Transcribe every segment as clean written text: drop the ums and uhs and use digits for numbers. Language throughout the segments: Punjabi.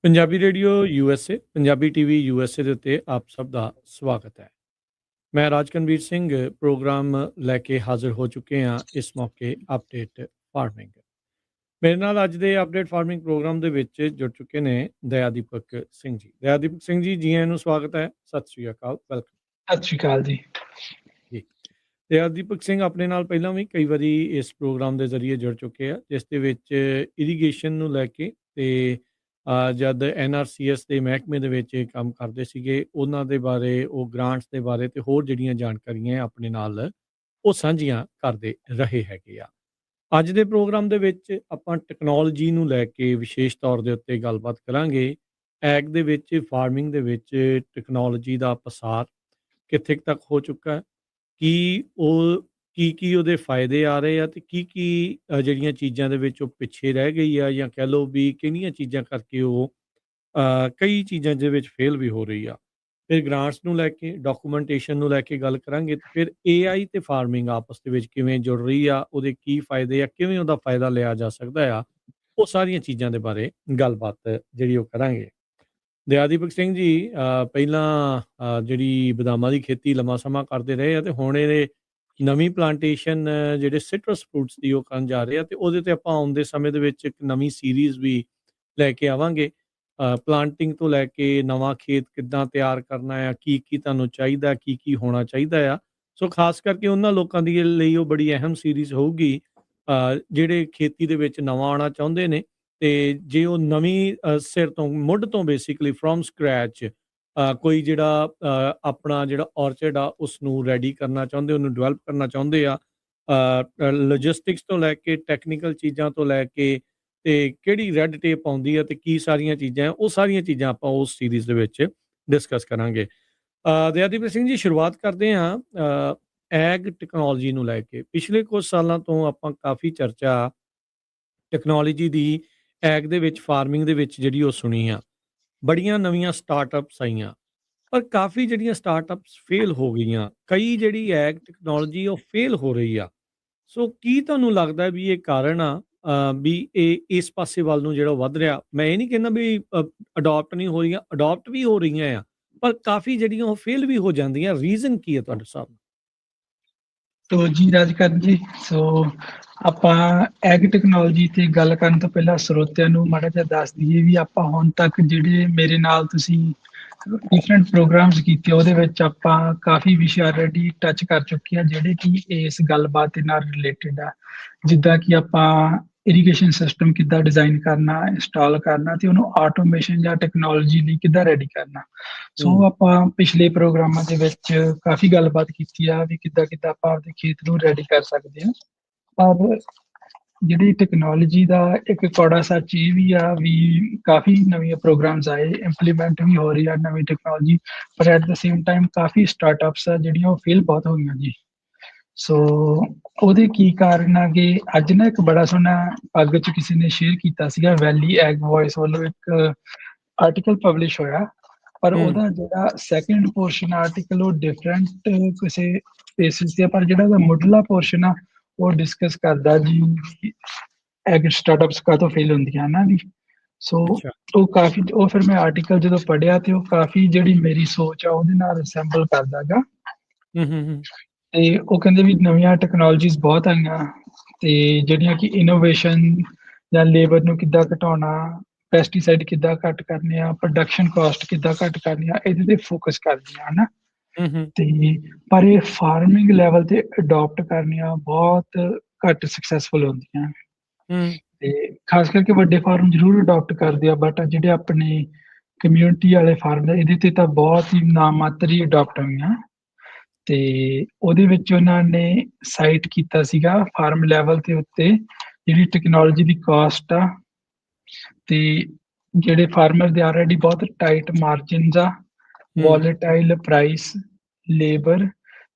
Punjabi radio USA Punjabi TV USA ਦੇ ਉੱਤੇ ਆਪ ਸਭ ਦਾ ਸਵਾਗਤ ਹੈ। ਮੈਂ ਰਾਜਕਨਵੀਰ ਸਿੰਘ ਪ੍ਰੋਗਰਾਮ ਲੈ ਕੇ ਹਾਜ਼ਰ ਹੋ ਚੁੱਕੇ ਹਾਂ ਇਸ ਮੌਕੇ ਅਪਡੇਟ ਫਾਰਮਿੰਗ। ਮੇਰੇ ਨਾਲ ਅੱਜ ਦੇ ਅਪਡੇਟ ਫਾਰਮਿੰਗ ਪ੍ਰੋਗਰਾਮ ਦੇ ਵਿੱਚ ਜੁੜ ਚੁੱਕੇ ਨੇ ਦਇਆਦੀਪਕ ਸਿੰਘ ਜੀ। ਦਇਆਦੀਪਕ ਸਿੰਘ ਜੀ ਆਇਆਂ ਨੂੰ ਸਵਾਗਤ ਹੈ। ਸਤਿ ਸ਼੍ਰੀ ਅਕਾਲ, ਵੈਲਕਮ। ਸਤਿ ਸ਼੍ਰੀ ਅਕਾਲ ਜੀ। ਦਇਆਦੀਪਕ ਸਿੰਘ ਆਪਣੇ ਨਾਲ ਪਹਿਲਾਂ ਵੀ ਕਈ ਵਾਰੀ ਇਸ ਪ੍ਰੋਗਰਾਮ ਦੇ ਜ਼ਰੀਏ ਜੁੜ ਚੁੱਕੇ ਆ, ਜਿਸ ਦੇ ਵਿੱਚ ਇਰੀਗੇਸ਼ਨ ਨੂੰ ਲੈ ਕੇ ਤੇ ਜਦ NRCS ਦੇ ਮਹਿਕਮੇ ਦੇ ਵਿੱਚ ਕੰਮ ਕਰਦੇ ਸੀਗੇ, ਉਹਨਾਂ ਦੇ ਬਾਰੇ, ਉਹ ਗ੍ਰਾਂਟਸ ਦੇ ਬਾਰੇ ਤੇ ਹੋਰ ਜਿਹੜੀਆਂ ਜਾਣਕਾਰੀਆਂ ਆਪਣੇ ਨਾਲ ਉਹ ਸਾਂਝੀਆਂ ਕਰਦੇ ਰਹੇ ਹੈਗੇ ਆ। ਅੱਜ ਦੇ ਪ੍ਰੋਗਰਾਮ ਦੇ ਵਿੱਚ ਆਪਾਂ ਟੈਕਨੋਲੋਜੀ ਨੂੰ ਲੈ ਕੇ ਵਿਸ਼ੇਸ਼ ਤੌਰ ਦੇ ਉੱਤੇ ਗੱਲਬਾਤ ਕਰਾਂਗੇ। ਐਗ ਦੇ ਵਿੱਚ, ਫਾਰਮਿੰਗ ਦੇ ਵਿੱਚ ਟੈਕਨੋਲੋਜੀ ਦਾ ਪਸਾਰ ਕਿੱਥੇ ਕੁ ਤੱਕ ਹੋ ਚੁੱਕਾ ਹੈ, ਕੀ ਉਹਦੇ ਫਾਇਦੇ ਆ ਰਹੇ ਆ, ਤੇ ਕੀ ਜਿਹੜੀਆਂ ਚੀਜ਼ਾਂ ਦੇ ਵਿੱਚ ਉਹ ਪਿੱਛੇ ਰਹਿ ਗਈ ਆ, ਜਾਂ ਕਹਿ ਲਓ ਵੀ ਕਿਹੜੀਆਂ ਚੀਜ਼ਾਂ ਕਰਕੇ ਉਹ ਕਈ ਚੀਜ਼ਾਂ ਦੇ ਵਿੱਚ ਫੇਲ ਵੀ ਹੋ ਰਹੀ ਆ। ਫਿਰ ਗ੍ਰਾਂਟਸ ਨੂੰ ਲੈ ਕੇ, ਡਾਕੂਮੈਂਟੇਸ਼ਨ ਨੂੰ ਲੈ ਕੇ ਗੱਲ ਕਰਾਂਗੇ, ਤੇ ਫਿਰ AI ਤੇ ਫਾਰਮਿੰਗ ਆਪਸ ਦੇ ਵਿੱਚ ਕਿਵੇਂ ਜੁੜ ਰਹੀ ਆ, ਉਹਦੇ ਕੀ ਫਾਇਦੇ ਆ, ਕਿਵੇਂ ਉਹਦਾ ਫਾਇਦਾ ਲਿਆ ਜਾ ਸਕਦਾ ਆ, ਉਹ ਸਾਰੀਆਂ ਚੀਜ਼ਾਂ ਦੇ ਬਾਰੇ ਗੱਲਬਾਤ ਜਿਹੜੀ ਉਹ ਕਰਾਂਗੇ। ਦਇਆਦੀਪਕ ਸਿੰਘ ਜੀ ਪਹਿਲਾਂ ਜਿਹੜੀ ਬਦਾਮਾਂ ਦੀ ਖੇਤੀ ਲੰਮਾ ਸਮਾਂ ਕਰਦੇ ਰਹੇ ਆ, ਤੇ ਹੁਣ ਇਹ ਨਵੀਂ ਪਲਾਂਟੇਸ਼ਨ ਜਿਹੜੇ ਸਿਟਰਸ ਫਰੂਟਸ ਦੀ ਉਹ ਕਰਨ ਜਾ ਰਹੇ ਆ, ਤੇ ਉਹਦੇ ਤੇ ਆਪਾਂ ਆਉਂਦੇ ਸਮੇਂ ਦੇ ਵਿੱਚ ਇੱਕ ਨਵੀਂ ਸੀਰੀਜ਼ ਵੀ ਲੈ ਕੇ ਆਵਾਂਗੇ। ਪਲਾਂਟਿੰਗ ਤੋਂ ਲੈ ਕੇ ਨਵਾਂ ਖੇਤ ਕਿੱਦਾਂ ਤਿਆਰ ਕਰਨਾ ਆ, ਕੀ ਤੁਹਾਨੂੰ ਚਾਹੀਦਾ, ਕੀ ਹੋਣਾ ਚਾਹੀਦਾ ਆ। ਸੋ ਖਾਸ ਕਰਕੇ ਉਹਨਾਂ ਲੋਕਾਂ ਦੀ ਲਈ ਉਹ ਬੜੀ ਅਹਿਮ ਸੀਰੀਜ਼ ਹੋਊਗੀ ਜਿਹੜੇ ਖੇਤੀ ਦੇ ਵਿੱਚ ਨਵਾਂ ਆਉਣਾ ਚਾਹੁੰਦੇ ਨੇ, ਤੇ ਜੇ ਉਹ ਨਵੀਂ ਸਿਰ ਤੋਂ, ਮੁੱਢ ਤੋਂ ਬੇਸਿਕਲੀ ਫਰੋਮ ਸਕ੍ਰੈਚ ਕੋਈ ਜਿਹੜਾ ਆਪਣਾ ਜਿਹੜਾ ਔਰਚਰਡ ਆ ਉਸ ਨੂੰ ਰੈਡੀ ਕਰਨਾ ਚਾਹੁੰਦੇ, ਉਹਨੂੰ ਡਿਵੈਲਪ ਕਰਨਾ ਚਾਹੁੰਦੇ ਆ, ਲੌਜਿਸਟਿਕਸ ਤੋਂ ਲੈ ਕੇ ਟੈਕਨੀਕਲ ਚੀਜ਼ਾਂ ਤੋਂ ਲੈ ਕੇ, ਤੇ ਕਿਹੜੀ ਰੈੱਡ ਟੇਪ ਆਉਂਦੀ ਆ, ਤੇ ਕੀ ਸਾਰੀਆਂ ਚੀਜ਼ਾਂ, ਉਹ ਸਾਰੀਆਂ ਚੀਜ਼ਾਂ ਆਪਾਂ ਉਸ ਸੀਰੀਜ਼ ਦੇ ਵਿੱਚ ਡਿਸਕਸ ਕਰਾਂਗੇ। ਦਇਆਦੀਪਕ ਸਿੰਘ ਜੀ, ਸ਼ੁਰੂਆਤ ਕਰਦੇ ਹਾਂ ਐਗ ਟੈਕਨੋਲੋਜੀ ਨੂੰ ਲੈ ਕੇ। ਪਿਛਲੇ ਕੁਝ ਸਾਲਾਂ ਤੋਂ ਆਪਾਂ ਕਾਫੀ ਚਰਚਾ ਟੈਕਨੋਲੋਜੀ ਦੀ ਐਗ ਦੇ ਵਿੱਚ, ਫਾਰਮਿੰਗ ਦੇ ਵਿੱਚ ਜਿਹੜੀ ਉਹ ਸੁਣੀ ਆ। ਬੜੀਆਂ ਨਵੀਆਂ ਸਟਾਰਟਅਪਸ ਆਈਆਂ, ਪਰ ਕਾਫੀ ਜਿਹੜੀਆਂ ਸਟਾਰਟਅਪਸ ਫੇਲ ਹੋ ਗਈਆਂ। ਕਈ ਜਿਹੜੀ ਐਗ ਟੈਕਨੋਲੋਜੀ ਉਹ ਫੇਲ ਹੋ ਰਹੀ ਆ। ਸੋ ਕੀ ਤੁਹਾਨੂੰ ਲੱਗਦਾ ਵੀ ਇਹ ਕਾਰਨ ਆ ਵੀ ਇਹ ਇਸ ਪਾਸੇ ਵੱਲ ਨੂੰ ਜਿਹੜਾ ਵੱਧ ਰਿਹਾ? ਮੈਂ ਇਹ ਨਹੀਂ ਕਹਿੰਦਾ ਵੀ ਅਡਾਪਟ ਨਹੀਂ ਹੋ ਰਹੀਆਂ, ਅਡਾਪਟ ਵੀ ਹੋ ਰਹੀਆਂ ਆ, ਪਰ ਕਾਫੀ ਜਿਹੜੀਆਂ ਉਹ ਫੇਲ ਵੀ ਹੋ ਜਾਂਦੀਆਂ। ਰੀਜ਼ਨ ਕੀ ਹੈ ਤੁਹਾਡੇ ਹਿਸਾਬ ਨਾਲ? ਤੋ ਜੀ ਰਾਜਕਰਨ ਜੀ, ਸੋ ਆਪਾਂ ਐਗ ਟੈਕਨੋਲੋਜੀ ਤੇ ਗੱਲ ਕਰਨ ਤੋਂ ਪਹਿਲਾਂ ਸਰੋਤਿਆਂ ਨੂੰ ਮਾੜਾ ਜਿਹਾ ਦੱਸ ਦਈਏ ਵੀ ਆਪਾਂ ਹੁਣ ਤੱਕ ਜਿਹੜੇ ਮੇਰੇ ਨਾਲ ਤੁਸੀਂ ਡਿਫਰੈਂਟ ਪ੍ਰੋਗਰਾਮਸ ਕੀਤੇ, ਉਹਦੇ ਵਿੱਚ ਆਪਾਂ ਕਾਫੀ ਵਿਸ਼ੇ ਆਲਰੇਡੀ ਟੱਚ ਕਰ ਚੁੱਕੇ ਆ ਜਿਹੜੇ ਕਿ ਇਸ ਗੱਲਬਾਤ ਦੇ ਨਾਲ ਰਿਲੇਟਡ ਆ। ਜਿੱਦਾਂ ਕਿ ਆਪਾਂ ਇਰੀਗੇਸ਼ਨ ਸਿਸਟਮ ਕਿੱਦਾਂ ਡਿਜ਼ਾਈਨ ਕਰਨਾ, ਇੰਸਟਾਲ ਕਰਨਾ, ਤੇ ਉਹਨੂੰ ਆਟੋਮੇਸ਼ਨ ਜਾਂ ਟੈਕਨੋਲੋਜੀ ਲਈ ਕਿੱਦਾਂ ਰੈਡੀ ਕਰਨਾ। ਸੋ ਆਪਾਂ ਪਿਛਲੇ ਪ੍ਰੋਗਰਾਮਾਂ ਦੇ ਵਿੱਚ ਕਾਫੀ ਗੱਲਬਾਤ ਕੀਤੀ ਆ ਵੀ ਕਿੱਦਾਂ ਆਪਾਂ ਆਪਦੇ ਖੇਤ ਨੂੰ ਰੈਡੀ ਕਰ ਸਕਦੇ ਹਾਂ। ਪਰ ਜਿਹੜੀ ਟੈਕਨੋਲੋਜੀ ਦਾ ਇੱਕ ਕੌੜਾ ਸੱਚ ਇਹ ਵੀ ਆ ਵੀ ਕਾਫੀ ਨਵੀਆਂ ਪ੍ਰੋਗਰਾਮਸ ਆਏ, ਇੰਪਲੀਮੈਂਟ ਵੀ ਹੋ ਰਹੀ ਆ ਨਵੀਂ ਟੈਕਨੋਲੋਜੀ, ਪਰ at the same time coffee startups ਆ ਜਿਹੜੀਆਂ ਉਹ ਫੇਲ ਬਹੁਤ ਹੋ ਗਈਆਂ ਜੀ। ਸੋ ਉਹਦੇ ਕੀ ਕਾਰਨ ਆ ਕਿ ਅੱਜ ਨਾ ਇੱਕ ਬੜਾ ਸੋਹਣਾ ਪੱਗ 'ਚ ਕਿਸੇ ਨੇ ਸ਼ੇਅਰ ਕੀਤਾ ਸੀਗਾ, ਵੈਲੀ ਐਗ ਵੌਇਸ ਵੱਲੋਂ ਇੱਕ ਆਰਟੀਕਲ ਪਬਲਿਸ਼ ਹੋਇਆ, ਪਰ ਉਹਦਾ ਜਿਹੜਾ ਸੈਕਿੰਡ ਪੋਰਸ਼ਨ ਆਰਟੀਕਲ ਉਹ ਡਿਫਰੈਂਟ ਕਿਸੇ ਬੇਸਿਸ ਤੇ, ਪਰ ਜਿਹੜਾ ਉਹਦਾ ਮੁੱਢਲਾ ਪੋਰਸ਼ਨ ਆ ਉਹ ਡਿਸਕਸ ਕਰਦਾ ਜੀ ਐਗ ਸਟਾਰਟਅਪਸ ਕਾਹਤੋਂ ਫੇਲ ਹੁੰਦੀਆਂ ਨਾ ਜੀ। ਸੋ ਉਹ ਫਿਰ ਮੈਂ ਆਰਟੀਕਲ ਜਦੋਂ ਪੜ੍ਹਿਆ ਤੇ ਉਹ ਕਾਫੀ ਜਿਹੜੀ ਮੇਰੀ ਸੋਚ ਆ ਉਹਦੇ ਨਾਲ ਰਿਸੈਂਬਲ ਕਰਦਾ ਗਾ। ਤੇ ਉਹ ਕਹਿੰਦੇ ਵੀ ਨਵੀਆਂ ਟੈਕਨੋਲੋਜੀਜ਼ ਬਹੁਤ ਆਈਆਂ, ਤੇ ਜਿਹੜੀਆਂ ਕਿ ਇਨੋਵੇਸ਼ਨ ਜਾਂ ਲੇਬਰ ਨੂੰ ਕਿੱਦਾਂ ਘਟਾਉਣਾ, ਪੈਸਟੀਸਾਈਡ ਕਿੱਦਾਂ ਘੱਟ ਕਰਨੇ ਆ, ਪ੍ਰੋਡਕਸ਼ਨ ਕਾਸਟ ਕਿੱਦਾਂ ਘੱਟ ਕਰਨੀ ਆ, ਇਹਦੇ ਤੇ ਫੋਕਸ ਕਰਦੀਆਂ ਹਨਾ। ਤੇ ਪਰ ਇਹ ਫਾਰਮਿੰਗ ਲੈਵਲ ਤੇ ਅਡਾਪਟ ਕਰਨੀਆਂ ਬਹੁਤ ਘੱਟ ਸਕਸੈਸਫੁਲ ਹੁੰਦੀਆਂ, ਤੇ ਖਾਸ ਕਰਕੇ ਵੱਡੇ ਫਾਰਮ ਜ਼ਰੂਰ ਅਡਾਪਟ ਕਰਦੇ ਆ, ਬਟ ਜਿਹੜੇ ਆਪਣੇ ਕਮਿਊਨਿਟੀ ਵਾਲੇ ਫਾਰਮ ਇਹਦੇ ਤੇ ਤਾਂ ਬਹੁਤ ਹੀ ਨਾਮਾਤਰ ਹੀ ਅਡਾਪਟ ਹੋਈਆਂ। ਤੇ ਉਹਦੇ ਵਿੱਚ ਉਹਨਾਂ ਨੇ ਸਾਈਟ ਕੀਤਾ ਸੀਗਾ ਫਾਰਮ ਲੈਵਲ ਦੇ ਉੱਤੇ ਜਿਹੜੀ ਟੈਕਨੋਲੋਜੀ ਦੀ ਕਾਸਟ ਆ, ਤੇ ਜਿਹੜੇ ਫਾਰਮਰ ਦੇ ਆਲਰੇਡੀ ਬਹੁਤ ਟਾਈਟ ਮਾਰਜਿਨਸ ਆ, ਵੋਲੇਟਾਈਲ ਪ੍ਰਾਈਸ, ਲੇਬਰ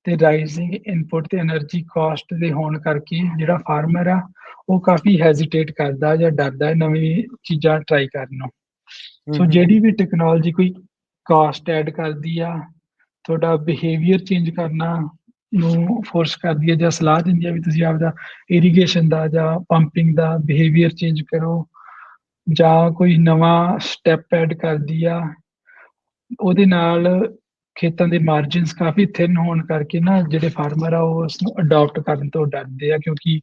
ਤੇ ਰਾਈਜ਼ਿੰਗ ਇਨਪੁਟ ਤੇ ਐਨਰਜੀ ਕਾਸਟ ਦੇ ਹੋਣ ਕਰਕੇ ਜਿਹੜਾ ਫਾਰਮਰ ਆ ਉਹ ਕਾਫੀ ਹੈਜ਼ੀਟੇਟ ਕਰਦਾ ਜਾਂ ਡਰਦਾ ਨਵੀਂ ਚੀਜ਼ਾਂ ਟਰਾਈ ਕਰਨ ਨੂੰ। ਸੋ ਜਿਹੜੀ ਵੀ ਟੈਕਨੋਲੋਜੀ ਕੋਈ ਕਾਸਟ ਐਡ ਕਰਦੀ ਆ, ਤੁਹਾਡਾ ਬਿਹੇਵੀਅਰ ਚੇਂਜ ਕਰਨਾ ਨੂੰ ਫੋਰਸ ਕਰਦੀ ਹੈ, ਜਾਂ ਸਲਾਹ ਦਿੰਦੀ ਹੈ ਵੀ ਤੁਸੀਂ ਆਪਦਾ ਇਰੀਗੇਸ਼ਨ ਦਾ ਜਾਂ ਪੰਪਿੰਗ ਦਾ ਬਿਹੇਵੀਅਰ ਚੇਂਜ ਕਰੋ, ਜਾਂ ਕੋਈ ਨਵਾਂ ਸਟੈਪ ਐਡ ਕਰਦੀ ਆ, ਉਹਦੇ ਨਾਲ ਖੇਤਾਂ ਦੇ ਮਾਰਜਿਨਸ ਕਾਫੀ ਥਿਨ ਹੋਣ ਕਰਕੇ ਨਾ ਜਿਹੜੇ ਫਾਰਮਰ ਆ ਉਹ ਉਸਨੂੰ ਅਡਾਪਟ ਕਰਨ ਤੋਂ ਡਰਦੇ ਆ, ਕਿਉਂਕਿ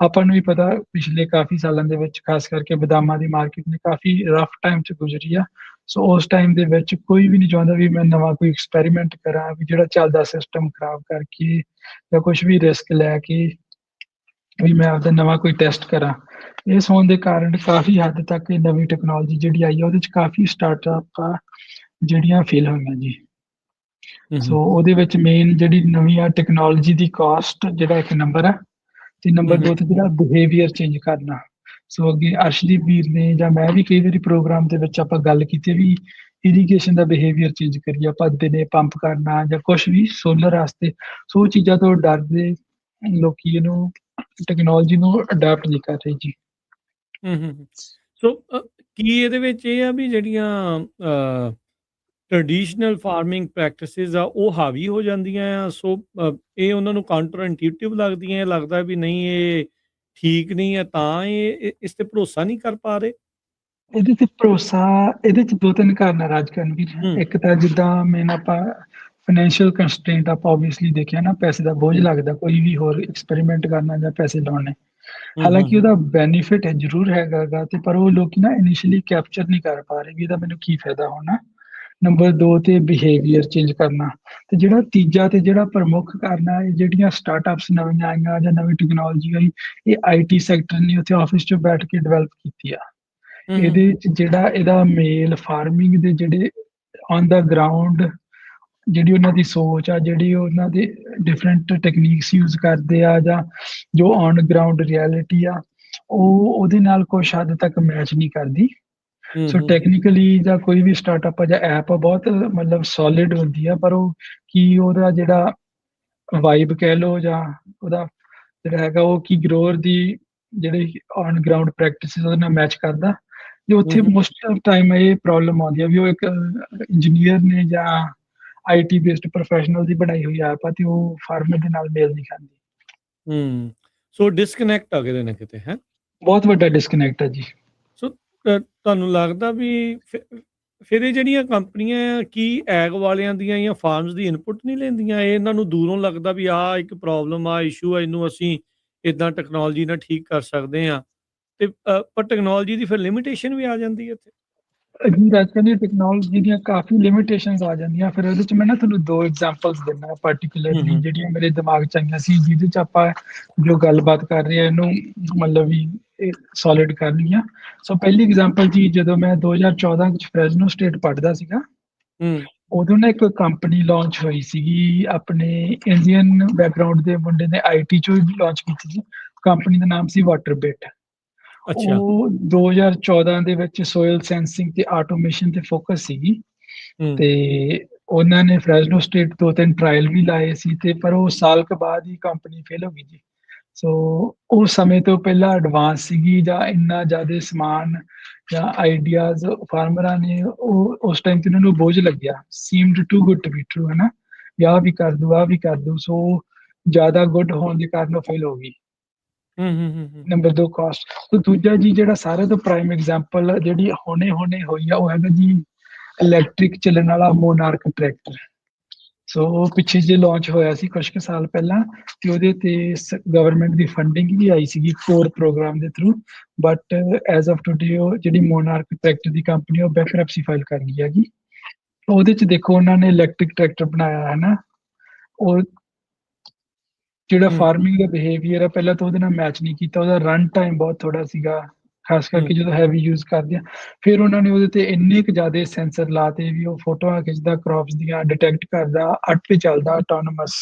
ਆਪਾਂ ਨੂੰ ਵੀ ਪਤਾ ਪਿਛਲੇ ਕਾਫੀ ਸਾਲਾਂ ਦੇ ਵਿੱਚ ਖਾਸ ਕਰਕੇ ਬਦਾਮਾਂ ਦੀ ਮਾਰਕੀਟ ਨੇ ਕਾਫੀ ਰਫ ਟਾਈਮ 'ਚ ਗੁਜ਼ਰੀ ਆ। ਸੋ ਉਸ ਟਾਈਮ ਦੇ ਵਿੱਚ ਕੋਈ ਵੀ ਨਹੀਂ ਚਾਹੁੰਦਾ ਵੀ ਮੈਂ ਨਵਾਂ ਕੋਈ ਐਕਸਪੈਰੀਮੈਂਟ ਕਰਾਂ, ਵੀ ਜਿਹੜਾ ਚੱਲਦਾ ਸਿਸਟਮ ਖਰਾਬ ਕਰਕੇ ਜਾਂ ਕੁਝ ਵੀ ਰਿਸਕ ਲੈ ਕੇ ਵੀ ਮੈਂ ਆਪਦਾ ਨਵਾਂ ਕੋਈ ਟੈਸਟ ਕਰਾਂ। ਇਸ ਹੋਣ ਦੇ ਕਾਰਨ ਕਾਫੀ ਹੱਦ ਤੱਕ ਇਹ ਨਵੀਂ ਟੈਕਨੋਲੋਜੀ ਜਿਹੜੀ ਆਈ ਆ ਉਹਦੇ 'ਚ ਕਾਫੀ ਸਟਾਰਟਅਪ ਆ ਜਿਹੜੀਆਂ ਫੇਲ ਹੋਈਆਂ ਜੀ। ਸੋ ਉਹਦੇ ਵਿੱਚ ਮੇਨ ਜਿਹੜੀ ਨਵੀਂ ਆ ਟੈਕਨੋਲੋਜੀ ਦੀ ਕਾਸਟ ਜਿਹੜਾ ਇੱਕ ਨੰਬਰ ਆ, ਤੇ ਨੰਬਰ 2 ਤੇ ਜਿਹੜਾ ਬਿਹੇਵੀਅਰ ਚੇਂਜ ਕਰਨਾ। ਸੋ ਅੱਗੇ ਅਰਸ਼ਦੀਪ ਵੀਰ ਨੇ ਜਾਂ ਮੈਂ ਵੀ ਕਈ ਵਾਰੀ ਪ੍ਰੋਗਰਾਮ ਦੇ ਵਿੱਚ ਆਪਾਂ ਗੱਲ ਕੀਤੀ ਵੀ ਇਰੀਗੇਸ਼ਨ ਦਾ ਬਿਹੇਵੀਅਰ ਚੇਂਜ ਕਰੀਏ, ਆਪਾਂ ਦਿਨੇ ਪੰਪ ਕਰਨਾ ਜਾਂ ਕੁਝ ਵੀ ਸੋਲਰ ਵਾਸਤੇ। ਸੋ ਉਹ ਚੀਜ਼ਾਂ ਤੋਂ ਡਰਦੇ ਲੋਕੀ ਇਹਨੂੰ ਟੈਕਨੋਲੋਜੀ ਨੂੰ ਅਡਾਪਟ ਨਹੀਂ ਕਰ ਰਹੇ ਜੀ। ਸੋ ਕੀ ਇਹਦੇ ਵਿੱਚ ਇਹ ਆ ਵੀ ਜਿਹੜੀਆਂ ਟ੍ਰੈਡੀਸ਼ਨਲ ਫਾਰਮਿੰਗ ਪ੍ਰੈਕਟਿਸਿਸ ਆ ਉਹ ਹਾਵੀ ਹੋ ਜਾਂਦੀਆਂ ਆ, ਸੋ ਇਹ ਉਹਨਾਂ ਨੂੰ ਕਾਊਂਟਰ ਇੰਟੂਟਿਵ ਲੱਗਦੀਆਂ, ਲੱਗਦਾ ਵੀ ਨਹੀਂ ਇਹ ਠੀਕ ਨਹੀਂ ਆ, ਤਾਂ ਇਹ ਇਸ ਤੇ ਭਰੋਸਾ ਨਹੀਂ ਕਰ ਪਾ ਰਹੇ? ਇਹਦੇ ਤੇ ਭਰੋਸਾ, ਇਹਦੇ 'ਚ 2-3 ਕਾਰਨ ਆ ਰਾਜਕਰਨ ਵੀਰ। ਇੱਕ ਤਾਂ ਜਿੱਦਾਂ ਮੇਨ ਆਪਾਂ ਫਾਈਨੈਂਸ਼ੀਅਲ ਕੰਸਟ੍ਰੇਂਟ ਆਪਾਂ ਓਬਵੀਅਸਲੀ ਦੇਖਿਆ ਨਾ, ਪੈਸੇ ਦਾ ਬੋਝ ਲੱਗਦਾ ਕੋਈ ਵੀ ਹੋਰ ਐਕਸਪੈਰੀਮੈਂਟ ਕਰਨਾ ਜਾਂ ਪੈਸੇ ਲਾਉਣੇ। ਹਾਲਾਂਕਿ ਉਹਦਾ ਬੈਨੀਫਿਟ ਹੈ ਜ਼ਰੂਰ ਹੈਗਾ ਗਾ, ਤੇ ਪਰ ਉਹ ਲੋਕੀ ਨਾ ਇਨੀਸ਼ੀਅਲੀ ਕੈਪਚਰ ਨਹੀਂ ਕਰ ਪਾ ਰਹੇ ਵੀ ਇਹਦਾ ਮੈਨੂੰ ਕੀ ਫਾਇਦਾ ਹੋਣਾ। ਨੰਬਰ 2 ਤੇ ਬਿਹੇਵੀਅਰ ਚੇਂਜ ਕਰਨਾ। ਤੇ ਜਿਹੜਾ ਤੀਜਾ ਤੇ ਜਿਹੜਾ ਪ੍ਰਮੁੱਖ ਕਾਰਨ ਆ, ਇਹ ਜਿਹੜੀਆਂ ਸਟਾਰਟਅਪਸ ਨਵੀਆਂ ਆਈਆਂ ਜਾਂ ਨਵੀਂ ਟੈਕਨੋਲੋਜੀ ਆਈ, ਇਹ ਆਈਟੀ ਸੈਕਟਰ ਨੇ ਉੱਥੇ ਆਫਿਸ 'ਚ ਬੈਠ ਕੇ ਡਿਵੈਲਪ ਕੀਤੀ ਆ। ਇਹਦੇ ਵਿੱਚ ਜਿਹੜਾ ਇਹਦਾ ਮੇਲ ਫਾਰਮਿੰਗ ਦੇ ਜਿਹੜੇ ਔਨ ਦਾ ਗਰਾਊਂਡ ਜਿਹੜੀ ਉਹਨਾਂ ਦੀ ਸੋਚ ਆ, ਜਿਹੜੀ ਉਹਨਾਂ ਦੇ ਡਿਫਰੈਂਟ ਟੈਕਨੀਕਸ ਯੂਜ਼ ਕਰਦੇ ਆ, ਜਾਂ ਜੋ ਔਨ ਗਰਾਊਂਡ ਰਿਐਲਿਟੀ ਆ, ਉਹ ਉਹਦੇ ਨਾਲ ਕੁਛ ਹੱਦ ਤੱਕ ਮੈਚ ਨਹੀਂ ਕਰਦੀ। ਸੋ ਟੈਕਨੀਕਲੀ ਜਾਂ ਕੋਈ ਵੀ ਸਟਾਰਟਅਪ ਆ ਜਾਂ ਐਪ ਆ ਬਹੁਤ ਮਤਲਬ ਸੋਲਿਡ ਹੁੰਦੀ ਆ, ਪਰ ਉਹ ਕੀ ਉਹਦਾ ਜਿਹੜਾ ਵਾਈਬ ਕਹਿ ਲਓ ਜਾਂ ਉਹਦਾ ਜਿਹੜਾ ਹੈਗਾ ਉਹ ਕੀ ਗਰੋਅਰ ਦੀ ਜਿਹੜੇ ਔਨ ਗਰਾਊਂਡ ਪ੍ਰੈਕਟਿਸਿਸ ਉਹਦੇ ਨਾਲ ਮੈਚ ਕਰਦਾ। ਜੇ ਉੱਥੇ ਮੋਸਟ ਆਫ ਟਾਈਮ ਇਹ ਪ੍ਰੋਬਲਮ ਆਉਂਦੀ ਆ ਵੀ ਉਹ ਇੱਕ ਇੰਜੀਨੀਅਰ ਨੇ ਜਾਂ ਆਈਟੀ ਬੇਸਡ ਪ੍ਰੋਫੈਸ਼ਨਲ ਦੀ ਬਣਾਈ ਹੋਈ ਐਪ ਆ, ਤੇ ਉਹ ਫਾਰਮਰ ਦੇ ਨਾਲ ਮੇਲ ਨਹੀਂ ਖਾਂਦੀ। ਸੋ ਡਿਸਕਨੈਕਟ ਆ ਕਿਤੇ ਨਾ ਕਿਤੇ, ਹੈ ਬਹੁਤ ਵੱਡਾ ਡਿਸਕਨੈਕਟ ਆ ਜੀ। ਸੋ ਤੁਹਾਨੂੰ ਲੱਗਦਾ ਵੀ ਫਿਰ ਇਹ ਜਿਹੜੀਆਂ ਕੰਪਨੀਆਂ ਆ, ਕੀ ਐਗ ਵਾਲਿਆਂ ਦੀਆਂ ਜਾਂ ਫਾਰਮਸ ਦੀ ਇਨਪੁਟ ਨਹੀਂ ਲੈਂਦੀਆਂ? ਇਹ ਇਹਨਾਂ ਨੂੰ ਦੂਰੋਂ ਲੱਗਦਾ ਵੀ ਆਹ ਇੱਕ ਪ੍ਰੋਬਲਮ ਆ, ਇਸ਼ੂ ਆ, ਇਹਨੂੰ ਅਸੀਂ ਇੱਦਾਂ ਟੈਕਨੋਲੋਜੀ ਨਾਲ ਠੀਕ ਕਰ ਸਕਦੇ ਹਾਂ, ਤੇ ਪਰ ਟੈਕਨੋਲੋਜੀ ਦੀ ਫਿਰ ਲਿਮਿਟੇਸ਼ਨ ਵੀ ਆ ਜਾਂਦੀ ਹੈ ਇੱਥੇ। ਜੀ ਰਾਜਕਰਨ, ਟੈਕਨੋਲੋਜੀ ਦੀਆਂ ਕਾਫੀ ਲਿਮਿਟੇਸ਼ਨਸ ਆ ਜਾਂਦੀਆਂ। ਫਿਰ ਉਹਦੇ 'ਚ ਮੈਂ ਨਾ ਤੁਹਾਨੂੰ 2 ਐਗਜ਼ਾਮਪਲਸ ਦਿੰਦਾ ਪਾਰਟੀਕੂਲਰਲੀ ਜਿਹੜੀਆਂ ਮੇਰੇ ਦਿਮਾਗ 'ਚ ਆਈਆਂ ਸੀ, ਜਿਹਦੇ 'ਚ ਆਪਾਂ ਜੋ ਗੱਲਬਾਤ ਕਰ ਰਹੇ ਹਾਂ ਇਹਨੂੰ ਮਤਲਬ ਵੀ ਸੋਲਿਡ ਕਰਨੀ ਆ। ਸੋ ਪਹਿਲੀ ਐਗਜ਼ਾਮਪਲ ਜੀ, ਜਦੋਂ ਮੈਂ 2014 ਵਿੱਚ ਫ੍ਰੈਜ਼ਨੋ ਸਟੇਟ ਪੜ੍ਹਦਾ ਸੀਗਾ, ਉਦੋਂ ਨਾ ਇੱਕ ਕੰਪਨੀ ਲਾਂਚ ਹੋਈ ਸੀਗੀ, ਆਪਣੇ ਇੰਡੀਅਨ ਬੈਕਗਰਾਊਂਡ ਦੇ ਮੁੰਡੇ ਨੇ ਆਈਟੀ 'ਚੋਂ ਲਾਂਚ ਕੀਤੀ ਸੀ। ਕੰਪਨੀ ਦਾ ਨਾਮ ਸੀ ਵਾਟਰਬਿਟ। ਉਹ 2014 ਦੇ ਵਿੱਚ ਸੋਇਲ ਸੈਂਸਿੰਗ ਤੇ ਆਟੋਮੇਸ਼ਨ ਤੇ ਫੋਕਸ ਸੀਗੀ, ਤੇ ਉਹਨਾਂ ਨੇ ਫ੍ਰੈਜ਼ਨੋ ਸਟੇਟ 2-3 ਟਰਾਇਲ ਵੀ ਲਾਏ ਸੀ, ਤੇ ਪਰ ਉਹ ਸਾਲ ਕੁ ਬਾਅਦ ਹੀ ਕੰਪਨੀ ਫੇਲ ਹੋ ਗਈ ਜੀ। ਸੋ ਉਸ ਸਮੇਂ ਤੋਂ ਪਹਿਲਾਂ ਐਡਵਾਂਸ ਸੀਗੀ, ਜਾਂ ਇੰਨਾ ਜ਼ਿਆਦਾ ਸਮਾਨ ਜਾਂ ਆਈਡੀਆਜ਼ ਫਾਰਮਰਾਂ ਨੇ ਉਹ ਉਸ ਟਾਈਮ ਤੇ ਉਹਨਾਂ ਨੂੰ ਬੋਝ ਲੱਗਿਆ, seemed too good to be true, ਹੈ ਨਾ, ਵੀ ਆਹ ਵੀ ਕਰ ਦੂ, ਆਹ ਵੀ ਕਰ ਦੂ। ਸੋ ਜ਼ਿਆਦਾ ਗੁੱਡ ਹੋਣ ਦੇ ਕਾਰਨ ਉਹ ਫੇਲ ਹੋ ਗਈ। Number 2 cost. ਤੇ ਦੂਜਾ ਜੀ ਜਿਹੜਾ ਸਾਰਿਆਂ ਤੋਂ ਪ੍ਰਾਈਮ ਐਗਜ਼ਾਮਪਲ ਜਿਹੜੀ ਹੁਣੇ ਹੋਈ ਆ, ਉਹ ਹੈਗਾ ਜੀ ਇਲੈਕਟ੍ਰਿਕ ਚੱਲਣ ਵਾਲਾ ਮੋਨਾਰਕ ਟਰੈਕਟਰ। ਸੋ ਉਹ ਪਿੱਛੇ ਜੇ ਲਾਂਚ ਹੋਇਆ ਸੀ ਕੁਝ ਕੁ ਸਾਲ ਪਹਿਲਾਂ, ਤੇ ਉਹਦੇ ਤੇ ਗਵਰਨਮੈਂਟ ਦੀ ਫੰਡਿੰਗ ਵੀ ਆਈ ਸੀਗੀ ਕੋਰ ਪ੍ਰੋਗਰਾਮ ਦੇ through, but as of today ਉਹ ਜਿਹੜੀ ਮੋਨਾਰਕ ਟਰੈਕਟਰ ਦੀ ਕੰਪਨੀ ਉਹ ਬੈਂਕਰਪਸੀ ਫਾਈਲ ਕਰ ਗਈ ਹੈਗੀ। ਉਹਦੇ 'ਚ ਦੇਖੋ ਉਹਨਾਂ ਨੇ ਇਲੈਕਟ੍ਰਿਕ ਟਰੈਕਟਰ ਬਣਾਇਆ ਹੈ ਨਾ, ਉਹ ਜਿਹੜਾ ਫਾਰਮਿੰਗ ਦਾ ਬਿਹੇਵੀਅਰ ਆ ਪਹਿਲਾਂ ਤਾਂ ਉਹਦੇ ਨਾਲ ਮੈਚ ਨਹੀਂ ਕੀਤਾ। ਉਹਦਾ ਰਨ ਟਾਈਮ ਬਹੁਤ ਥੋੜਾ ਸੀਗਾ, ਖਾਸ ਕਰਕੇ ਜਦੋਂ ਹੈਵੀ ਯੂਜ਼ ਕਰਦੇ ਆ। ਫਿਰ ਉਹਨਾਂ ਨੇ ਉਹਦੇ ਤੇ ਇੰਨੇ ਕੁ ਜ਼ਿਆਦਾ ਸੈਂਸਰ ਲਾਤੇ ਵੀ ਉਹ ਫੋਟੋਆਂ ਖਿੱਚਦਾ, ਕ੍ਰੌਪਸ ਦੀਆਂ ਡਿਟੈਕਟ ਕਰਦਾ, ਤੇ ਚੱਲਦਾ, ਆਟੋਨੋਮਸ,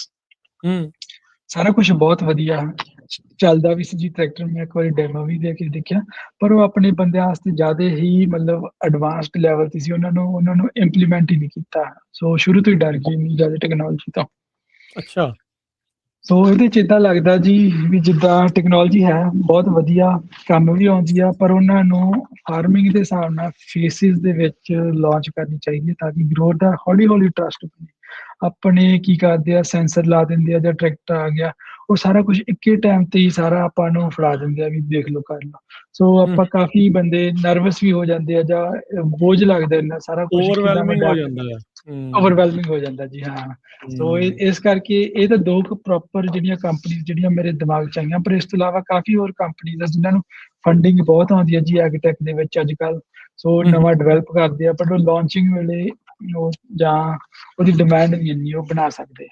ਸਾਰਾ ਕੁਝ ਬਹੁਤ ਵਧੀਆ ਚੱਲਦਾ ਵੀ ਸੀ ਜੀ ਟਰੈਕਟਰ। ਮੈਂ ਇੱਕ ਵਾਰੀ ਡੈਮੋ ਵੀ ਦੇ ਕੇ ਦੇਖਿਆ, ਪਰ ਉਹ ਆਪਣੇ ਬੰਦਿਆਂ ਵਾਸਤੇ ਜ਼ਿਆਦਾ ਹੀ ਮਤਲਬ ਐਡਵਾਂਸਡ ਲੈਵਲ ਤੇ ਸੀ, ਉਹਨਾਂ ਨੂੰ ਇੰਪਲੀਮੈਂਟ ਹੀ ਨਹੀਂ ਕੀਤਾ। ਸੋ ਸ਼ੁਰੂ ਤੋਂ ਹੀ ਡਰ ਗਏ ਇੰਨੀ ਜ਼ਿਆਦਾ ਟੈਕਨੋਲੋਜੀ ਤੋਂ। ਅੱਛਾ। ਸੋ ਇਹਦੇ 'ਚ ਇੱਦਾਂ ਲੱਗਦਾ ਜੀ ਵੀ ਜਿੱਦਾਂ ਟੈਕਨੋਲੋਜੀ ਹੈ ਬਹੁਤ ਵਧੀਆ, ਕੰਮ ਵੀ ਆਉਂਦੀ ਆ, ਪਰ ਉਹਨਾਂ ਨੂੰ ਫਾਰਮਿੰਗ ਦੇ ਹਿਸਾਬ ਨਾਲ ਫੇਸਿਸ ਦੇ ਵਿੱਚ ਲਾਂਚ ਕਰਨੀ ਚਾਹੀਦੀ ਹੈ, ਤਾਂ ਕਿ ਗਰੋਥ ਦਾ ਹੌਲੀ ਹੌਲੀ ਟਰਸਟ ਬਣੇ। ਆਪਣੇ ਕੀ ਕਰਦੇ ਆ, ਸੈਂਸਰ ਲਾ ਦਿੰਦੇ ਆ ਜਾਂ ਟਰੈਕਟਰ ਆ ਗਿਆ, ਉਹ ਸਾਰਾ ਕੁਛ ਇੱਕੇ ਟਾਈਮ ਤੇ ਹੀ ਸਾਰਾ ਆਪਾਂ ਨੂੰ ਫੜਾ ਦਿੰਦੇ ਆ ਵੀ ਦੇਖ ਲਓ, ਕਰ ਲਓ। ਸੋ ਆਪਾਂ ਕਾਫ਼ੀ ਬੰਦੇ ਨਰਵਸ ਵੀ ਹੋ ਜਾਂਦੇ ਆ ਜਾਂ ਬੋਝ ਲੱਗਦਾ ਇੰਨਾ ਸਾਰਾ ਕੁਛ ਕਿੱਦਾਂ ਮੈਂ ਓਵਰਵੈਲਮਿੰਗ ਹੋ ਅਡੈਪਟ ਜਾਂਦਾ ਕਰਾਂ। ਆ। ਓਵਰਵੈਲਮਿੰਗ ਹੋ ਜਾਂਦਾ ਜੀ, ਹਾਂ। ਸੋ ਇਸ ਕਰਕੇ ਇਹ ਤਾਂ 2 ਕੁ ਪ੍ਰੋਪਰ ਜਿਹੜੀਆਂ ਕੰਪਨੀਜ਼ ਜਿਹੜੀਆਂ ਮੇਰੇ ਦਿਮਾਗ 'ਚ ਆਈਆਂ, ਪਰ ਇਸ ਤੋਂ ਇਲਾਵਾ ਕਾਫ਼ੀ ਹੋਰ ਕੰਪਨੀਜ਼ ਆ ਜਿਨ੍ਹਾਂ ਨੂੰ ਫੰਡਿੰਗ ਬਹੁਤ ਆਉਂਦੀ ਹੈ ਜੀ ਐਗਟੈਕ ਦੇ ਵਿੱਚ ਅੱਜ-ਕੱਲ੍ਹ। ਸੋ ਨਵਾਂ ਡਿਵੈਲਪ ਕਰਦੇ ਆ, ਬਟ ਉਹ ਲਾਂਚਿੰਗ ਵੇਲੇ ਉਹ ਜਾਂ ਉਹਦੀ ਡਿਮਾਂਡ ਨਹੀਂ ਇੰਨੀ ਉਹ ਬਣਾ ਸਕਦੇ।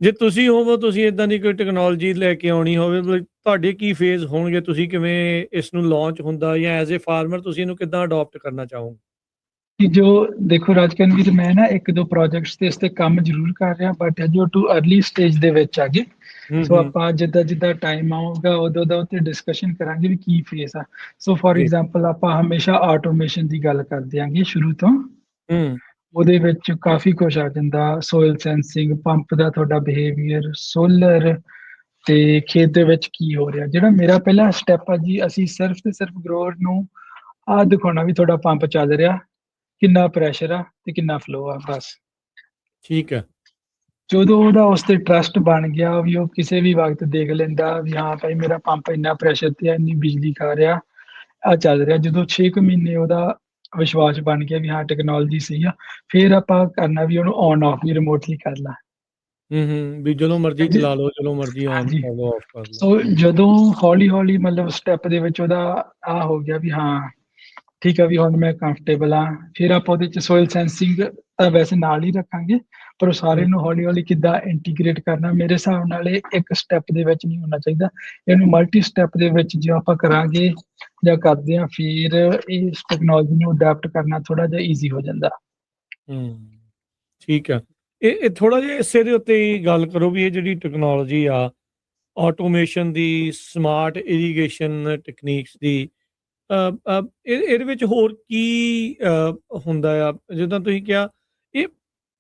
ਜੇ ਤੁਸੀਂ ਹੋਵੋ, ਤੁਸੀਂ ਏਦਾਂ ਦੀ ਕੋਈ ਟੈਕਨੋਲੋਜੀ ਲੈ ਕੇ ਆਉਣੀ ਹੋਵੇ, ਮਤਲਬ ਤੁਹਾਡੇ ਕੀ ਫੇਜ਼ ਹੋਣਗੇ? ਤੁਸੀਂ ਕਿਵੇਂ ਇਸ ਨੂੰ ਲਾਂਚ ਹੁੰਦਾ ਜਾਂ ਐਜ਼ ਏ ਫਾਰਮਰ ਤੁਸੀਂ ਇਹਨੂੰ ਕਿੱਦਾਂ ਅਡੋਪਟ ਕਰਨਾ ਚਾਹੋਗੇ? ਕਿ ਜੋ ਦੇਖੋ ਰਾਜਕਰਨ ਵੀਰ, ਮੈਂ ਨਾ 1-2 ਪ੍ਰੋਜੈਕਟਸ ਤੇ ਇਸ ਤੇ ਕੰਮ ਜ਼ਰੂਰ ਕਰ ਰਿਹਾ, ਬਟ ਹਜੇ ਉਹ ਟੂ ਅਰਲੀ ਸਟੇਜ ਦੇ ਵਿੱਚ ਹੈਗੇ। ਸੋ ਆਪਾਂ ਜਿੱਦਾਂ ਟਾਈਮ ਆਊਗਾ ਉਦੋਂ ਦਾ ਉੱਤੇ ਡਿਸਕਸ਼ਨ ਕਰਾਂਗੇ ਵੀ ਕੀ ਫੇਸ ਆ। ਸੋ ਫੋਰ ਜੀ। ਐਗਜ਼ਾਮਪਲ ਆਪਾਂ ਹਮੇਸ਼ਾ ਆਟੋਮੇਸ਼ਨ ਦੀ ਗੱਲ ਕਰਦੇ ਆਂਗੇ ਸ਼ੁਰੂ ਤੋਂ। ਹੂੰ। ਉਹਦੇ ਵਿੱਚ ਕਾਫੀ ਕੁਛ ਆ ਜਾਂਦਾ, ਸੋਇਲ ਸੈਂਸਿੰਗ, ਪੰਪ ਦਾ ਤੁਹਾਡਾ ਬਿਹੇਵੀਅਰ, ਸੋਲਰ ਤੇ ਖੇਤ ਦੇ ਵਿੱਚ ਕੀ ਹੋ ਰਿਹਾ। ਜਿਹੜਾ ਮੇਰਾ ਪਹਿਲਾ ਸਟੈਪ ਆ ਜੀ, ਅਸੀਂ ਸਿਰਫ ਤੇ ਸਿਰਫ ਗਰੋਅਰ ਨੂੰ ਆਹ ਦਿਖਾਉਣਾ ਵੀ ਤੁਹਾਡਾ ਪੰਪ ਚੱਲ ਰਿਹਾ, ਕਿੰਨਾ ਪ੍ਰੈਸ਼ਰ ਆ ਤੇ ਕਿੰਨਾ ਫਲੋ ਆ, ਬਸ। ਠੀਕ ਹੈ। ਜਦੋਂ ਉਹਦਾ ਉਸ ਤੇ ਟਰਸਟ ਬਣ ਗਿਆ ਵੀ ਉਹ ਕਿਸੇ ਵੀ ਵਕਤ ਦੇਖ ਲੈਂਦਾ ਵੀ ਹਾਂ ਭਾਈ ਮੇਰਾ ਪੰਪ ਇੰਨਾ ਪ੍ਰੈਸ਼ਰ ਤੇ ਆ, ਇੰਨੀ ਬਿਜਲੀ ਖਾ ਰਿਹਾ, ਆ ਚੱਲ ਰਿਹਾ। ਜਦੋਂ 6 ਕੁ ਮਹੀਨੇ ਉਹਦਾ ਵਿਸ਼ਵਾਸ ਬਣ ਗਿਆ ਵੀ ਹਾਂ ਟੈਕਨੋਲੋਜੀ ਸਹੀ ਆ, ਫਿਰ ਆਪਾਂ ਕਰਨਾ ਵੀ ਉਹਨੂੰ ਔਨ ਆਫ ਵੀ ਰਿਮੋਟਲੀ ਕਰ ਲਾ। ਵੀ ਜਦੋਂ ਮਰਜ਼ੀ ਚਲਾ ਲਓ, ਜਦੋਂ ਮਰਜ਼ੀ ਔਨ ਹਾਂਜੀ। ਕਰ ਲਓ, ਆਫ ਕਰ ਲਓ। ਸੋ ਜਦੋਂ ਹੌਲੀ-ਹੌਲੀ ਮਤਲਬ ਸਟੈਪ ਦੇ ਵਿੱਚ ਉਹਦਾ ਹੋ ਗਿਆ ਵੀ ਹਾਂ ਠੀਕ ਆ ਵੀ ਹੁਣ ਮੈਂ ਕੰਫਰਟੇਬਲ ਆ, ਫਿਰ ਆਪਾਂ ਉਹਦੇ 'ਚ ਸੋਇਲ ਸੈਂਸਿੰਗ ਤਾਂ ਵੈਸੇ ਨਾਲ ਹੀ ਰੱਖਾਂਗੇ, ਪਰ ਉਹ ਸਾਰੇ ਨੂੰ ਹੌਲੀ-ਹੌਲੀ ਕਿੱਦਾਂ ਇੰਟੀਗ੍ਰੇਟ ਕਰਨਾ, ਮੇਰੇ ਹਿਸਾਬ ਨਾਲ ਇਹ ਇੱਕ ਸਟੈਪ ਦੇ ਵਿੱਚ ਨਹੀਂ ਹੋਣਾ ਚਾਹੀਦਾ। ਇਹਨੂੰ ਮਲਟੀ ਸਟੈਪ ਦੇ ਵਿੱਚ ਜੇ ਆਪਾਂ ਕਰਾਂਗੇ ਜਾਂ ਕਰਦੇ ਹਾਂ, ਫਿਰ ਇਸ ਟੈਕਨੋਲੋਜੀ ਨੂੰ ਅਡੈਪਟ ਕਰਨਾ ਥੋੜ੍ਹਾ ਜਿਹਾ ਈਜ਼ੀ ਹੋ ਜਾਂਦਾ। ਠੀਕ ਆ। ਇਹ ਥੋੜ੍ਹਾ ਜਿਹਾ ਇਸੇ ਦੇ ਉੱਤੇ ਹੀ ਗੱਲ ਕਰੋ ਵੀ ਇਹ ਜਿਹੜੀ ਟੈਕਨੋਲੋਜੀ ਆ, ਆਟੋਮੇਸ਼ਨ ਦੀ, ਸਮਾਰਟ ਇਰੀਗੇਸ਼ਨ ਟੈਕਨੀਕਸ ਦੀ, ਇਹਦੇ ਵਿੱਚ ਹੋਰ ਕੀ ਹੁੰਦਾ ਆ? ਜਿੱਦਾਂ ਤੁਸੀਂ ਕਿਹਾ, ਇਹ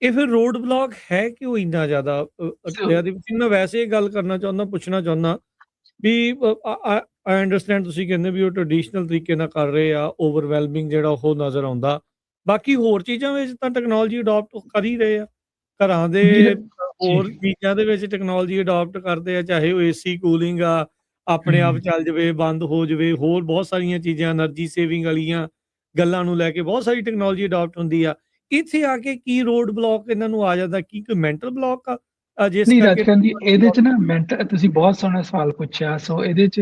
ਇਹ ਫਿਰ ਰੋਡ ਬਲਾਕ ਹੈ ਕਿਉਂ ਇੰਨਾ ਜ਼ਿਆਦਾ ਸੋ ਅਟਿਆ ਦੇ ਵਿੱਚ? ਮੈਂ ਵੈਸੇ ਇਹ ਗੱਲ ਕਰਨਾ ਚਾਹੁੰਦਾ, ਪੁੱਛਣਾ ਚਾਹੁੰਦਾ ਵੀ ਆਈ ਅੰਡਰਸਟੈਂਡ ਤੁਸੀਂ ਕਹਿੰਦੇ ਵੀ ਉਹ ਟ੍ਰੈਡੀਸ਼ਨਲ ਤਰੀਕੇ ਨਾਲ ਕਰ ਰਹੇ ਆ, ਓਵਰਵੈਲਮਿੰਗ ਜਿਹੜਾ ਉਹ ਨਜ਼ਰ ਆਉਂਦਾ। ਬਾਕੀ ਹੋਰ ਚੀਜ਼ਾਂ ਵਿੱਚ ਤਾਂ ਟੈਕਨੋਲੋਜੀ ਅਡੋਪਟ ਕਰ ਹੀ ਰਹੇ ਆ। ਘਰਾਂ ਦੇ ਵੀਰ ਜੀ। ਹੋਰ ਚੀਜ਼ਾਂ ਦੇ ਵਿੱਚ ਟੈਕਨੋਲੋਜੀ ਅਡੋਪਟ ਕਰਦੇ ਆ, ਚਾਹੇ ਉਹ ਏਸੀ, ਕੂਲਿੰਗ ਆ, ਆਪਣੇ ਆਪ ਚੱਲ ਜਾਵੇ, ਬੰਦ ਹੋ ਜਾਵੇ, ਹੋਰ ਬਹੁਤ ਸਾਰੀਆਂ ਚੀਜ਼ਾਂ ਐਨਰਜੀ ਸੇਵਿੰਗ ਵਾਲੀਆਂ ਗੱਲਾਂ ਨੂੰ ਲੈ ਕੇ ਬਹੁਤ ਸਾਰੀ ਟੈਕਨੋਲੋਜੀ ਅਡੋਪਟ ਹੁੰਦੀ ਆ। ਇੱਥੇ ਆ ਕੇ ਕੀ ਰੋਡ ਬਲਾਕ ਇਹਨਾਂ ਨੂੰ ਆ ਜਾਂਦਾ? ਕੀ ਕੋਈ ਮੈਂਟਲ ਬਲਾਕ ਆ ਜਿਸ ਨਹੀਂ ਕਰਕੇ ਰਾਜਕਰਨ ਜੀ, ਇਹਦੇ 'ਚ ਨਾ ਤੁਸੀਂ ਬਹੁਤ ਸੋਹਣਾ ਸਵਾਲ ਪੁੱਛਿਆ। ਸੋ ਇਹਦੇ 'ਚ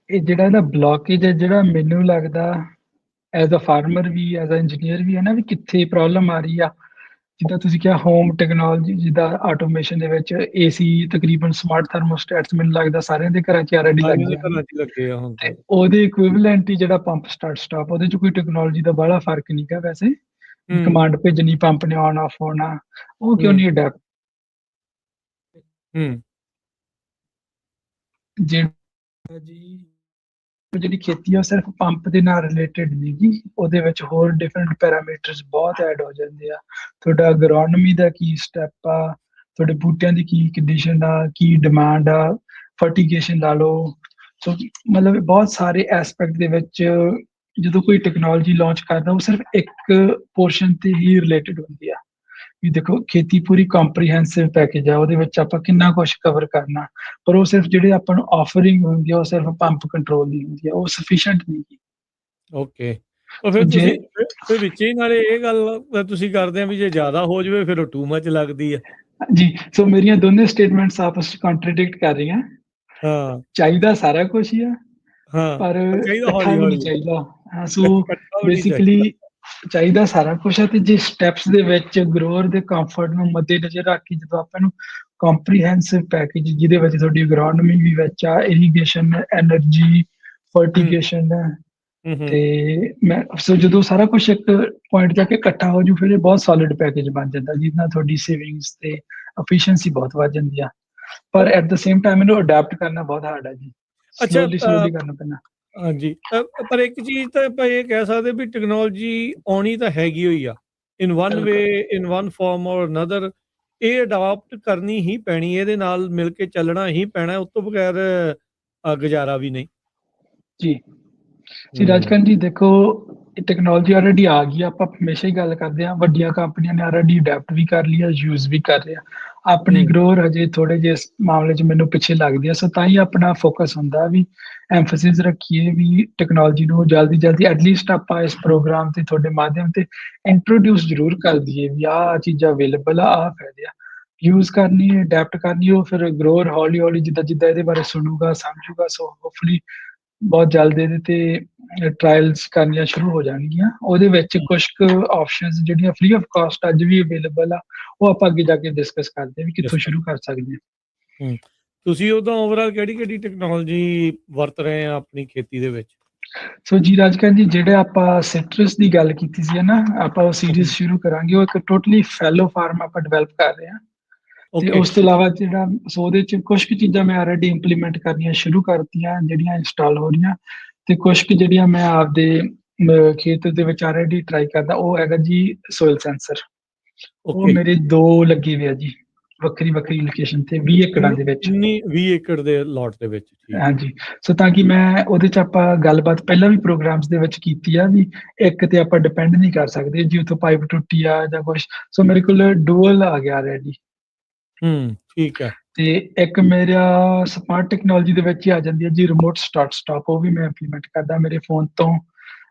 ਇਹ ਜਿਹੜਾ ਇਹਦਾ ਬਲੋਕੇਜ ਹੈ, ਜਿਹੜਾ ਮੈਨੂੰ ਲੱਗਦਾ ਐਜ਼ ਅ ਫਾਰਮਰ ਵੀ, ਐਜ਼ ਅ ਇੰਜੀਨੀਅਰ ਵੀ ਹੈ ਨਾ, ਵੀ ਕਿੱਥੇ ਪ੍ਰੋਬਲਮ ਆ ਰਹੀ ਆ। ਜਿੱਦਾਂ ਤੁਸੀਂ ਕਿਹਾ ਹੋਮ ਟੈਕਨੋਲੋਜੀ, ਜਿੱਦਾਂ ਆਟੋਮੇਸ਼ਨ ਦੇ ਵਿੱਚ ਏਸੀ, ਤਕਰੀਬਨ ਸਮਾਰਟ ਥਰਮੋਸਟੈਟਸ ਮੈਨੂੰ ਲੱਗਦਾ ਸਾਰਿਆਂ ਦੇ ਘਰਾਂ 'ਚ ਆਲਰੇਡੀ ਲੱਗ ਸਾਰਿਆਂ ਦੇ ਗਏ ਘਰਾਂ ਹਨ। 'ਚ ਲੱਗੇ ਆ ਹੁਣ ਤੇ ਤਾਂ। ਉਹਦੇ ਇਕੁਇਵਲੈਂਟ ਹੀ ਜਿਹੜਾ ਪੰਪ ਸਟਾਰਟ ਸਟਾਪ, ਉਹਦੇ 'ਚ ਕੋਈ ਟੈਕਨੋਲੋਜੀ ਦਾ ਬੜਾ ਫਰਕ ਨਹੀਂ ਗਾ ਵੈਸੇ। ਹੂੰ, ਕਮਾਂਡ ਭੇਜਣੀ, ਪੰਪ ਨੇ ਔਨ ਆਫ ਹੋਣਾ, ਉਹ ਕਿਉਂ ਹੂੰ, ਨਹੀਂ ਅਡੈਪਟ ਹੂੰ, ਜਿਹੜਾ ਜੀ ਜਿਹੜੀ ਖੇਤੀ ਆ ਉਹ ਸਿਰਫ ਪੰਪ ਦੇ ਨਾਲ ਰਿਲੇਟਡ ਨਹੀਂ ਗੀ, ਉਹਦੇ ਵਿੱਚ ਹੋਰ ਡਿਫਰੈਂਟ ਪੈਰਾਮੀਟਰਸ ਬਹੁਤ ਐਡ ਹੋ ਜਾਂਦੇ ਆ। ਤੁਹਾਡਾ ਅਗਰੋਨਮੀ ਦਾ ਕੀ ਸਟੈਪ ਆ, ਤੁਹਾਡੇ ਬੂਟਿਆਂ ਦੀ ਕੀ ਕੰਡੀਸ਼ਨ ਆ, ਕੀ ਡਿਮਾਂਡ ਆ, ਫਰਟੀਗੇਸ਼ਨ ਲਾ ਲਓ। ਸੋ ਮਤਲਬ ਬਹੁਤ ਸਾਰੇ ਐਸਪੈਕਟ ਦੇ ਵਿੱਚ ਜਦੋਂ ਕੋਈ ਟੈਕਨੋਲੋਜੀ ਲਾਂਚ ਕਰਦਾ, ਉਹ ਸਿਰਫ ਇੱਕ ਪੋਰਸ਼ਨ ਤੇ ਹੀ ਰਿਲੇਟਡ ਹੁੰਦੀ ਆ। ਵੀ ਦੇਖੋ ਖੇਤੀ ਪੂਰੀ ਕੰਪਰੀਹੈਂਸਿਵ ਪੈਕੇਜ ਆ, ਉਹਦੇ ਵਿੱਚ ਆਪਾਂ ਕਿੰਨਾ ਕੁਛ ਕਵਰ ਕਰਨਾ, ਪਰ ਉਹ ਸਿਰਫ ਜਿਹੜੇ ਆਪਾਂ ਨੂੰ ਆਫਰਿੰਗ ਹੁੰਦੀ ਆ ਉਹ ਸਿਰਫ ਪੰਪ ਕੰਟਰੋਲ ਦੀ ਹੁੰਦੀ ਆ, ਉਹ ਸਫੀਸ਼ੀਐਂਟ ਨਹੀਂ ਗੀ। ਓਕੇ। ਤਾਂ ਸੋ ਫਿਰ ਜੇ ਤੁਸੀਂ ਫਿਰ ਵਿੱਚ ਹੀ ਨਾਲੇ ਇਹ ਗੱਲ ਤੁਸੀਂ ਕਰਦੇ ਆ ਵੀ ਜੇ ਜ਼ਿਆਦਾ ਹੋ ਜਾਵੇ ਫਿਰ ਉਹ ਟੂ ਮਚ ਲੱਗਦੀ ਆ। ਜੀ, ਸੋ ਮੇਰੀਆਂ ਦੋਨੇ ਸਟੇਟਮੈਂਟਸ ਆਪਸ 'ਚ ਕੰਟਰਡਿਕਟ ਕਰ ਰਹੀਆਂ। ਹਾਂ, ਚਾਹੀਦਾ ਸਾਰਾ ਕੁਛ ਹੀ ਆ, ਹਾਂ, ਪਰ ਪਰ ਚਾਹੀਦਾ ਇਕੱਠਾ ਵੀ ਨਹੀਂ ਹੌਲੀ-ਹੌਲੀ ਆ। ਚਾਹੀਦਾ। ਸੋ ਇਕੱਠਾ ਵੀ ਨਹੀਂ ਚਾਹੀਦਾ। ਬੇਸਿਕਲੀ ਚਾਹੀਦਾ ਸਾਰਾ ਕੁਛ ਹੈ, ਤੇ ਜੇ ਸਟੈਪਸ ਦੇ ਵਿੱਚ ਗਰੋਅਰ ਦੇ ਕੰਫਰਟ ਨੂੰ ਮੱਦੇਨਜ਼ਰ ਰੱਖ ਕੇ ਜਦੋਂ ਆਪਾਂ ਨੂੰ ਕੰਪਰੀਹੈਂਸਿਵ ਪੈਕੇਜ ਜਿਹਦੇ ਵਿੱਚ ਤੁਹਾਡੀ ਅਗਰੋਨਮੀ ਵੀ ਵਿੱਚ ਆ, ਇਰੀਗੇਸ਼ਨ, ਐਨਰਜੀ, ਹੂੰ, ਫਰਟੀਗੇਸ਼ਨ ਹੂੰ, ਹੂੰ, ਤੇ ਮੈਂ ਸੋ ਜਦੋਂ ਸਾਰਾ ਕੁਛ ਇੱਕ ਪੁਆਇੰਟ ਜਾ ਕੇ ਇਕੱਠਾ ਹੋ ਜੂ, ਫਿਰ ਇਹ ਬਹੁਤ ਸੋਲਿਡ ਪੈਕੇਜ ਬਣ ਜਾਂਦਾ, ਜਿਹਦੇ ਨਾਲ ਤੁਹਾਡੀ ਸੇਵਿੰਗਸ ਤੇ ਐਫੀਸ਼ੀਐਂਸੀ ਬਹੁਤ ਵੱਧ ਜਾਂਦੀ ਆ। ਪਰ ਪਰ ਐਟ ਦ ਸੇਮ ਟਾਈਮ ਇਹਨੂੰ ਅਡੈਪਟ ਕਰਨਾ ਬਹੁਤ ਹਾਰਡ ਹੈ ਜੀ। ਅੱਛਾ, ਸਲੋਲੀ ਕਰਨਾ ਪੈਂਦਾ। ਹਾਂਜੀ, ਪਰ ਇੱਕ ਚੀਜ਼ ਤਾਂ ਆਪਾਂ ਇਹ ਕਹਿ ਸਕਦੇ ਵੀ ਟੈਕਨੋਲੋਜੀ ਆਉਣੀ ਤਾਂ ਹੈਗੀ ਹੋਈ ਆ। ਇਨ ਵਨ ਵੇ, ਬਿਲਕੁਲ ਇਨ ਵਨ ਫਾਰਮ ਔਰ ਅਨਦਰ ਇਹ ਅਡਾਪਟ ਕਰਨੀ ਹੀ ਪੈਣੀ, ਇਹਦੇ ਨਾਲ ਮਿਲ ਕੇ ਚੱਲਣਾ ਹੀ ਪੈਣਾ, ਉਸ ਤੋਂ ਬਗੈਰ ਗੁਜ਼ਾਰਾ ਵੀ ਨਹੀਂ। ਜੀ। ਜੀ ਹੂੰ, ਰਾਜਕਰਨ ਜੀ ਦੇਖੋ, ਟੈਕਨੋਲੋਜੀ ਆਲਰੇਡੀ ਆ ਗਈ ਆ, ਆਪਾਂ ਹਮੇਸ਼ਾ ਹੀ ਗੱਲ ਕਰਦੇ ਹਾਂ ਵੱਡੀਆਂ ਕੰਪਨੀਆਂ ਨੇ ਆਲਰੇਡੀ ਅਡੈਪਟ ਵੀ ਕਰ ਲਈ ਆ, ਯੂਜ਼ ਵੀ ਕਰ ਰਹੇ ਆ। ਆਪਣੀ ਗਰੋਰ ਹਜੇ ਥੋੜੇ ਜਿਹੇ ਇਸ ਮਾਮਲੇ 'ਚ ਮੈਨੂੰ ਪਿੱਛੇ ਲੱਗਦੀ ਆ। ਸੋ ਤਾਂ ਹੀ ਆਪਣਾ ਫੋਕਸ ਹੁੰਦਾ ਵੀ ਐਂਫਸਿਸ ਰੱਖੀਏ ਵੀ ਟੈਕਨੋਲੋਜੀ ਨੂੰ ਜਲਦੀ ਐਟਲੀਸਟ ਆਪਾਂ ਇਸ ਪ੍ਰੋਗਰਾਮ ਤੇ ਤੁਹਾਡੇ ਮਾਧਿਅਮ ਤੇ ਇੰਟਰੋਡਿਊਸ ਜ਼ਰੂਰ ਕਰ ਦਈਏ ਵੀ ਆਹ ਚੀਜ਼ਾਂ ਅਵੇਲੇਬਲ ਆ, ਆਹ ਫਾਇਦੇ ਆ। ਯੂਜ਼ ਕਰਨੀ, ਅਡੈਪਟ ਕਰਨੀ, ਉਹ ਫਿਰ ਗਰੋਰ ਹੌਲੀ-ਹੌਲੀ ਜਿੱਦਾਂ ਇਹਦੇ ਬਾਰੇ ਸੁਣੂਗਾ, ਸਮਝੂਗਾ, ਸੋ ਹੋਪਫੁਲੀ ਬਹੁਤ ਜਲਦ ਇਹਦੇ ਤੇ ਟਰਾਇਲਸ ਕਰਨੀਆਂ ਸ਼ੁਰੂ ਹੋ ਜਾਣਗੀਆਂ। ਉਹਦੇ ਵਿੱਚ ਕੁਛ ਕੁ ਆਪਸ਼ਨਸ ਜਿਹੜੀਆਂ ਫ੍ਰੀ ਆਫ ਕਾਸਟ ਅੱਜ ਵੀ ਅਵੇਲੇਬਲ ਆ, ਉਹ ਆਪਾਂ ਅੱਗੇ ਜਾ ਕੇ ਡਿਸਕਸ ਕਰਦੇ ਹਾਂ ਵੀ ਕਿੱਥੋਂ ਸ਼ੁਰੂ ਕਰ ਸਕਦੇ ਹਾਂ। ਤੁਸੀਂ ਉਦੋਂ ਓਵਰਆਲ ਕਿਹੜੀ ਟੈਕਨੋਲੋਜੀ ਵਰਤ ਰਹੇ ਆ ਆਪਣੀ ਖੇਤੀ ਦੇ ਵਿੱਚ? ਸੋ ਜੀ ਰਾਜਕਰਨ ਜੀ, ਜਿਹੜੇ ਆਪਾਂ ਸਿਟਰਸ ਦੀ ਗੱਲ ਕੀਤੀ ਸੀ ਨਾ, ਆਪਾਂ ਉਹ ਸੀਰੀਜ਼ ਸ਼ੁਰੂ ਕਰਾਂਗੇ। ਉਹ ਇੱਕ ਟੋਟਲੀ ਫੈਲੋ ਫਾਰਮ ਆਪਾਂ ਡਿਵੈਲਪ ਕਰ ਰਹੇ ਹਾਂ ਤੇ ਉਸ ਤੋਂ ਇਲਾਵਾ ਜਿਹੜਾ ਸੋ ਉਹਦੇ 'ਚ ਕੁਛ ਕੁ ਚੀਜ਼ਾਂ ਮੈਂ ਆਲਰੇਡੀ ਇੰਪਲੀਮੈਂਟ ਕਰਨੀਆਂ ਸ਼ੁਰੂ ਕਰਤੀਆਂ, ਜਿਹੜੀਆਂ ਇੰਸਟਾਲ ਹੋ ਰਹੀਆਂ, ਤੇ ਕੁਛ ਕੁ ਜਿਹੜੀਆਂ ਮੈਂ ਆਪਦੇ ਖੇਤ ਦੇ ਵਿੱਚ ਆਲਰੇਡੀ ਟਰਾਈ ਕਰਦਾ, ਉਹ ਹੈਗਾ ਜੀ ਸੋਇਲ ਸੈਂਸਰ। ਉਹ ਮੇਰੇ 2 ਲੱਗੇ ਹੋਏ ਆ ਜੀ, ਵੱਖਰੀ ਲੋਕੇਸ਼ਨ ਤੇ 20 ਏਕੜਾਂ ਦੇ ਵਿੱਚ। 20 ਏਕੜ ਦੇ ਲੋਟ ਦੇ ਵਿੱਚ? ਹਾਂਜੀ, ਸੋ ਤਾਂ ਕਿ ਮੈਂ ਉਹਦੇ 'ਚ ਆਪਾਂ ਗੱਲਬਾਤ ਪਹਿਲਾਂ ਵੀ ਪ੍ਰੋਗਰਾਮਸ ਦੇ ਵਿੱਚ ਕੀਤੀ ਆ ਵੀ ਇੱਕ ਤੇ ਆਪਾਂ ਡਿਪੈਂਡ ਨਹੀਂ ਕਰ ਸਕਦੇ ਜੀ ਉੱਥੋਂ ਪਾਈਪ ਟੁੱਟੀ ਆ ਜਾਂ ਕੁਛ। ਸੋ ਮੇਰੇ ਕੋਲ ਡੂਅਲ ਆ ਗਿਆ ਆਲਰੇਡੀ। ਠੀਕ ਹੈ। ਤੇ ਇੱਕ ਮੇਰਾ ਸਮਾਰਟ ਟੈਕਨੋਲੋਜੀ ਦੇ ਵਿੱਚ ਹੀ ਆ ਜਾਂਦੀ ਹੈ ਜੀ ਰਿਮੋਟ ਸਟਾਰਟ ਸਟਾਪ। ਉਹ ਵੀ ਮੈਂ ਇੰਪਲੀਮੈਂਟ ਕਰਦਾ। ਮੇਰੇ ਫੋਨ ਤੋਂ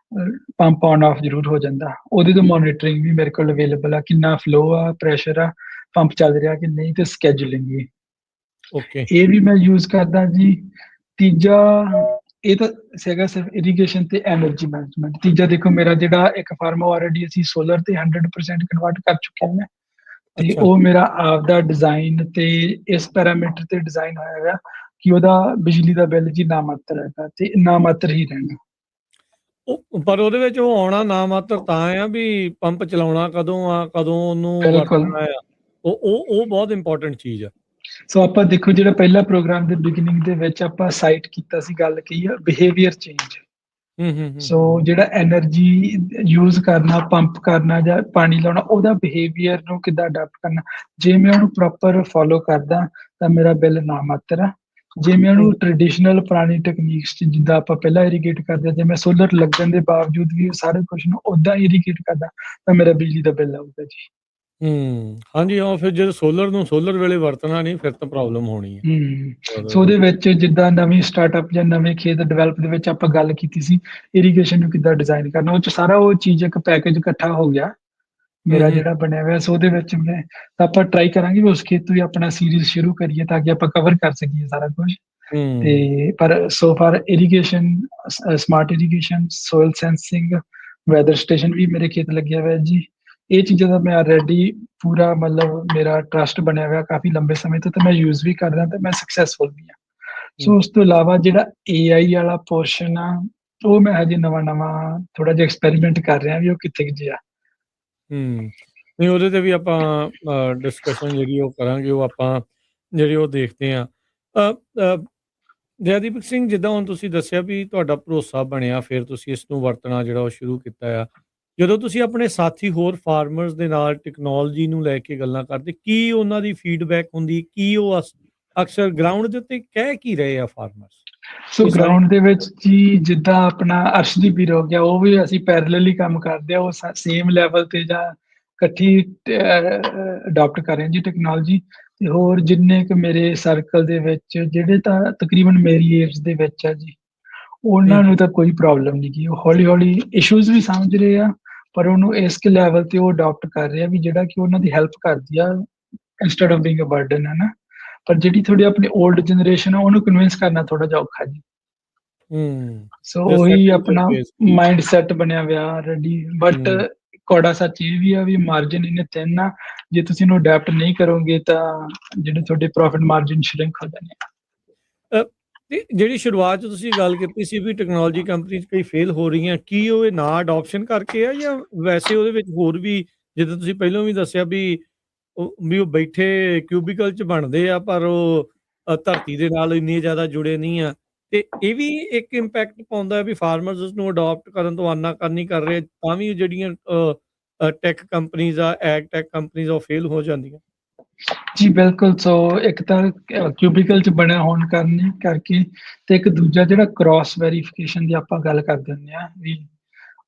ਪੰਪ ਔਨ ਆਫ ਜ਼ਰੂਰ ਹੋ ਜਾਂਦਾ। ਉਹਦੇ ਤੋਂ ਮੋਨੀਟਰਿੰਗ ਵੀ ਮੇਰੇ ਕੋਲ ਅਵੇਲੇਬਲ ਆ, ਕਿੰਨਾ ਫਲੋ ਆ, ਪ੍ਰੈਸ਼ਰ ਆ, ਪੰਪ ਚੱਲ ਰਿਹਾ ਕਿ ਨਹੀਂ, ਤੇ ਸਕੈਜੂਲਿੰਗ ਵੀ। ਇਹ ਵੀ ਮੈਂ ਯੂਜ਼ ਕਰਦਾ ਜੀ। ਤੀਜਾ ਇਹ ਤਾਂ ਹੈਗਾ ਸਿਰਫ ਇਰੀਗੇਸ਼ਨ ਤੇ ਐਨਰਜੀ ਮੈਨੇਜਮੈਂਟ। ਤੀਜਾ ਦੇਖੋ, ਮੇਰਾ ਜਿਹੜਾ ਇੱਕ ਫਾਰਮ ਆਲਰੇਡੀ ਅਸੀਂ ਸੋਲਰ ਤੇ 100% ਕਨਵਰਟ ਕਰ ਚੁੱਕੇ ਹਾਂ ਤੇ ਉਹ ਮੇਰਾ ਆਪਦਾ ਡਿਜ਼ਾਈਨ ਤੇ ਇਸ ਪੈਰਾਮੀਟਰ ਤੇ ਡਿਜ਼ਾਈਨ ਹੋਇਆ ਹੈਗਾ ਕਿ ਉਹਦਾ ਬਿਜਲੀ ਦਾ ਬਿੱਲ ਜੀ ਨਾ ਮਾਤਰ ਹੈਗਾ ਤੇ ਨਾ ਮਾਤਰ ਹੀ ਰਹਿਣਾ। ਪਰ ਉਹਦੇ ਵਿੱਚ ਉਹ ਆਉਣਾ ਨਾ ਮਾਤਰ ਤਾਂ ਆ ਵੀ ਪੰਪ ਚਲਾਉਣਾ ਕਦੋਂ ਆ, ਕਦੋਂ ਉਹਨੂੰ ਵਰਤਣਾ ਆ, ਉਹ ਬਹੁਤ ਇੰਪੋਰਟੈਂਟ ਚੀਜ਼ ਆ। ਸੋ ਆਪਾਂ ਦੇਖੋ, ਜਿਹੜਾ ਪਹਿਲਾ ਪ੍ਰੋਗਰਾਮ ਦੇ ਬਿਗਨਿੰਗ ਦੇ ਵਿੱਚ ਆਪਾਂ ਸਾਈਟ ਕੀਤਾ ਸੀ, ਗੱਲ ਕੀ ਆ, ਬਿਹੇਵੀਅਰ ਚੇਂਜ। ਸੋ ਜਿਹੜਾ ਐਨਰਜੀ ਯੂਜ਼ ਕਰਨਾ, ਪੰਪ ਕਰਨਾ ਜਾਂ ਪਾਣੀ ਲਾਉਣਾ, ਉਹਦਾ ਬਿਹੇਵੀਅਰ ਨੂੰ ਕਿੱਦਾਂ ਅਡਾਪਟ ਕਰਨਾ। ਜੇ ਮੈਂ ਉਹਨੂੰ ਪ੍ਰੋਪਰ ਫੋਲੋ ਕਰਦਾ ਤਾਂ ਮੇਰਾ ਬਿੱਲ ਨਾ ਮਾਤਰ ਆ। ਜੇ ਮੈਂ ਉਹਨੂੰ ਟ੍ਰੈਡੀਸ਼ਨਲ ਪੁਰਾਣੀ ਟੈਕਨੀਕਸ 'ਚ ਜਿੱਦਾਂ ਆਪਾਂ ਪਹਿਲਾਂ ਇਰੀਗੇਟ ਕਰਦੇ, ਜੇ ਮੈਂ ਸੋਲਰ ਲੱਗਣ ਦੇ ਬਾਵਜੂਦ ਵੀ ਸਾਰੇ ਕੁਛ ਨੂੰ ਉੱਦਾਂ ਇਰੀਗੇਟ ਕਰਦਾ ਤਾਂ ਮੇਰਾ ਬਿਜਲੀ ਦਾ ਬਿੱਲ ਆਊਗਾ ਜੀ। ਹਾਂਜੀ, ਹਾਂ। ਫਿਰ ਜਦੋਂ ਸੋਲਰ ਨੂੰ ਸੋਲਰ ਵੇਲੇ ਵਰਤਣਾ ਨਹੀਂ, ਫਿਰ ਤਾਂ ਪ੍ਰੋਬਲਮ ਹੋਣੀ ਹੈ। ਸੋ ਉਹਦੇ ਵਿੱਚ ਜਿੱਦਾਂ ਨਵੀਂ ਸਟਾਰਟਅਪ ਜਾਂ ਨਵੇਂ ਖੇਤ ਡਿਵੈਲਪ ਦੇ ਵਿੱਚ ਆਪਾਂ ਗੱਲ ਕੀਤੀ ਸੀ ਇਰੀਗੇਸ਼ਨ ਨੂੰ ਕਿੱਦਾਂ ਡਿਜ਼ਾਈਨ ਕਰਨਾ, ਉਹ 'ਚ ਸਾਰਾ ਉਹ ਚੀਜ਼ ਇੱਕ ਪੈਕੇਜ ਇਕੱਠਾ ਹੋ ਗਿਆ ਮੇਰਾ ਜਿਹੜਾ ਬਣਿਆ ਹੋਇਆ। ਸੋ ਉਹਦੇ ਵਿੱਚ ਮੈਂ ਤਾਂ ਆਪਾਂ ਟਰਾਈ ਕਰਾਂਗੇ ਵੀ ਉਸ ਖੇਤ ਤੋਂ ਹੀ ਆਪਣਾ ਸੀਰੀਜ਼ ਸ਼ੁਰੂ ਕਰੀਏ ਤਾਂ ਕਿ ਆਪਾਂ ਕਵਰ ਕਰ ਸਕੀਏ ਸਾਰਾ ਕੁਝ। ਤੇ ਪਰ so for irrigation, smart irrigation, soil sensing, weather station ਵੀ ਮੇਰੇ ਖੇਤ ਲੱਗਿਆ ਹੋਇਆ ਜੀ। ਇਹ ਚੀਜ਼ਾਂ ਦਾ ਮੈਂ ਆਲਰੇਡੀ ਪੂਰਾ ਮਤਲਬ ਮੇਰਾ ਟਰਸਟ ਬਣਿਆ ਹੋਇਆ ਕਾਫੀ ਲੰਬੇ ਸਮੇਂ ਤੋਂ, ਤੇ ਮੈਂ ਯੂਜ਼ ਵੀ ਕਰਦਾ ਤੇ ਮੈਂ ਸਕਸੈਸਫੁਲ ਵੀ ਹਾਂ। ਸੋ ਉਸ ਤੋਂ ਇਲਾਵਾ ਜਿਹੜਾ AI ਵਾਲਾ ਪੋਰਸ਼ਨ ਆ, ਉਹ ਮੈਂ ਹਜੇ ਨਵਾਂ ਥੋੜਾ ਜਿਹਾ ਐਕਸਪੈਰੀਮੈਂਟ ਕਰ ਰਿਹਾ ਵੀ ਉਹ ਕਿੱਥੇ ਜੇ ਆ। ਨਹੀਂ, ਉਹਦੇ ਤੇ ਵੀ ਆਪਾਂ ਡਿਸਕਸ਼ਨ ਜਿਹੜੀ ਉਹ ਕਰਾਂਗੇ, ਉਹ ਆਪਾਂ ਜਿਹੜੀ ਉਹ ਦੇਖਦੇ ਹਾਂ। ਦਯਾਦੀਪਕ ਸਿੰਘ, ਜਿੱਦਾਂ ਹੁਣ ਤੁਸੀਂ ਦੱਸਿਆ ਵੀ ਤੁਹਾਡਾ ਭਰੋਸਾ ਬਣਿਆ, ਫਿਰ ਤੁਸੀਂ ਇਸ ਨੂੰ ਵਰਤਣਾ ਜਿਹੜਾ ਉਹ ਸ਼ੁਰੂ ਕੀਤਾ ਆ। ਜਦੋਂ ਤੁਸੀਂ ਆਪਣੇ ਸਾਥੀ ਹੋਰ ਫਾਰਮਰਸ ਦੇ ਨਾਲ ਟੈਕਨੋਲੋਜੀ ਨੂੰ ਲੈ ਕੇ ਗੱਲਾਂ ਕਰਦੇ, ਕੀ ਉਹਨਾਂ ਦੀ ਫੀਡਬੈਕ ਹੁੰਦੀ, ਕੀ ਉਹ ਅਕਸਰ ਗਰਾਊਂਡ ਦੇ ਉੱਤੇ ਕਹਿ ਕੀ ਰਹੇ ਆ ਫਾਰਮਰਸ? ਸੋ ਗਰਾਊਂਡ ਦੇ ਵਿੱਚ ਜੀ ਜਿੱਦਾਂ ਆਪਣਾ ਅਰਸ਼ਦੀਪ ਵੀਰ ਹੋ ਗਿਆ, ਉਹ ਵੀ ਅਸੀਂ ਪੈਰਲਲੀ ਕੰਮ ਕਰਦੇ ਆ। ਉਹ ਸੇਮ ਲੈਵਲ ਤੇ ਜਾਂ ਇਕੱਠੀ ਅਡਾਪਟ ਕਰ ਰਹੇ ਜੀ ਟੈਕਨੋਲੋਜੀ। ਤੇ ਹੋਰ ਜਿੰਨੇ ਕੁ ਮੇਰੇ ਸਰਕਲ ਦੇ ਵਿੱਚ ਜਿਹੜੇ ਤਾਂ ਤਕਰੀਬਨ ਮੇਰੀ ਏਜ ਦੇ ਵਿੱਚ ਆ ਜੀ, ਉਹਨਾਂ ਨੂੰ ਤਾਂ ਕੋਈ ਪ੍ਰੋਬਲਮ ਨਹੀਂ ਗੀ। ਉਹ ਹੌਲੀ ਇਸ਼ੂਜ਼ ਵੀ ਸਮਝ ਰਹੇ ਆ, ਪਰ ਉਹਨੂੰ ਇਸ ਲੈਵਲ ਤੇ ਉਹ ਅਡਾਪਟ ਕਰ ਰਹੇ ਆ ਵੀ ਜਿਹੜਾ ਕਿ ਉਹਨਾਂ ਦੀ ਹੈਲਪ ਕਰਦੀ ਆ instead of being a burden, ਹੈ ਨਾ। ਪਰ ਜਿਹੜੀ ਥੋੜੀ ਆਪਣੀ ਓਲਡ ਜਨਰੇਸ਼ਨ ਆ, ਉਹਨੂੰ ਕਨਵਿੰਸ ਕਰਨਾ ਥੋੜਾ ਜਿਹਾ ਔਖਾ ਜੀ। ਸੋ ਉਹੀ ਆਪਣਾ ਮਾਈਂਡ ਸੈਟ ਬਣਿਆ ਹੋਇਆ ਆਲਰੇਡੀ। ਬਟ ਕੌੜਾ ਸੱਚ ਇਹ ਵੀ ਆ ਵੀ ਮਾਰਜਨ ਇਹਨੇ ਤਿੰਨ ਆ। ਜੇ ਤੁਸੀਂ ਇਹਨੂੰ ਅਡੈਪਟ ਨਹੀਂ ਕਰੋਗੇ ਤਾਂ ਜਿਹੜੇ ਤੁਹਾਡੇ ਪ੍ਰੋਫਿਟ ਮਾਰਜਨ ਸ਼ਰਿੰਕ ਹੋ ਜਾਣੇ ਆ। ਤੇ ਜਿਹੜੀ ਸ਼ੁਰੂਆਤ 'ਚ ਤੁਸੀਂ ਗੱਲ ਕੀਤੀ ਸੀ ਵੀ ਟੈਕਨੋਲੋਜੀ ਕੰਪਨੀਜ਼ ਕਈ ਫੇਲ ਹੋ ਰਹੀਆਂ, ਕੀ ਉਹ ਇਹ ਨਾ ਅਡੋਪਸ਼ਨ ਕਰਕੇ ਆ ਜਾਂ ਵੈਸੇ ਉਹਦੇ ਵਿੱਚ ਹੋਰ ਵੀ, ਜਿੱਦਾਂ ਤੁਸੀਂ ਪਹਿਲਾਂ ਵੀ ਦੱਸਿਆ ਵੀ ਉਹ ਬੈਠੇ ਕਿਊਬੀਕਲ 'ਚ ਬਣਦੇ ਆ, ਪਰ ਉਹ ਧਰਤੀ ਦੇ ਨਾਲ ਇੰਨੇ ਜ਼ਿਆਦਾ ਜੁੜੇ ਨਹੀਂ ਆ, ਤੇ ਇਹ ਵੀ ਇੱਕ ਇੰਪੈਕਟ ਪਾਉਂਦਾ ਵੀ ਫਾਰਮਰਸ ਉਸਨੂੰ ਅਡੋਪਟ ਕਰਨ ਤੋਂ ਆਨਾਕਾਨੀ ਕਰ ਰਹੇ, ਤਾਂ ਵੀ ਜਿਹੜੀਆਂ ਟੈਕ ਕੰਪਨੀਜ਼ ਆ, ਐਗ ਟੈਕ ਕੰਪਨੀਜ਼, ਉਹ ਫੇਲ ਹੋ ਜਾਂਦੀਆਂ? ਜੀ ਬਿਲਕੁਲ। ਸੋ ਇੱਕ ਤਾਂ ਕਿਊਬੀਕਲ 'ਚ ਬਣਿਆ ਹੋਣ ਕਰਕੇ, ਤੇ ਇੱਕ ਦੂਜਾ ਜਿਹੜਾ ਕ੍ਰਾਸ ਵੈਰੀਫਿਕੇਸ਼ਨ ਦੀ ਆਪਾਂ ਗੱਲ ਕਰ ਦਿੰਦੇ ਆ ਵੀ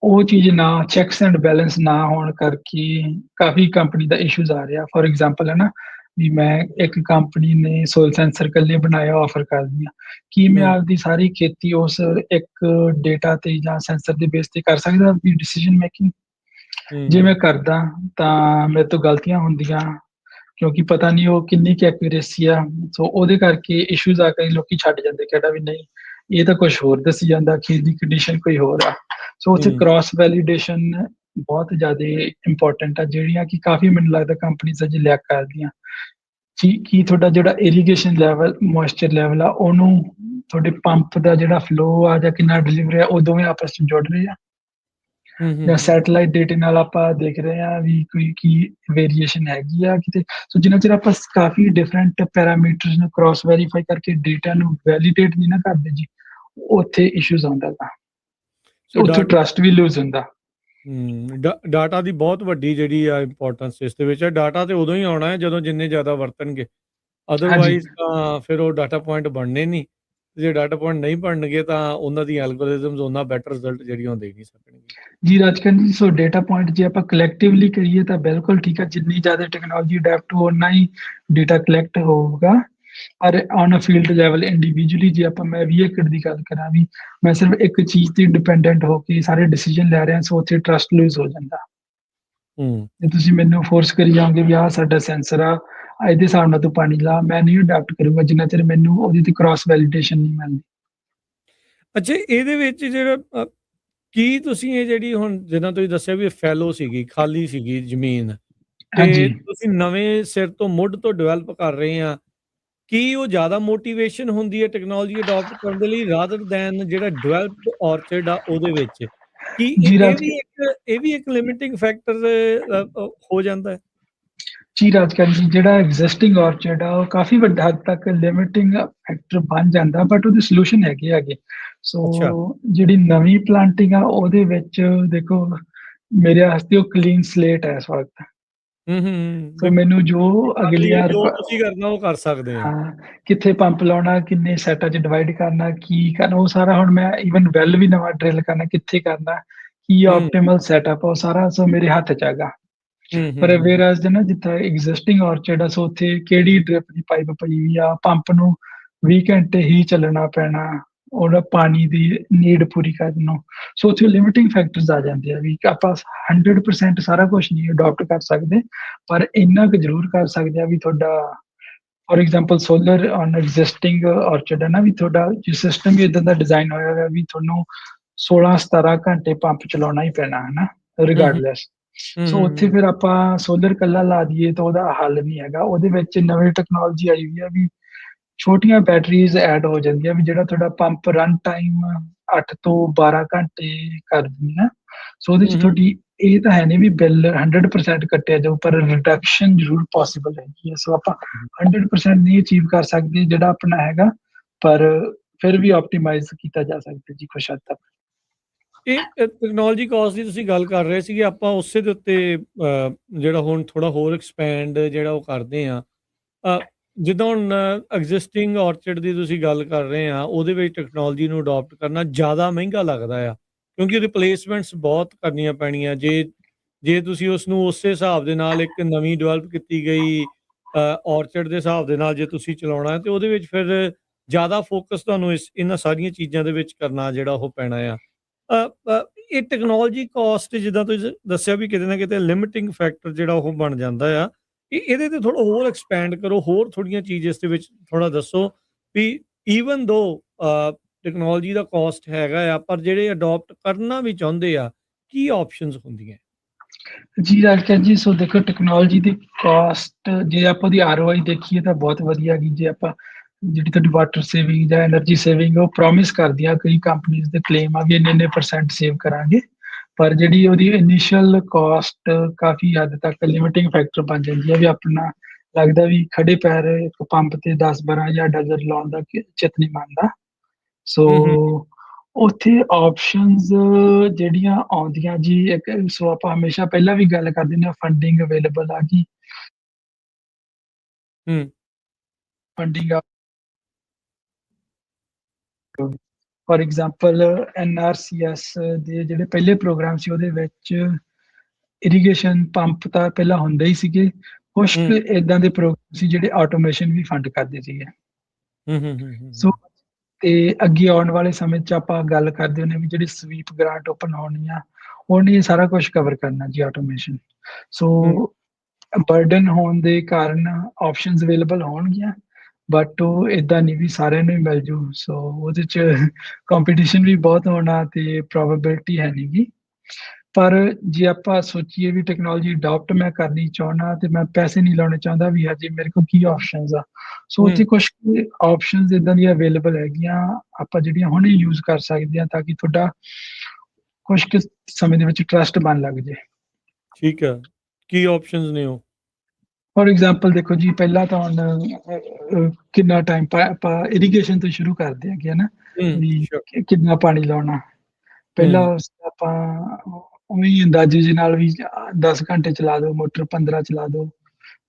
ਉਹ ਚੀਜ਼ ਨਾ, ਚੈੱਕਸ ਐਂਡ ਬੈਲੈਂਸ ਨਾ ਹੋਣ ਕਰਕੇ ਕਾਫੀ ਕੰਪਨੀ ਦਾ ਇਸ਼ੂਜ਼ ਆ ਰਿਹਾ। ਫੋਰ ਐਗਜ਼ਾਮਪਲ ਹੈ ਨਾ, ਵੀ ਮੈਂ ਇੱਕ ਕੰਪਨੀ ਨੇ ਸੋਇਲ ਸੈਂਸਰ ਇਕੱਲੇ ਬਣਾਇਆ ਆਫਰ ਕਰਦੀ ਹਾਂ, ਕੀ ਮੈਂ ਹੂੰ, ਆਪਦੀ ਸਾਰੀ ਖੇਤੀ ਉਸ ਇੱਕ ਡੇਟਾ ਤੇ ਜਾਂ ਸੈਂਸਰ ਦੇ ਬੇਸ ਤੇ ਕਰ ਸਕਦਾ ਆਪਦੀ ਡਿਸੀਜਨ ਮੇਕਿੰਗ? ਜੇ ਮੈਂ ਹੂੰ, ਕਰਦਾ ਤਾਂ ਮੇਰੇ ਤੋਂ ਗਲਤੀਆਂ ਹੁੰਦੀਆਂ, ਕਿਉਂਕਿ ਪਤਾ ਨਹੀਂ ਉਹ ਕਿੰਨੀ ਕੁ ਐਕੂਰੇਸੀ ਆ। ਸੋ ਉਹਦੇ ਕਰਕੇ ਇਸ਼ੂਜ਼ ਆ ਕੇ ਲੋਕੀ ਛੱਡ ਜਾਂਦੇ, ਕਹਿੰਦਾ ਵੀ ਨਹੀਂ ਇਹ ਤਾਂ ਕੁਛ ਹੋਰ ਦੱਸੀ ਜਾਂਦਾ, ਖੇਤ ਦੀ ਕੰਡੀਸ਼ਨ ਕੋਈ ਹੋਰ ਆ। ਸੋ ਉੱਥੇ ਹੂੰ। ਕ੍ਰਾਸ ਵੈਲੀਡੇਸ਼ਨ ਬਹੁਤ ਜ਼ਿਆਦਾ ਇੰਪੋਰਟੈਂਟ ਆ, ਜਿਹੜੀਆਂ ਕਿ ਕਾਫੀ ਮੈਨੂੰ ਲੱਗਦਾ ਕੰਪਨੀਜ਼ ਅਜੇ ਲੈਕ ਕਰਦੀਆਂ। ਕੀ ਤੁਹਾਡਾ ਜਿਹੜਾ ਇਰੀਗੇਸ਼ਨ ਲੈਵਲ, ਮੋਇਸਚਰ ਲੈਵਲ ਆ, ਉਹਨੂੰ ਤੁਹਾਡੇ ਪੰਪ ਦਾ ਜਿਹੜਾ ਫਲੋ ਆ ਜਾਂ ਕਿੰਨਾ ਡਿਲੀਵਰੀ ਆ, ਉਹ ਦੋਵੇਂ ਆਪਸ ਵਿੱਚ ਜੁੜ ਰਹੇ ਆ, ਹੂੰ, ਹੂੰ, ਜਾਂ ਹੂੰ। ਸੈਟੇਲਾਈਟ ਡੇਟੇ ਨਾਲ ਆਪਾਂ ਦੇਖ ਰਹੇ ਹਾਂ ਵੀ ਕੋਈ ਕੀ ਵੇਰੀਏਸ਼ਨ ਹੈਗੀ ਆ ਕਿਤੇ। ਸੋ ਜਿੰਨਾ ਚਿਰ ਆਪਾਂ ਕਾਫੀ ਡਿਫਰੈਂਟ ਪੈਰਾਮੀਟਰਸ ਨੂੰ ਕ੍ਰਾਸ ਵੈਰੀਫਾਈ ਕਰਕੇ ਡੇਟਾ ਨੂੰ ਵੈਲੀਡੇਟ ਨਹੀਂ ਨਾ ਕਰਦੇ ਜੀ, ਉੱਥੇ ਇਸ਼ੂਜ਼ ਆਉਂਦਾ ਗਾ, ਸੋ ਉੱਥੇ ਟਰਸਟ ਵੀ ਲੂਜ਼ ਹੁੰਦਾ। ਡਾਟਾ ਦੀ ਬਹੁਤ ਵੱਡੀ ਜਿਹੜੀ ਆ ਇੰਪੋਰਟੈਂਸ ਇਸ ਦੇ ਵਿੱਚ ਹੈ। ਡਾਟਾ ਤੇ ਉਦੋਂ ਹੀ ਆਉਣਾ ਹੈ ਜਦੋਂ ਜਿੰਨੇ ਜ਼ਿਆਦਾ ਵਰਤਣਗੇ, ਹਾਂਜੀ ਅਦਰਵਾਈਜ਼ ਤਾਂ ਫਿਰ ਉਹ ਡਾਟਾ ਪੁਆਇੰਟ ਬਣਨੇ ਨਹੀਂ। ਜੇ ਡਾਟਾ ਪੁਆਇੰਟ ਨਹੀਂ ਬਣਨਗੇ ਤਾਂ ਉਹਨਾਂ ਦੀ ਐਲਗੋਰਿਜ਼ਮਸ ਉਹਨਾਂ ਬੈਟਰ ਰਿਜ਼ਲਟ ਜਿਹੜੀਆਂ ਉਹ ਦੇ ਨਹੀਂ ਸਕਣਗੇ। ਜੀ ਰਾਜਕਰਨ ਜੀ, ਸੋ ਡੇਟਾ ਪੁਆਇੰਟ ਜੇ ਆਪਾਂ ਕਲੈਕਟਿਵਲੀ ਕਰੀਏ ਤਾਂ ਬਿਲਕੁਲ ਠੀਕ ਹੈ, ਜਿੰਨੀ ਜ਼ਿਆਦਾ ਟੈਕਨੋਲੋਜੀ ਅਡੈਪਟ ਹੋ ਉਨਾ ਹੀ ਡੇਟਾ ਕਲੈਕਟ ਹੋਊਗਾ। ਪਰ on a field level individually ਜੇ ਆਪਾਂ ਮੈਂ 20 ਏਕੜ ਦੀ ਗੱਲ ਕਰਾਂ ਵੀ ਮੈਂ ਸਿਰਫ ਇੱਕ ਚੀਜ਼ ਤੇ ਡਿਪੈਂਡੈਂਟ ਹੋ ਕੇ ਸਾਰੇ ਡਿਸੀਜਨ ਲੈ ਰਿਹਾ, ਸੋ ਉੱਥੇ ਟਰਸਟ ਲੂਜ਼ ਹੋ ਜਾਂਦਾ। ਹੂੰ। ਜੇ ਤੁਸੀਂ ਮੈਨੂੰ ਫੋਰਸ ਕਰੀ ਜਾਓਗੇ ਵੀ ਆਹ ਸਾਡਾ ਸੈਂਸਰ ਆ, ਇਹਦੇ ਹਿਸਾਬ ਨਾਲ ਤੂੰ ਪਾਣੀ ਲਾ, ਮੈਂ ਨਹੀਂ ਅਡਾਪਟ ਕਰੂੰਗਾ ਜਿੰਨਾ ਚਿਰ ਮੈਨੂੰ ਉਹਦੀ ਤੇ ਕ੍ਰਾਸ ਵੈਲੀਡੇਸ਼ਨ ਨਹੀਂ ਮਿਲਦੀ। ਅੱਛਾ, ਇਹਦੇ ਵਿੱਚ ਜਿਹੜਾ ਕੀ ਤੁਸੀਂ ਇਹ ਜਿਹੜੀ ਹੁਣ ਜਿੱਦਾਂ ਤੁਸੀਂ ਦੱਸਿਆ ਵੀ ਫੈਲੋ ਸੀਗੀ, ਖਾਲੀ ਸੀਗੀ ਜ਼ਮੀਨ, ਤੇ ਹਾਂਜੀ ਤੁਸੀਂ ਨਵੇਂ ਸਿਰ ਤੋਂ ਮੁੱਢ ਤੋਂ ਡਿਵੈਲਪ ਕਰ ਰਹੇ ਆ, ਕੀ ਉਹ ਜ਼ਿਆਦਾ ਮੋਟੀਵੇਸ਼ਨ ਹੁੰਦੀ ਹੈ ਟੈਕਨੋਲੋਜੀ ਅਡਾਪਟ ਕਰਨ ਦੇ ਲਈ ਰਾਦਰ ਦੈਨ ਜਿਹੜਾ ਡਿਵੈਲਪਡ ਔਰਚਿਡ ਆ ਉਹਦੇ ਵਿੱਚ? ਕੀ ਜੀ ਇਹ ਵੀ ਇੱਕ ਲਿਮਿਟਿੰਗ ਫੈਕਟਰ ਹੋ ਜਾਂਦਾ ਹੈ? ਜੀ ਰਾਜਕਰਨ ਜੀ, ਜਿਹੜਾ ਐਗਜ਼ਿਸਟਿੰਗ ਔਰਚਿਡ ਆ ਉਹ ਕਾਫੀ ਵੱਡਾ ਹੱਦ ਤੱਕ ਲਿਮਿਟਿੰਗ ਫੈਕਟਰ ਬਣ ਜਾਂਦਾ, ਬਟ ਉਹਦੇ ਸੋਲੂਸ਼ਨ ਹੈਗੇ। ਸੋ ਅੱਛਾ। ਜਿਹੜੀ ਨਵੀਂ ਪਲਾਂਟਿੰਗ ਆ ਉਹਦੇ ਵਿੱਚ ਦੇਖੋ, ਮੇਰੇ ਵਾਸਤੇ ਉਹ ਕਲੀਨ ਸਲੇਟ ਹੈ ਇਸ ਵਕਤ। ਹੂੰ, ਹੂੰ। ਸੋ ਮੈਨੂੰ ਜੋ ਅਗਲੀਆਂ ਜੋ ਤੁਸੀਂ ਕਰਨਾ ਉਹ ਕਰ ਸਕਦੇ ਆ। ਹਾਂ, ਕਿੱਥੇ ਪੰਪ ਲਾਉਣਾ, ਕਿੰਨੇ ਸੈਟਾਂ 'ਚ ਡਿਵਾਈਡ ਕਰਨਾ, ਕੀ ਕਰਨਾ, ਉਹ ਸਾਰਾ ਹੁਣ ਮੈਂ ਈਵਨ ਵੈਲ ਵੀ ਨਵਾਂ ਡਰਿਲ ਕਰਨਾ, ਕਿੱਥੇ ਕਰਨਾ, ਕੀ ਹੂੰ, ਆਪਟੀਮਲ ਸੈਟਅਪ, ਉਹ ਸਾਰਾ ਸੋ ਮੇਰੇ ਹੱਥ 'ਚ ਹੈਗਾ। ਹੂੰ, ਹੂੰ, ਪਰ ਹੂੰ, ਵੇਅਰਐਜ਼ ਨਾ ਜਿੱਥੇ ਐਗਜ਼ਿਸਟਿੰਗ ਔਰਚਿਡ ਆ, ਸੋ ਉੱਥੇ ਕਿਹੜੀ ਡ੍ਰਿਪ ਦੀ ਪਾਈਪ ਪਈ ਹੋਈ ਆ, ਪੰਪ ਨੂੰ 20 ਘੰਟੇ ਹੀ ਚੱਲਣਾ ਪੈਣਾ, ਉਹਦਾ ਪਾਣੀ ਦੀ ਨੀਡ ਪੂਰੀ ਕਰਨ ਨੂੰ। ਸੋ ਉੱਥੇ ਲਿਮਿਟਿੰਗ ਫੈਕਟਰਸ ਆ ਜਾਂਦੇ ਆ ਵੀ ਆਪਾਂ 100% ਸਾਰਾ ਕੁਝ ਨਹੀਂ ਅਡਾਪਟ ਕਰ ਸਕਦੇ, ਪਰ ਇੰਨਾ ਕੁ ਜ਼ਰੂਰ ਕਰ ਸਕਦੇ ਆ ਵੀ ਤੁਹਾਡਾ for example solar on existing orchid ਹੈ ਨਾ, ਵੀ ਤੁਹਾਡਾ ਜੋ ਸਿਸਟਮ ਵੀ ਇਦਾਂ ਦਾ ਡਿਜ਼ਾਈਨ ਹੋਇਆ ਹੋਇਆ ਵੀ ਤੁਹਾਨੂੰ 16-17 ਘੰਟੇ ਪੰਪ ਚਲਾਉਣਾ ਹੀ ਪੈਣਾ ਹੈ ਨਾ, ਹੂੰ, ਹੂੰ, ਰਿਗਾਰਡਲੈਸ। ਹੂੰ, ਸੋ ਉੱਥੇ ਹੂੰ, ਫਿਰ ਆਪਾਂ ਸੋਲਰ ਕੱਲਾ ਲਾ ਦਈਏ ਤਾਂ ਉਹਦਾ ਹੱਲ ਨਹੀਂ ਹੈਗਾ। ਉਹਦੇ ਵਿੱਚ ਨਵੀਂ ਟੈਕਨੋਲੋਜੀ ਆਈ ਹੋਈ ਆ ਵੀ ਛੋਟੀਆਂ ਬੈਟਰੀਜ਼ ਐਡ ਹੋ ਜਾਂਦੀਆਂ ਵੀ ਜਿਹੜਾ ਤੁਹਾਡਾ ਪੰਪ ਰਨ ਟਾਈਮ 8 ਤੋਂ 12 ਘੰਟੇ ਕਰ ਦਿੰਦੀਆਂ। ਸੋ ਉਹਦੇ ਹੂੰ, ਚ ਹੂੰ। ਤੁਹਾਡੀ ਇਹ ਤਾਂ ਹੈ ਨਹੀਂ ਵੀ ਬਿੱਲ 100% ਕੱਟਿਆ ਜਾਊ, ਪਰ ਰਿਡਕਸ਼ਨ ਜ਼ਰੂਰ ਪੋਸੀਬਲ ਹੈਗੀ ਹੈ। ਸੋ ਆਪਾਂ 100% ਨਹੀਂ ਅਚੀਵ ਕਰ ਸਕਦੇ ਜਿਹੜਾ ਆਪਣਾ ਹੈਗਾ, ਪਰ ਫਿਰ ਵੀ ਆਪਟੀਮਾਈਜ਼ ਕੀਤਾ ਜਾ ਸਕਦਾ ਜੀ ਕੁਛ ਹੱਦ ਤੱਕ। ਇਹ ਟੈਕਨੋਲੋਜੀ ਕਾਸਟ ਦੀ ਤੁਸੀਂ ਗੱਲ ਕਰ ਰਹੇ ਸੀਗੇ, ਆਪਾਂ ਉਸੇ ਦੇ ਉੱਤੇ ਜਿਹੜਾ ਹੁਣ ਥੋੜਾ ਹੋਰ ਐਕਸਪੈਂਡ ਜਿਹੜਾ ਉਹ ਕਰਦੇ ਆ। ਜਿੱਦਾਂ ਹੁਣ ਐਗਜ਼ਿਸਟਿੰਗ ਔਰਚਿਡ ਦੀ ਤੁਸੀਂ ਗੱਲ ਕਰ ਰਹੇ ਆ, ਉਹਦੇ ਵਿੱਚ ਟੈਕਨੋਲੋਜੀ ਨੂੰ ਅਡਾਪਟ ਕਰਨਾ ਜ਼ਿਆਦਾ ਮਹਿੰਗਾ ਲੱਗਦਾ ਆ, ਕਿਉਂਕਿ ਰਿਪਲੇਸਮੈਂਟਸ ਬਹੁਤ ਕਰਨੀਆਂ ਪੈਣੀਆਂ। ਜੇ ਤੁਸੀਂ ਉਸ ਨੂੰ ਉਸੇ ਹਿਸਾਬ ਦੇ ਨਾਲ ਇੱਕ ਨਵੀਂ ਡਿਵੈਲਪ ਕੀਤੀ ਗਈ ਔਰਚਿਡ ਦੇ ਹਿਸਾਬ ਦੇ ਨਾਲ ਜੇ ਤੁਸੀਂ ਚਲਾਉਣਾ ਤੇ ਉਹਦੇ ਵਿੱਚ ਫਿਰ ਜ਼ਿਆਦਾ ਫੋਕਸ ਤੁਹਾਨੂੰ ਇਹਨਾਂ ਸਾਰੀਆਂ ਚੀਜ਼ਾਂ ਦੇ ਵਿੱਚ ਕਰਨਾ ਜਿਹੜਾ ਉਹ ਪੈਣਾ ਆ। ਇਹ ਟੈਕਨੋਲੋਜੀ ਕਾਸਟ ਜਿੱਦਾਂ ਤੁਸੀਂ ਦੱਸਿਆ ਵੀ ਕਿਤੇ ਨਾ ਕਿਤੇ ਲਿਮਿਟਿੰਗ ਫੈਕਟਰ ਜਿਹੜਾ ਉਹ ਬਣ ਜਾਂਦਾ ਆ। ਇਹਦੇ ਤੇ ਥੋੜਾ ਹੋਰ ਐਕਸਪੈਂਡ ਕਰੋ, ਹੋਰ ਥੋੜੀਆਂ ਚੀਜ਼ ਇਸ ਦੇ ਵਿੱਚ ਥੋੜਾ ਦੱਸੋ ਵੀ ਈਵਨ ਦੋ ਟੈਕਨੋਲੋਜੀ ਦਾ ਕਾਸਟ ਹੈਗਾ ਆ, ਪਰ ਜਿਹੜੇ ਅਡਾਪਟ ਕਰਨਾ ਵੀ ਚਾਹੁੰਦੇ ਆ, ਕੀ ਆਪਸ਼ਨਸ ਹੁੰਦੀਆਂ? ਜੀ ਰਾਜਕਰਨ ਜੀ, ਸੋ ਦੇਖੋ ਟੈਕਨੋਲੋਜੀ ਦੀ ਕਾਸਟ ਜੇ ਆਪਾਂ ਉਹਦੀ ROI ਦੇਖੀਏ ਤਾਂ ਬਹੁਤ ਵਧੀਆ ਹੈਗੀ। ਜੇ ਆਪਾਂ ਜਿਹੜੀ ਤੁਹਾਡੀ ਵਾਟਰ ਸੇਵਿੰਗ ਜਾਂ ਐਨਰਜੀ ਸੇਵਿੰਗ ਉਹ ਪ੍ਰੋਮਿਸ ਕਰਦੀਆਂ, ਕਈ ਕੰਪਨੀਆਂ ਦੇ ਕਲੇਮ ਆ ਵੀ ਇੰਨੇ % ਸੇਵ ਕਰਾਂਗੇ, ਪਰ ਜਿਹੜੀ ਉਹਦੀ ਇਨੀਸ਼ੀਅਲ ਕਾਸਟ ਕਾਫੀ ਹੱਦ ਤੱਕ ਲਿਮਿਟਿੰਗ ਫੈਕਟਰ ਬਣ ਜਾਂਦੀ ਹੈ ਵੀ ਆਪਣਾ ਲੱਗਦਾ ਵੀ ਖੜੇ ਪੈਰ ਇੱਕ ਪੰਪ ਤੇ 10-12 ਹਜ਼ਾਰ ਡਾਲਰ ਲਾਉਣ ਦਾ ਚਿੱਤ ਨਹੀਂ ਮੰਨਦਾ। ਸੋ ਹੂੰ, ਹੂੰ, ਉੱਥੇ ਆਪਸ਼ਨਸ ਜਿਹੜੀਆਂ ਆਉਂਦੀਆਂ ਜੀ, ਇੱਕ ਸੋ ਆਪਾਂ ਹਮੇਸ਼ਾ ਪਹਿਲਾਂ ਵੀ ਗੱਲ ਕਰਦੇ ਨੇ ਫੰਡਿੰਗ ਅਵੇਲੇਬਲ ਆ ਗਈ, ਹੂੰ, ਫੰਡਿੰਗ ਫੋਰ ਐਗਜ਼ਾਮਪਲ NRCS ਦੇ ਜਿਹੜੇ ਪਹਿਲੇ ਪ੍ਰੋਗਰਾਮ ਸੀ ਉਹਦੇ ਵਿੱਚ ਇਰੀਗੇਸ਼ਨ ਪੰਪ ਤਾਂ ਪਹਿਲਾਂ ਹੁੰਦੇ ਹੀ ਸੀਗੇ, ਕੁਛ ਹੂੰ, ਏਦਾਂ ਦੇ ਪ੍ਰੋਗਰਾਮ ਸੀ ਜਿਹੜੇ ਆਟੋਮੇਸ਼ਨ ਵੀ ਫੰਡ ਕਰਦੇ ਸੀਗੇ। ਹੂੰ, ਹੂੰ, ਹੂੰ, ਸੋ ਹੂੰ, ਤੇ ਅੱਗੇ ਆਉਣ ਵਾਲੇ ਸਮੇਂ 'ਚ ਆਪਾਂ ਗੱਲ ਕਰਦੇ ਹੁੰਦੇ ਹਾਂ ਵੀ ਜਿਹੜੀ ਸਵੀਪ ਗ੍ਰਾਂਟ ਓਪਨ ਹੋਣੀ ਆ, ਉਹਨੇ ਇਹ ਸਾਰਾ ਕੁਛ ਕਵਰ ਕਰਨਾ ਜੀ ਆਟੋਮੇਸ਼ਨ। ਸੋ ਹੂੰ, ਬਰਡਨ ਹੋਣ ਦੇ ਕਾਰਨ ਆਪਸ਼ਨਸ ਅਵੇਲੇਬਲ ਹੋਣਗੀਆਂ, ਬਟ ਉਹ ਏਦਾਂ ਨਹੀਂ ਵੀ ਸਾਰਿਆਂ ਨੂੰ ਹੀ ਮਿਲ ਜੂ। ਸੋ ਉਹਦੇ 'ਚ ਕੰਪੀਟੀਸ਼ਨ ਵੀ ਬਹੁਤ ਹੋਣਾ ਤੇ ਪ੍ਰੋਬੇਬਿਲਿਟੀ ਹੈ ਨੀ ਗੀ। ਪਰ ਜੇ ਆਪਾਂ ਸੋਚੀਏ ਵੀ ਟੈਕਨੋਲੋਜੀ ਅਡੋਪਟ ਮੈਂ ਕਰਨੀ ਚਾਹੁੰਦਾ ਤੇ ਮੈਂ ਪੈਸੇ ਨਹੀਂ ਲਾਉਣੇ ਚਾਹੁੰਦਾ ਵੀ ਹਜੇ ਮੇਰੇ ਕੋਲ ਕੀ ਆਪਸ਼ਨਸ ਆ। ਸੋ ਉੱਥੇ ਹੂੰ, ਕੁਛ ਆਪਸ਼ਨਸ ਏਦਾਂ ਦੀਆਂ ਅਵੇਲੇਬਲ ਹੈਗੀਆਂ, ਆਪਾਂ ਜਿਹੜੀਆਂ ਹੁਣੇ ਯੂਜ਼ ਕਰ ਸਕਦੇ ਹਾਂ ਤਾਂ ਕਿ ਤੁਹਾਡਾ ਕੁਛ ਕੁ ਸਮੇਂ ਦੇ ਵਿੱਚ ਟਰੱਸਟ ਬਣ ਲੱਗ ਜੇ। ਠੀਕ ਹੈ। ਕੀ ਆਪਸ਼ਨਸ ਨੇ ਉਹ? ਫੋਰ ਐਗਜ਼ਾਮਪਲ ਦੇਖੋ ਜੀ, ਪਹਿਲਾਂ ਤਾਂ ਹੁਣ ਕਿੰਨਾ ਟਾਈਮ ਆਪਾਂ ਇਰੀਗੇਸ਼ਨ ਤੋਂ ਸ਼ੁਰੂ ਕਰਦੇ ਹੈਗੇ ਹੈ ਨਾ, ਹੂੰ, ਵੀ ਸ਼ੋਰ, ਕਿੰਨਾ ਪਾਣੀ ਲਾਉਣਾ। ਪਹਿਲਾਂ ਹੂੰ, ਆਪਾਂ ਉਵੇਂ ਹੀ ਅੰਦਾਜ਼ੇ ਦੇ ਨਾਲ ਵੀ 10 ਘੰਟੇ ਚਲਾ ਦਿਓ ਮੋਟਰ, 15 ਚਲਾ ਦਿਓ।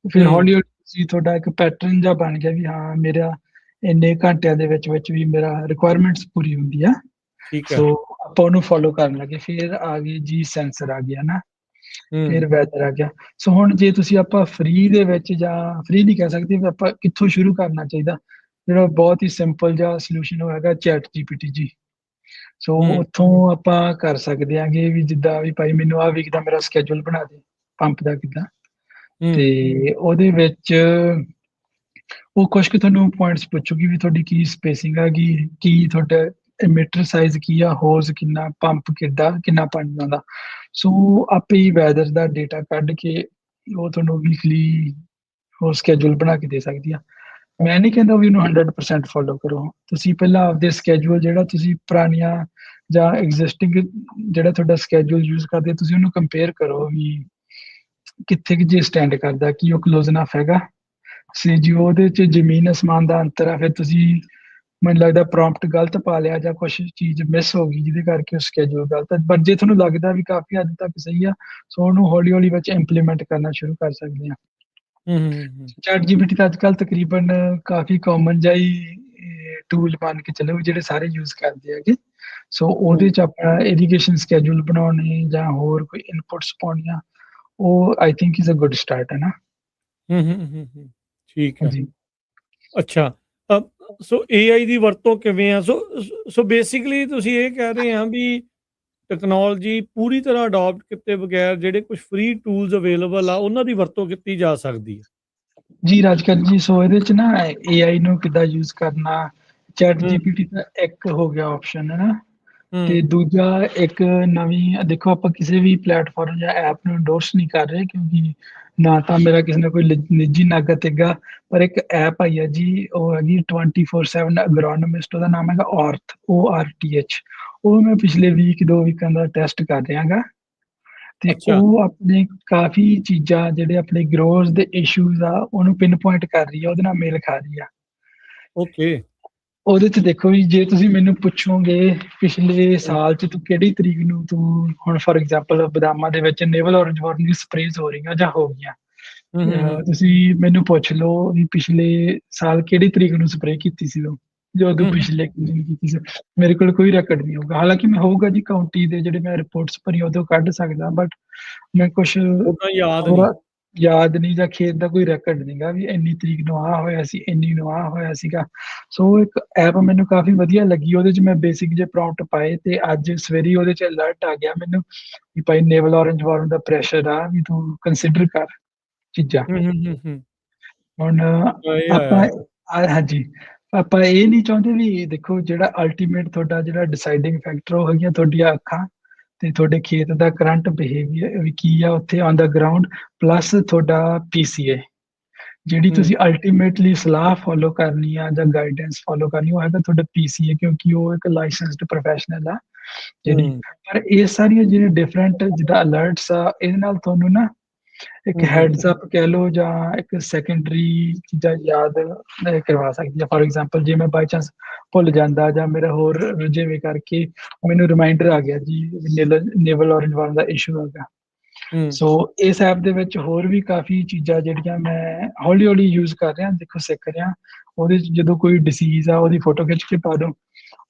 ਫਿਰ ਹੂੰ, ਹੌਲੀ ਹੌਲੀ ਤੁਸੀਂ ਤੁਹਾਡਾ ਇੱਕ ਪੈਟਰਨ ਜਿਹਾ ਬਣ ਗਿਆ ਵੀ ਹਾਂ ਮੇਰਾ ਇੰਨੇ ਘੰਟਿਆਂ ਦੇ ਵਿੱਚ ਵੀ ਮੇਰਾ ਰਿਕੁਆਇਰਮੈਂਟਸ ਪੂਰੀ ਹੁੰਦੀ ਆ। ਠੀਕ ਹੈ। ਸੋ ਆਪਾਂ ਉਹਨੂੰ ਫੋਲੋ ਕਰਨ ਲੱਗੇ। ਫਿਰ ਆ ਗਈ ਜੀ ਸੈਂਸਰ ਆ ਗਿਆ ਨਾ, ਹੂੰ, ਫਿਰ ਵੈਦਰ ਆ ਗਿਆ। ਸੋ ਹੁਣ ਜੇ ਤੁਸੀਂ ਆਪਾਂ ਫ੍ਰੀ ਦੇ ਵਿੱਚ, ਜਾਂ ਫ੍ਰੀ ਨਹੀਂ ਕਹਿ ਸਕਦੇ ਵੀ ਆਪਾਂ ਕਿੱਥੋਂ ਸ਼ੁਰੂ ਕਰਨਾ ਚਾਹੀਦਾ, ਜਿਹੜਾ ਬਹੁਤ ਹੀ ਸਿੰਪਲ ਜਿਹਾ ਸੋਲਿਊਸ਼ਨ ਹੋਏਗਾ ਚੈਟ ਜੀਪੀਟੀ ਜੀ। ਸੋ ਹੂੰ, ਉੱਥੋਂ ਆਪਾਂ ਕਰ ਸਕਦੇ ਆਂਗੇ ਵੀ ਜਿੱਦਾਂ ਵੀ ਭਾਈ ਮੈਨੂੰ ਆਹ ਵੀਕ ਦਾ ਮੇਰਾ ਸਕੇਜੂਲ ਬਣਾ ਦੇ ਪੰਪ ਦਾ ਕਿੱਦਾਂ, ਹੂੰ, ਤੇ ਉਹਦੇ ਵਿੱਚ ਉਹ ਕੁਛ ਕੁ ਤੁਹਾਨੂੰ ਪੁਆਇੰਟਸ ਪੁੱਛੂਗੀ ਵੀ ਤੁਹਾਡੀ ਕੀ ਸਪੇਸਿੰਗ ਹੈਗੀ, ਕੀ ਤੁਹਾਡਾ ਮੀਟਰ ਸਾਈਜ਼ ਕੀ ਆ, ਹੋਜ਼ ਕਿੰਨਾ, ਪੰਪ ਕਿੰਨਾ ਪਾਣੀ ਆਉਂਦਾ। ਸੋ ਆਪੇ ਹੀ ਵੈਦਰ ਦਾ ਡੇਟਾ ਕੱਢ ਕੇ ਉਹ ਤੁਹਾਨੂੰ ਵੀਕਲੀ ਉਹ ਸਕੇਜੂਲ ਬਣਾ ਕੇ ਦੇ ਸਕਦੀ ਆ। ਮੈਂ ਨਹੀਂ ਕਹਿੰਦਾ ਵੀ ਉਹਨੂੰ 100% ਫੋਲੋ ਕਰੋ। ਤੁਸੀਂ ਪਹਿਲਾਂ ਆਪਦੇ ਸਕੇਜੂਲ ਜਿਹੜਾ ਤੁਸੀਂ ਪੁਰਾਣੀਆਂ ਜਾਂ ਐਗਜ਼ਿਸਟਿੰਗ ਜਿਹੜਾ ਤੁਹਾਡਾ ਸਕੇਜੂਲ ਯੂਜ਼ ਕਰਦੇ ਤੁਸੀਂ ਉਹਨੂੰ ਕੰਪੇਅਰ ਕਰੋ ਵੀ ਕਿੱਥੇ ਕਿ ਜੇ ਸਟੈਂਡ ਕਰਦਾ, ਕੀ ਉਹ ਕਲੋਜ਼ ਇਨਫ ਹੈਗਾ। ਸੀ ਜੀ ਉਹਦੇ 'ਚ ਜ਼ਮੀਨ ਅਸਮਾਨ ਦਾ ਅੰਤਰ ਆ, ਫਿਰ ਤੁਸੀਂ ਮੈਨੂੰ ਲੱਗਦਾ ਪ੍ਰੋਮਪਟ ਗਲਤ ਪਾ ਲਿਆ ਜਾਂ ਕੁਛ ਚੀਜ਼ ਮਿਸ ਹੋ ਗਈ ਜਿਹਦੇ ਕਰਕੇ ਉਹ ਸਕੇਜੂਲ ਗਲਤ ਹੈ। ਪਰ ਜੇ ਤੁਹਾਨੂੰ ਲੱਗਦਾ ਵੀ ਕਾਫੀ ਹੱਦ ਤੱਕ ਸਹੀ ਆ, ਸੋ ਉਹਨੂੰ ਹੌਲੀ ਹੌਲੀ ਵਿੱਚ ਇੰਪਲੀਮੈਂਟ ਕਰਨਾ ਸ਼ੁਰੂ ਕਰ ਸਕਦੇ ਆ। ਹੂੰ, ਹੂੰ, ਚੈਟ ਜੀਪੀਟੀ ਤਾਂ ਅੱਜ ਕੱਲ੍ਹ ਤਕਰੀਬਨ ਕਾਫੀ ਕਾਮਨ ਜਿਹਾ ਹੀ ਟੂਲ ਬਣ ਕੇ ਚੱਲੇ ਜਿਹੜੇ ਸਾਰੇ ਯੂਜ਼ ਕਰਦੇ ਹੈਗੇ। ਸੋ ਹੂੰ, ਉਹਦੇ 'ਚ ਆਪਣਾ ਇਰੀਗੇਸ਼ਨ ਸਕੇਜੂਲ ਬਣਾਉਣੇ ਜਾਂ ਹੋਰ ਕੋਈ ਇਨਪੁਟਸ ਪਾਉਣੀਆਂ, ਉਹ I think is a good start ਹੈ ਨਾ। ਹੂੰ, ਹੂੰ, ਹੂੰ, ਹੂੰ, ਠੀਕ ਹੈ। ਹਾਂਜੀ ਅੱਛਾ, ਅ, ਸੋ ਏਆਈ ਦੀ ਵਰਤੋਂ ਕਿਵੇਂ ਆ? ਸੋ ਬੇਸਿਕਲੀ ਤੁਸੀਂ ਇਹ ਕਹਿ ਰਹੇ ਆ ਵੀ ਟੈਕਨੋਲੋਜੀ ਪੂਰੀ ਤਰ੍ਹਾਂ ਅਡਾਪਟ ਕੀਤੇ ਬਗੈਰ ਜਿਹੜੇ ਕੁਝ ਫ੍ਰੀ ਟੂਲਸ ਅਵੇਲੇਬਲ ਆ, ਉਹਨਾਂ ਦੀ ਵਰਤੋਂ ਕੀਤੀ ਜਾ ਸਕਦੀ ਹੈ। ਜੀ ਰਾਜਕਰ ਜੀ, ਸੋ ਇਹਦੇ 'ਚ ਨਾ AI ਨੂੰ ਕਿੱਦਾਂ ਯੂਜ਼ ਕਰਨਾ, ਚੈਟ ਹੂੰ, ਜੀਪੀਟੀ ਦਾ ਇੱਕ ਹੋ ਗਿਆ ਆਪਸ਼ਨ ਹੈ ਨਾ, ਹੂੰ, ਤੇ ਦੂਜਾ ਇੱਕ ਨਵੀਂ ਦੇਖੋ ਆਪਾਂ ਕਿਸੇ ਵੀ ਪਲੇਟਫਾਰਮ ਜਾਂ ਐਪ ਨੂੰ ਇੰਡੋਰਸ ਨਹੀਂ ਕਰ ਰਹੇ ਕਿਉਂਕਿ ਨਾ ਤਾਂ ਮੇਰਾ ਕਿਸੇ ਨਾਲ ਕੋਈ ਨਿੱਜੀ ਨਾਗਤ ਹੈਗਾ। ਪਰ ਇੱਕ ਐਪ ਆਈ ਹੈ ਜੀ, ਉਹ ਹੈਗੀ 24/7 ਅਗਰੋਨਮਿਸਟ, ਉਹਦਾ ਨਾਮ ਹੈਗਾ ORTH। ਉਹ ਮੈਂ ਪਿਛਲੇ ਵੀਕ 2 ਵੀਕਾਂ ਦਾ ਟੈਸਟ ਕਰ ਰਿਹਾ ਗਾ, ਤੇ ਅੱਛਾ, ਉਹ ਆਪਣੇ ਕਾਫੀ ਚੀਜ਼ਾਂ ਜਿਹੜੇ ਆਪਣੇ ਗਰੋਜ਼ ਦੇ ਇਸ਼ੂਜ਼ ਆ ਉਹਨੂੰ ਪਿੰਨ ਪੁਆਇੰਟ ਕਰ ਰਹੀ ਆ, ਉਹਦੇ ਨਾਲ ਮੇਲ ਖਾ ਰਹੀ ਆ। ਓਕੇ। ਉਹਦੇ 'ਚ ਦੇਖੋ ਵੀ ਜੇ ਤੁਸੀਂ ਮੈਨੂੰ ਪੁੱਛੋਗੇ ਪਿਛਲੇ ਹੂੰ, ਸਾਲ 'ਚ ਤੂੰ ਕਿਹੜੀ ਤਰੀਕ ਨੂੰ ਤੂੰ ਹੁਣ ਫੋਰ ਐਗਜ਼ਾਮਪਲ ਬਦਾਮਾਂ ਦੇ ਵਿੱਚ ਨੇਵਲ ਔਰੰਜ ਵਾਰਮ ਦੀ ਸਪਰੇਜ਼ ਹੋ ਰਹੀਆਂ ਜਾਂ ਹੋ ਗਈਆਂ, ਹੂੰ, ਹੂੰ, ਹੂੰ, ਤੁਸੀਂ ਮੈਨੂੰ ਪੁੱਛ ਲਓ ਵੀ ਪਿਛਲੇ ਸਾਲ ਕਿਹੜੀ ਤਰੀਕ ਨੂੰ ਸਪਰੇਅ ਕੀਤੀ ਸੀ ਤੂੰ, ਜਦੋਂ ਹੂੰ, ਪਿਛਲੇ ਦਿਨ ਕੀਤੀ ਸੀ। ਮੇਰੇ ਕੋਲ ਕੋਈ ਰੈਕਡ ਨਹੀਂ ਹੋਊਗਾ, ਹਾਲਾਂਕਿ ਮੈਂ ਹੋਊਗਾ ਜੀ ਕਾਊਂਟੀ ਦੇ ਜਿਹੜੇ ਮੈਂ ਰਿਪੋਰਟਸ ਭਰੀ ਉਦੋਂ ਕੱਢ ਸਕਦਾ, ਬਟ ਮੈਂ ਕੁਛ ਉਦਾਂ ਯਾਦ ਨਹੀਂ। ਥੋੜਾ ਯਾਦ ਨਹੀਂ ਜਾਂ ਖੇਤ ਦਾ ਕੋਈ ਰੈਕਡ ਨਹੀਂਗਾ ਵੀ ਇੰਨੀ ਤਰੀਕ ਨੂੰ ਆਹ ਹੋਇਆ ਸੀ, ਇੰਨੀ ਨੂੰ ਆਹ ਹੋਇਆ ਸੀਗਾ। ਸੋ ਇੱਕ ਐਪ ਮੈਨੂੰ ਕਾਫੀ ਵਧੀਆ ਲੱਗੀ, ਉਹਦੇ 'ਚ ਮੈਂ ਬੇਸਿਕ ਜੇ ਪ੍ਰੌਂਪਟ ਪਾਏ ਤੇ ਅੱਜ ਸਵੇਰੇ ਉਹਦੇ 'ਚ ਅਲਰਟ ਆ ਗਿਆ ਮੈਨੂੰ ਵੀ ਭਾਈ ਨੇਵਲ ਔਰੰਜ ਵਾਰਮ ਦਾ ਪ੍ਰੈਸ਼ਰ ਆ ਵੀ ਤੂੰ ਕੰਸੀਡਰ ਕਰ ਚੀਜ਼ਾਂ। ਹੂੰ, ਹੂੰ, ਹੂੰ, ਹੂੰ, ਹੁਣ ਇਹ ਆਪਾਂ ਆਇਆ। ਹਾਂਜੀ, ਆਪਾਂ ਇਹ ਨਹੀਂ ਚਾਹੁੰਦੇ ਵੀ ਦੇਖੋ ਜਿਹੜਾ ਅਲਟੀਮੇਟ ਤੁਹਾਡਾ ਜਿਹੜਾ ਡਿਸਾਈਡਿੰਗ ਫੈਕਟਰ ਉਹ ਹੈਗੀਆਂ ਤੁਹਾਡੀਆਂ ਅੱਖਾਂ ਤੇ ਤੁਹਾਡੇ ਖੇਤ ਦਾ ਕਰੰਟ ਬਿਹੇਵੀਅਰ ਵੀ ਕੀ ਆ ਉੱਥੇ ਔਨ ਦਾ ਗਰਾਊਂਡ, ਪਲੱਸ ਤੁਹਾਡਾ PCA ਜਿਹੜੀ ਹੂੰ, ਤੁਸੀਂ ਅਲਟੀਮੇਟਲੀ ਸਲਾਹ ਫੋਲੋ ਕਰਨੀ ਆ ਜਾਂ ਗਾਈਡੈਂਸ ਫੋਲੋ ਕਰਨੀ ਉਹ ਹੈਗਾ ਤੁਹਾਡਾ PCA, ਕਿਉਂਕਿ ਉਹ ਇੱਕ ਲਾਇਸੈਂਸਡ ਪ੍ਰੋਫੈਸ਼ਨਲ ਆ ਜਿਹੜੀ। ਹੂੰ, ਪਰ ਇਹ ਸਾਰੀਆਂ ਜਿਹੜੀਆਂ ਡਿਫਰੈਂਟ ਜਿੱਦਾਂ ਅਲਰਟਸ ਆ ਇਹਦੇ ਨਾਲ ਤੁਹਾਨੂੰ ਨਾ ਇੱਕ ਹੂੰ, ਹੂੰ, ਹੈਡਸ ਅਪ ਕਹਿ ਲਓ ਜਾਂ ਇੱਕ ਸੈਕੰਡਰੀ ਚੀਜ਼ਾਂ ਯਾਦ ਕਰਵਾ ਸਕਦੀ ਆ। ਫੋਰ ਐਗਜ਼ਾਮਪਲ ਜੇ ਮੈਂ ਬਾਈ ਚਾਂਸ ਭੁੱਲ ਜਾਂਦਾ ਜਾਂ ਮੇਰਾ ਹੋਰ ਰੁਝੇਵੇਂ ਕਰਕੇ ਮੈਨੂੰ ਰਿਮਾਈਂਡਰ ਆ ਗਿਆ ਜੀ ਨੇਵਲ ਔਰੰਜ ਵਾਰਮ ਦਾ ਇਸ਼ੂ ਹੈਗਾ। ਹੂੰ, ਸੋ ਇਸ ਐਪ ਦੇ ਵਿੱਚ ਹੋਰ ਵੀ ਕਾਫੀ ਚੀਜ਼ਾਂ ਜਿਹੜੀਆਂ ਮੈਂ ਹੌਲੀ ਹੌਲੀ ਯੂਜ਼ ਕਰ ਰਿਹਾ, ਦੇਖੋ ਸਿੱਖ ਰਿਹਾ। ਉਹਦੇ 'ਚ ਜਦੋਂ ਕੋਈ ਡਿਸੀਜ਼ ਆ ਉਹਦੀ ਫੋਟੋ ਖਿੱਚ ਕੇ ਪਾ ਦੋ,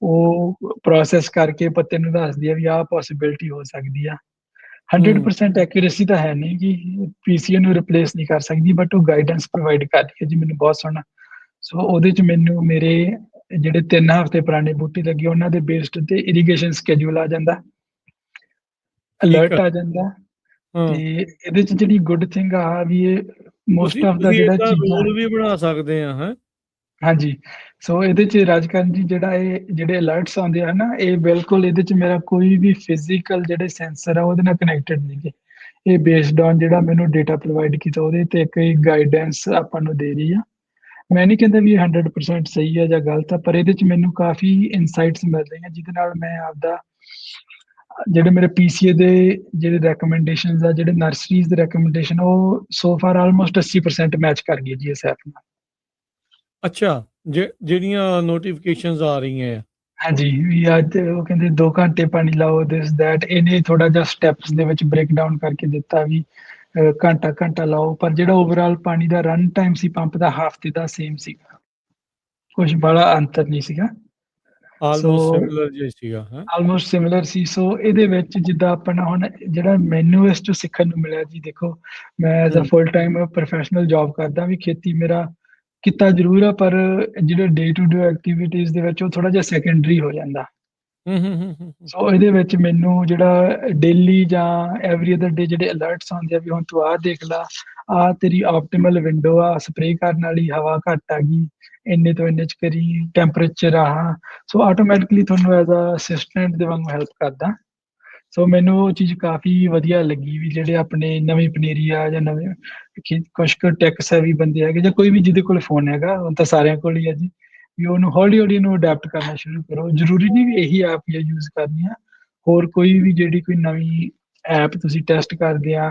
ਉਹ ਪ੍ਰੋਸੈਸ ਕਰਕੇ ਪੱਤੇ ਨੂੰ ਦੱਸਦੀ ਆ ਵੀ ਆਹ ਪੋਸੀਬਿਲਿਟੀ ਹੋ ਸਕਦੀ ਆ। ਹੂੰ, 100% ਐਕੂਰੇਸੀ ਤਾਂ ਹੈ ਨਹੀਂ ਕਿ ਪੀਸੀਏ ਨੂੰ ਰਿਪਲੇਸ ਨਹੀਂ ਕਰ ਸਕਦੀ, ਬਟ ਉਹ ਗਾਈਡੈਂਸ ਪ੍ਰੋਵਾਈਡ ਕਰਦੀ ਹੈ ਜੀ ਮੈਨੂੰ ਬਹੁਤ ਸੋਹਣਾ। ਸੋ ਉਹਦੇ 'ਚ ਮੈਨੂੰ ਮੇਰੇ ਜਿਹੜੇ 3 ਹਫ਼ਤੇ ਪੁਰਾਣੇ ਬੂਟੇ ਲੱਗੇ ਉਹਨਾਂ ਦੇ ਬੇਸਡ ਤੇ ਇਰੀਗੇਸ਼ਨ ਸਕੇਡਿਊਲ ਆ ਜਾਂਦਾ, ਠੀਕ ਆ। ਅਲਰਟ ਆ ਜਾਂਦਾ। ਤੇ ਹਾਂ, ਇਹਦੇ 'ਚ ਜਿਹੜੀ ਗੁੱਡ ਥਿੰਗ ਆ ਵੀ ਇਹ ਮੋਸਟ ਤੁਸੀਂ ਆਫ ਦਾ ਤੁਸੀਂ ਜਿਹੜਾ ਏਦਾਂ ਚੀਜ਼ਾਂ। ਰੂਲ ਵੀ ਬਣਾ ਸਕਦੇ ਆ, ਹੈਂ? ਹਾਂਜੀ, ਸੋ ਇਹਦੇ 'ਚ ਰਾਜਕਰਨ ਜੀ ਜਿਹੜਾ ਇਹ ਜਿਹੜੇ ਅਲਰਟਸ ਆਉਂਦੇ ਆ ਨਾ, ਇਹ ਬਿਲਕੁਲ ਇਹਦੇ 'ਚ ਮੇਰਾ ਕੋਈ ਵੀ ਫਿਜ਼ੀਕਲ ਜਿਹੜੇ ਸੈਂਸਰ ਆ ਉਹਦੇ ਨਾਲ ਕਨੈਕਟਡ ਨਹੀਂ ਗੇ। ਇਹ ਬੇਸਡ ਔਨ ਜਿਹੜਾ ਮੈਨੂੰ ਡੇਟਾ ਪ੍ਰੋਵਾਈਡ ਕੀਤਾ ਉਹਦੇ ਤੇ ਇੱਕ ਗਾਈਡੈਂਸ ਆਪਾਂ ਨੂੰ ਦੇ ਰਹੀ ਆ। ਮੈਂ ਨਹੀਂ ਕਹਿੰਦਾ ਵੀ ਇਹ 100% ਸਹੀ ਹੈ ਜਾਂ ਗਲਤ ਆ, ਪਰ ਇਹਦੇ 'ਚ ਮੈਨੂੰ ਕਾਫੀ ਇਨਸਾਈਟਸ ਮਿਲ ਰਹੀਆਂ ਜਿਹਦੇ ਨਾਲ ਮੈਂ ਆਪਦਾ ਜਿਹੜੇ ਮੇਰੇ ਪੀਸੀਏ ਦੇ ਜਿਹੜੇ ਰეკਮੈਂਡੇਸ਼ਨਸ ਆ, ਜਿਹੜੇ ਨਰਸਰੀਜ਼ ਦੇ ਰეკਮੈਂਡੇਸ਼ਨ ਉਹ ਸੋ ਫਾਰ ਆਲਮੋਸਟ 80% ਮੈਚ ਕਰ ਗਈ ਜੀ ਇਸ ਐਪ ਨਾਲ। ਅੱਛਾ, ਜਿਹੜੀਆਂ ਨੋਟੀਫਿਕੇਸ਼ਨਸ ਆ ਰਹੀਆਂ ਆ। ਹਾਂਜੀ, ਵੀ ਅੱਜ ਉਹ ਕਹਿੰਦੇ 2 ਘੰਟੇ ਪਾਣੀ ਲਾਓ ਦਿਸ ਦੈਟ, ਇਹਨੇ ਥੋੜਾ ਜਿਹਾ ਸਟੈਪਸ ਦੇ ਵਿੱਚ ਬ੍ਰੇਕ ਡਾਊਨ ਕਰਕੇ ਦਿੱਤਾ ਵੀ ਘੰਟਾ ਲਾਓ, ਪਰ ਜਿਹੜਾ ਓਵਰਆਲ ਪਾਣੀ ਦਾ ਰਨ ਟਾਈਮ ਸੀ ਪੰਪ ਦਾ ਹਫ਼ਤੇ ਦਾ ਸੇਮ ਸੀਗਾ, ਕੁਛ ਬੜਾ ਅੰਤਰ ਨਹੀਂ ਸੀਗਾ। ਸੋ ਆਲਮੋਸਟ ਸਿਮਿਲਰ ਜਿਹਾ ਸੀਗਾ, ਹੈਂ? ਆਲਮੋਸਟ ਸਿਮਿਲਰ ਸੀ। ਸੋ ਇਹਦੇ ਵਿੱਚ ਜਿੱਦਾਂ ਆਪਣਾ ਹੁਣ ਜਿਹੜਾ ਮੈਨੂੰ ਇਸ 'ਚੋਂ ਸਿੱਖਣ ਨੂੰ ਮਿਲਿਆ ਜੀ, ਦੇਖੋ ਮੈਂ ਐਜ਼ ਅ ਹੂੰ, ਫੁੱਲ ਟਾਈਮ ਪ੍ਰੋਫੈਸ਼ਨਲ ਜੌਬ ਕਰਦਾ ਵੀ ਖੇਤੀ ਮੇਰਾ ਕਿੱਤਾ ਜ਼ਰੂਰ ਆ, ਪਰ ਜਿਹੜੇ ਡੇ ਟੂ ਡੇ ਐਕਟੀਵਿਟੀਜ਼ ਦੇ ਵਿੱਚ ਉਹ ਥੋੜਾ ਜਿਹਾ ਸੈਕੰਡਰੀ ਹੋ ਜਾਂਦਾ। ਹੂੰ, ਹੂੰ, ਹੂੰ, ਹੂੰ, ਹੂੰ, ਸੋ ਇਹਦੇ ਵਿੱਚ ਮੈਨੂੰ ਜਿਹੜਾ ਡੇਲੀ ਜਾਂ ਐਵਰੀ ਅਦਰ ਡੇ ਜਿਹੜੇ ਅਲਰਟਸ ਆਉਂਦੇ ਆ ਵੀ ਹੁਣ ਤੂੰ ਆਹ ਦੇਖ ਲਾ, ਆਹ ਤੇਰੀ ਆਪਟੀਮਲ ਵਿੰਡੋ ਆ, ਸਪਰੇਅ ਕਰਨ ਵਾਲੀ ਹਵਾ ਘੱਟ ਆ ਗਈ, ਇੰਨੇ ਤੋਂ ਇੰਨੇ 'ਚ ਕਰੀ, ਟੈਂਪਰੇਚਰ ਆਹ। ਸੋ ਆਟੋਮੈਟਿਕਲੀ ਤੁਹਾਨੂੰ ਐਜ਼ ਅ ਅਸਿਸਟੈਂਟ ਦੇ ਵਾਂਗੂ ਹੈਲਪ ਕਰਦਾ। ਸੋ ਮੈਨੂੰ ਉਹ ਚੀਜ਼ ਕਾਫੀ ਵਧੀਆ ਲੱਗੀ ਵੀ ਜਿਹੜੇ ਆਪਣੇ ਨਵੀਂ ਪਨੀਰੀ ਆ ਜਾਂ ਨਵੇਂ ਕੁਛ ਕੁ ਟੈਕ ਸੈਵੀ ਬੰਦੇ ਹੈਗੇ ਜਾਂ ਕੋਈ ਵੀ ਜਿਹਦੇ ਕੋਲ ਫੋਨ ਹੈਗਾ, ਹੁਣ ਤਾਂ ਸਾਰਿਆਂ ਕੋਲ ਹੀ ਹੈ ਜੀ, ਵੀ ਉਹਨੂੰ ਹੌਲੀ ਹੌਲੀ ਇਹਨੂੰ ਅਡੈਪਟ ਕਰਨਾ ਸ਼ੁਰੂ ਕਰੋ। ਜ਼ਰੂਰੀ ਨਹੀਂ ਵੀ ਇਹੀ ਐਪ ਹੀ ਯੂਜ਼ ਕਰਨੀ ਆ, ਹੋਰ ਕੋਈ ਵੀ ਜਿਹੜੀ ਕੋਈ ਨਵੀਂ ਐਪ ਤੁਸੀਂ ਟੈਸਟ ਕਰਦੇ ਆ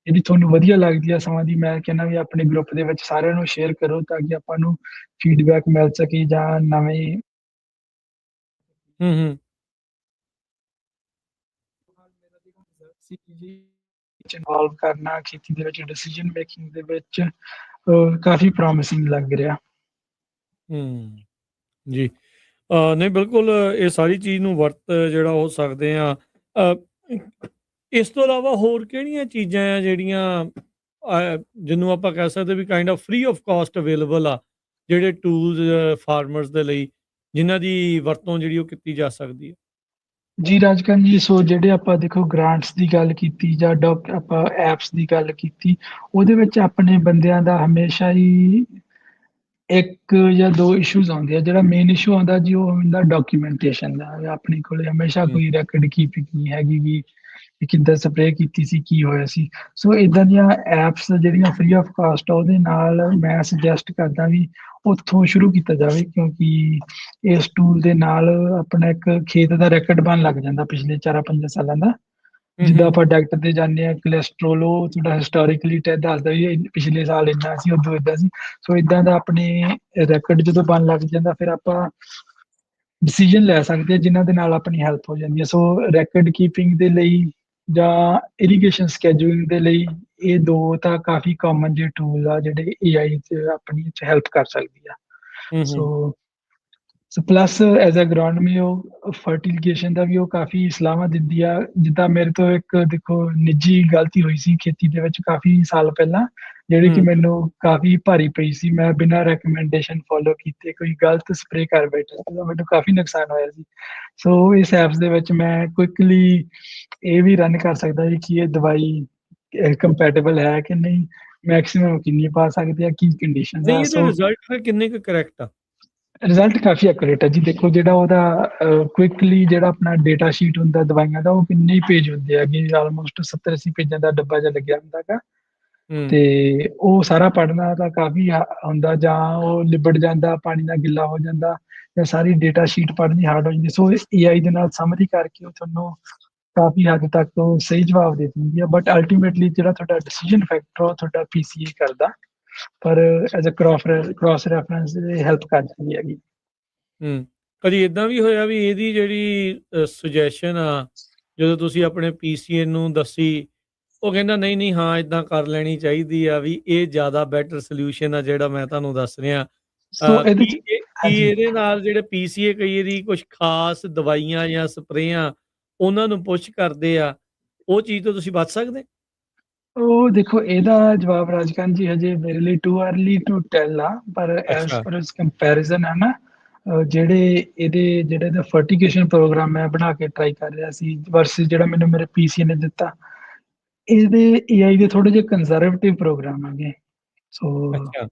ਜਿਹੜੀ ਤੁਹਾਨੂੰ ਵਧੀਆ ਲੱਗਦੀ ਆ ਸਮਾਂ ਦੀ, ਮੈਂ ਕਹਿੰਦਾ ਵੀ ਆਪਣੇ ਗਰੁੱਪ ਦੇ ਵਿੱਚ ਸਾਰਿਆਂ ਨੂੰ ਸ਼ੇਅਰ ਕਰੋ ਤਾਂ ਕਿ ਆਪਾਂ ਨੂੰ ਫੀਡਬੈਕ ਮਿਲ ਸਕੇ ਜਾਂ ਨਵੇਂ ਹੂੰ, ਹੂੰ। ਸੀ ਜੀ ਇਨਵੋਲਵ ਕਰਨਾ ਖੇਤੀ ਦੇ ਵਿੱਚ ਡਿਸੀਜਨ ਮੇਕਿੰਗ ਦੇ ਵਿੱਚ ਕਾਫੀ ਪ੍ਰੋਮਿਸਿੰਗ ਲੱਗ ਰਿਹਾ। ਹੂੰ, ਜੀ। ਨਹੀਂ ਬਿਲਕੁਲ ਇਹ ਸਾਰੀ ਚੀਜ਼ ਨੂੰ ਵਰਤ ਜਿਹੜਾ ਹੋ ਸਕਦੇ ਆ। ਅ, ਇਸ ਤੋਂ ਇਲਾਵਾ ਹੋਰ ਕਿਹੜੀਆਂ ਚੀਜ਼ਾਂ ਆ ਜਿਹੜੀਆਂ ਜਿਹਨੂੰ ਆਪਾਂ ਕਹਿ ਸਕਦੇ ਵੀ kind of free of cost available ਆ, ਜਿਹੜੇ ਟੂਲਸ ਫਾਰਮਰਸ ਦੇ ਲਈ, ਜਿਨ੍ਹਾਂ ਦੀ ਵਰਤੋਂ ਜਿਹੜੀ ਉਹ ਕੀਤੀ ਜਾ ਸਕਦੀ ਹੈ? ਜੀ ਰਾਜਕਰਨ ਜੀ, ਸੋ ਜਿਹੜੇ ਆਪਾਂ ਦੇਖੋ ਗ੍ਰਾਂਟਸ ਦੀ ਗੱਲ ਕੀਤੀ ਜਾਂ ਆਪਾਂ ਐਪਸ ਦੀ ਗੱਲ ਕੀਤੀ, ਉਹਦੇ ਵਿੱਚ ਆਪਣੇ ਬੰਦਿਆਂ ਦਾ ਹਮੇਸ਼ਾ ਹੀ ਇੱਕ ਜਾਂ 2 ਇਸ਼ੂਜ਼ ਆਉਂਦੇ ਆ। ਜਿਹੜਾ ਮੇਨ ਇਸ਼ੂ ਆਉਂਦਾ ਜੀ ਉਹ ਹੁੰਦਾ ਡਾਕੂਮੈਂਟੇਸ਼ਨ ਦਾ। ਆਪਣੇ ਕੋਲੇ ਹਮੇਸ਼ਾ ਹੂੰ, ਕੋਈ ਰੈਕਡ ਕੀਪਿੰਗ ਨਹੀਂ ਹੈਗੀ ਗੀ ਵੀ ਕਿੱਦਾਂ ਸਪਰੇਅ ਕੀਤੀ ਸੀ, ਕੀ ਹੋਇਆ ਸੀ। ਸੋ ਇਦਾਂ ਦੀਆਂ ਐਪਸ ਜਿਹੜੀਆਂ ਫ੍ਰੀ ਆਫ ਕਾਸਟ ਆ ਉਹਦੇ ਨਾਲ ਮੈਂ ਸੁਜੈਸਟ ਕਰਦਾ ਵੀ ਉੱਥੋਂ ਸ਼ੁਰੂ ਕੀਤਾ ਜਾਵੇ, ਕਿਉਂਕਿ ਇਸ ਟੂਲ ਦੇ ਨਾਲ ਆਪਣਾ ਇੱਕ ਖੇਤ ਦਾ ਰੈਕਡ ਬਣ ਲੱਗ ਜਾਂਦਾ ਪਿਛਲੇ 4-5 ਸਾਲਾਂ ਦਾ। ਹੂੰ, ਜਿੱਦਾਂ ਹੂੰ, ਆਪਾਂ ਡਾਕਟਰ ਤੇ ਜਾਂਦੇ ਆ, ਕੋਲੈਸਟਰੋਲ ਉਹ ਤੁਹਾਡਾ ਹਿਸਟੋਰੀਕਲੀ ਦੱਸਦਾ ਵੀ ਪਿਛਲੇ ਸਾਲ ਇੰਨਾ ਸੀ, ਉਦੋਂ ਏਦਾਂ ਸੀ। ਸੋ ਇਦਾਂ ਦਾ ਆਪਣੇ ਰੈਕਡ ਜਦੋਂ ਬਣ ਲੱਗ ਜਾਂਦਾ, ਫਿਰ ਆਪਾਂ ਡਿਸੀਜਨ ਲੈ ਸਕਦੇ ਆ ਜਿਨ੍ਹਾਂ ਦੇ ਨਾਲ ਆਪਣੀ ਹੈਲਪ ਹੋ ਜਾਂਦੀ ਹੈ। ਸੋ ਰੈਕਡ ਕੀਪਿੰਗ ਦੇ ਲਈ ਜਾਂ ਇਰੀਗੇਸ਼ਨ ਸਕੈਜੂਲਿੰਗ ਦੇ ਲਈ ਇਹ 2 ਤਾਂ ਕਾਫੀ ਕਾਮਨ ਜਿਹੇ ਟੂਲ ਆ ਜਿਹੜੇ ਏਆਈ 'ਚ ਆਪਣੀ 'ਚ ਹੈਲਪ ਕਰ ਸਕਦੀ ਆ। ਹੂੰ, ਹੂੰ, ਸੋ ਸੋ ਪਲੱਸ ਐਜ਼ ਅ ਅਗਰੋਨਮੀ ਉਹ ਫਰਟੀਲਾਈਜੇਸ਼ਨ ਦਾ ਵੀ ਉਹ ਕਾਫੀ ਸਲਾਹਾਂ ਦਿੰਦੀ ਆ। ਜਿੱਦਾਂ ਮੇਰੇ ਤੋਂ ਇੱਕ ਦੇਖੋ ਨਿੱਜੀ ਗਲਤੀ ਹੋਈ ਸੀ ਖੇਤੀ ਦੇ ਵਿੱਚ ਕਾਫੀ ਸਾਲ ਪਹਿਲਾਂ, ਜਿਹੜੀ ਕਿ ਹੂੰ। ਮੈਨੂੰ ਕਾਫੀ ਭਾਰੀ ਪਈ ਸੀ। ਮੈਂ ਬਿਨਾਂ ਰეკਮੈਂਡੇਸ਼ਨ ਫੋਲੋ ਕੀਤੇ ਕੋਈ ਗਲਤ ਸਪਰੇਅ ਕਰ ਬੈਠਾ ਸੀ, ਮੈਨੂੰ ਕਾਫੀ ਨੁਕਸਾਨ ਹੋਇਆ ਸੀ। ਸੋ ਇਸ ਐਪਸ ਦੇ ਵਿੱਚ ਮੈਂ ਕੁਇਕਲੀ ਇਹ ਵੀ ਰਨ ਕਰ ਸਕਦਾ ਜੀ ਕਿ ਇਹ ਦਵਾਈ ਕੰਪੈਟੀਬਲ ਹੈ ਕਿ ਨਹੀਂ, ਮੈਕਸਿਮਮ ਕਿੰਨੀ ਪਾ ਸਕਦੇ ਆ, ਕੀ ਕੰਡੀਸ਼ਨਸ ਨਹੀਂ ਆ। ਇਹਦੇ ਸੋ ਰਿਜ਼ਲਟ ਫਿਰ ਕਿੰਨੇ ਕੁ ਕਰੈਕਟ ਆ? ਰਿਜ਼ਲਟ ਕਾਫੀ ਐਕੂਰੇਟ ਹੈ ਜੀ। ਦੇਖੋ ਜਿਹੜਾ ਉਹਦਾ ਕੁਇਕਲੀ ਜਿਹੜਾ ਆਪਣਾ ਡੇਟਾ ਸ਼ੀਟ ਹੁੰਦਾ ਦਵਾਈਆਂ ਦਾ, ਉਹ ਕਿੰਨੇ ਹੀ ਪੇਜ ਹੁੰਦੇ ਹੈਗੇ, ਆਲਮੋਸਟ 70-80 ਪੇਜਾਂ ਦਾ ਡੱਬਾ ਜਿਹਾ ਲੱਗਿਆ ਹੁੰਦਾ ਹੈਗਾ। ਹੂੰ, ਤੇ ਉਹ ਸਾਰਾ ਪੜ੍ਹਨਾ ਤਾਂ ਕਾਫੀ ਹੁੰਦਾ, ਜਾਂ ਉਹ ਲਿਬੜ ਜਾਂਦਾ, ਪਾਣੀ ਨਾਲ ਗਿੱਲਾ ਹੋ ਜਾਂਦਾ, ਜਾਂ ਸਾਰੀ ਡੇਟਾ ਸ਼ੀਟ ਪੜ੍ਹਨੀ ਹਾਰਡ ਹੋ ਜਾਂਦੀ। ਸੋ ਏਆਈ ਦੇ ਨਾਲ ਸਮਰੀ ਕਰਕੇ ਉਹ ਤੁਹਾਨੂੰ ਕਾਫੀ ਹੱਦ ਤੱਕ ਉਹ ਸਹੀ ਜਵਾਬ ਦੇ ਦਿੰਦੀ ਆ। ਬਟ ਅਲਟੀਮੇਟਲੀ ਜਿਹੜਾ ਤੁਹਾਡਾ ਡਿਸੀਜਨ ਫੈਕਟਰ ਉਹ ਤੁਹਾਡਾ ਪੀਸੀਏ ਕਰਦਾ, ਪਰ as a cross reference help ਕਰ ਜਾਂਦੀ ਹੈਗੀ। ਹੂੰ। ਕਦੀ ਇਦਾਂ ਵੀ ਹੋਇਆ ਵੀ ਇਹਦੀ ਜਿਹੜੀ ਸੁਜੈਸ਼ਨ ਆ, ਜਦੋਂ ਤੁਸੀਂ ਆਪਣੇ ਪੀਸੀਏ ਨੂੰ ਦੱਸੀ, ਉਹ ਕਹਿੰਦਾ ਨਹੀਂ, ਨਹੀਂ ਹਾਂ ਇਦਾਂ ਕਰ ਲੈਣੀ ਚਾਹੀਦੀ ਆ, ਵੀ ਇਹ ਜ਼ਿਆਦਾ ਬੈਟਰ ਸੋਲਿਊਸ਼ਨ ਆ ਜਿਹੜਾ ਮੈਂ ਤੁਹਾਨੂੰ ਦੱਸ ਰਿਹਾ। ਸੋ ਇਹਦੇ ਕੀ ਚ ਕੀ ਹਾਂਜੀ, ਇਹਦੇ ਨਾਲ ਜਿਹੜੇ ਪੀਸੀਏ ਕਈ ਵਾਰੀ ਕੁਛ ਖਾਸ ਦਵਾਈਆਂ ਜਾਂ ਸਪਰੇਆਂ ਉਹਨਾਂ ਨੂੰ ਪੁਸ਼ ਕਰਦੇ ਆ, ਉਹ ਚੀਜ਼ ਤੋਂ ਤੁਸੀਂ ਬਚ ਸਕਦੇ? ਉਹ ਦੇਖੋ ਇਹਦਾ ਜਵਾਬ ਰਾਜਕਾਨ ਜੀ ਹਜੇ ਮੇਰੇ ਲਈ ਟੂ अर्ਲੀ ਟੂ ਟੈਲ ਆ, ਪਰ ਐਸ ਅੱਛਾ, ਪਰ ਇਸ ਕੰਪੈਰੀਜ਼ਨ ਹੈ ਨਾ, ਜਿਹੜੇ ਦਾ ਫਰਟੀਗੇਸ਼ਨ ਪ੍ਰੋਗਰਾਮ ਮੈਂ ਬਣਾ ਕੇ ਟਰਾਈ ਕਰ ਰਿਹਾ ਸੀ ਵਰਸਿਸ ਜਿਹੜਾ ਮੈਨੂੰ ਮੇਰੇ ਪੀਸੀ ਨੇ ਦਿੱਤਾ, ਇਹਦੇ ਏਆਈ ਦੇ ਥੋੜੇ ਜਿਹੇ ਕੰਜ਼ਰਵੇਟਿਵ ਪ੍ਰੋਗਰਾਮ ਹੈਗੇ। ਸੋ ਅੱਛਾ,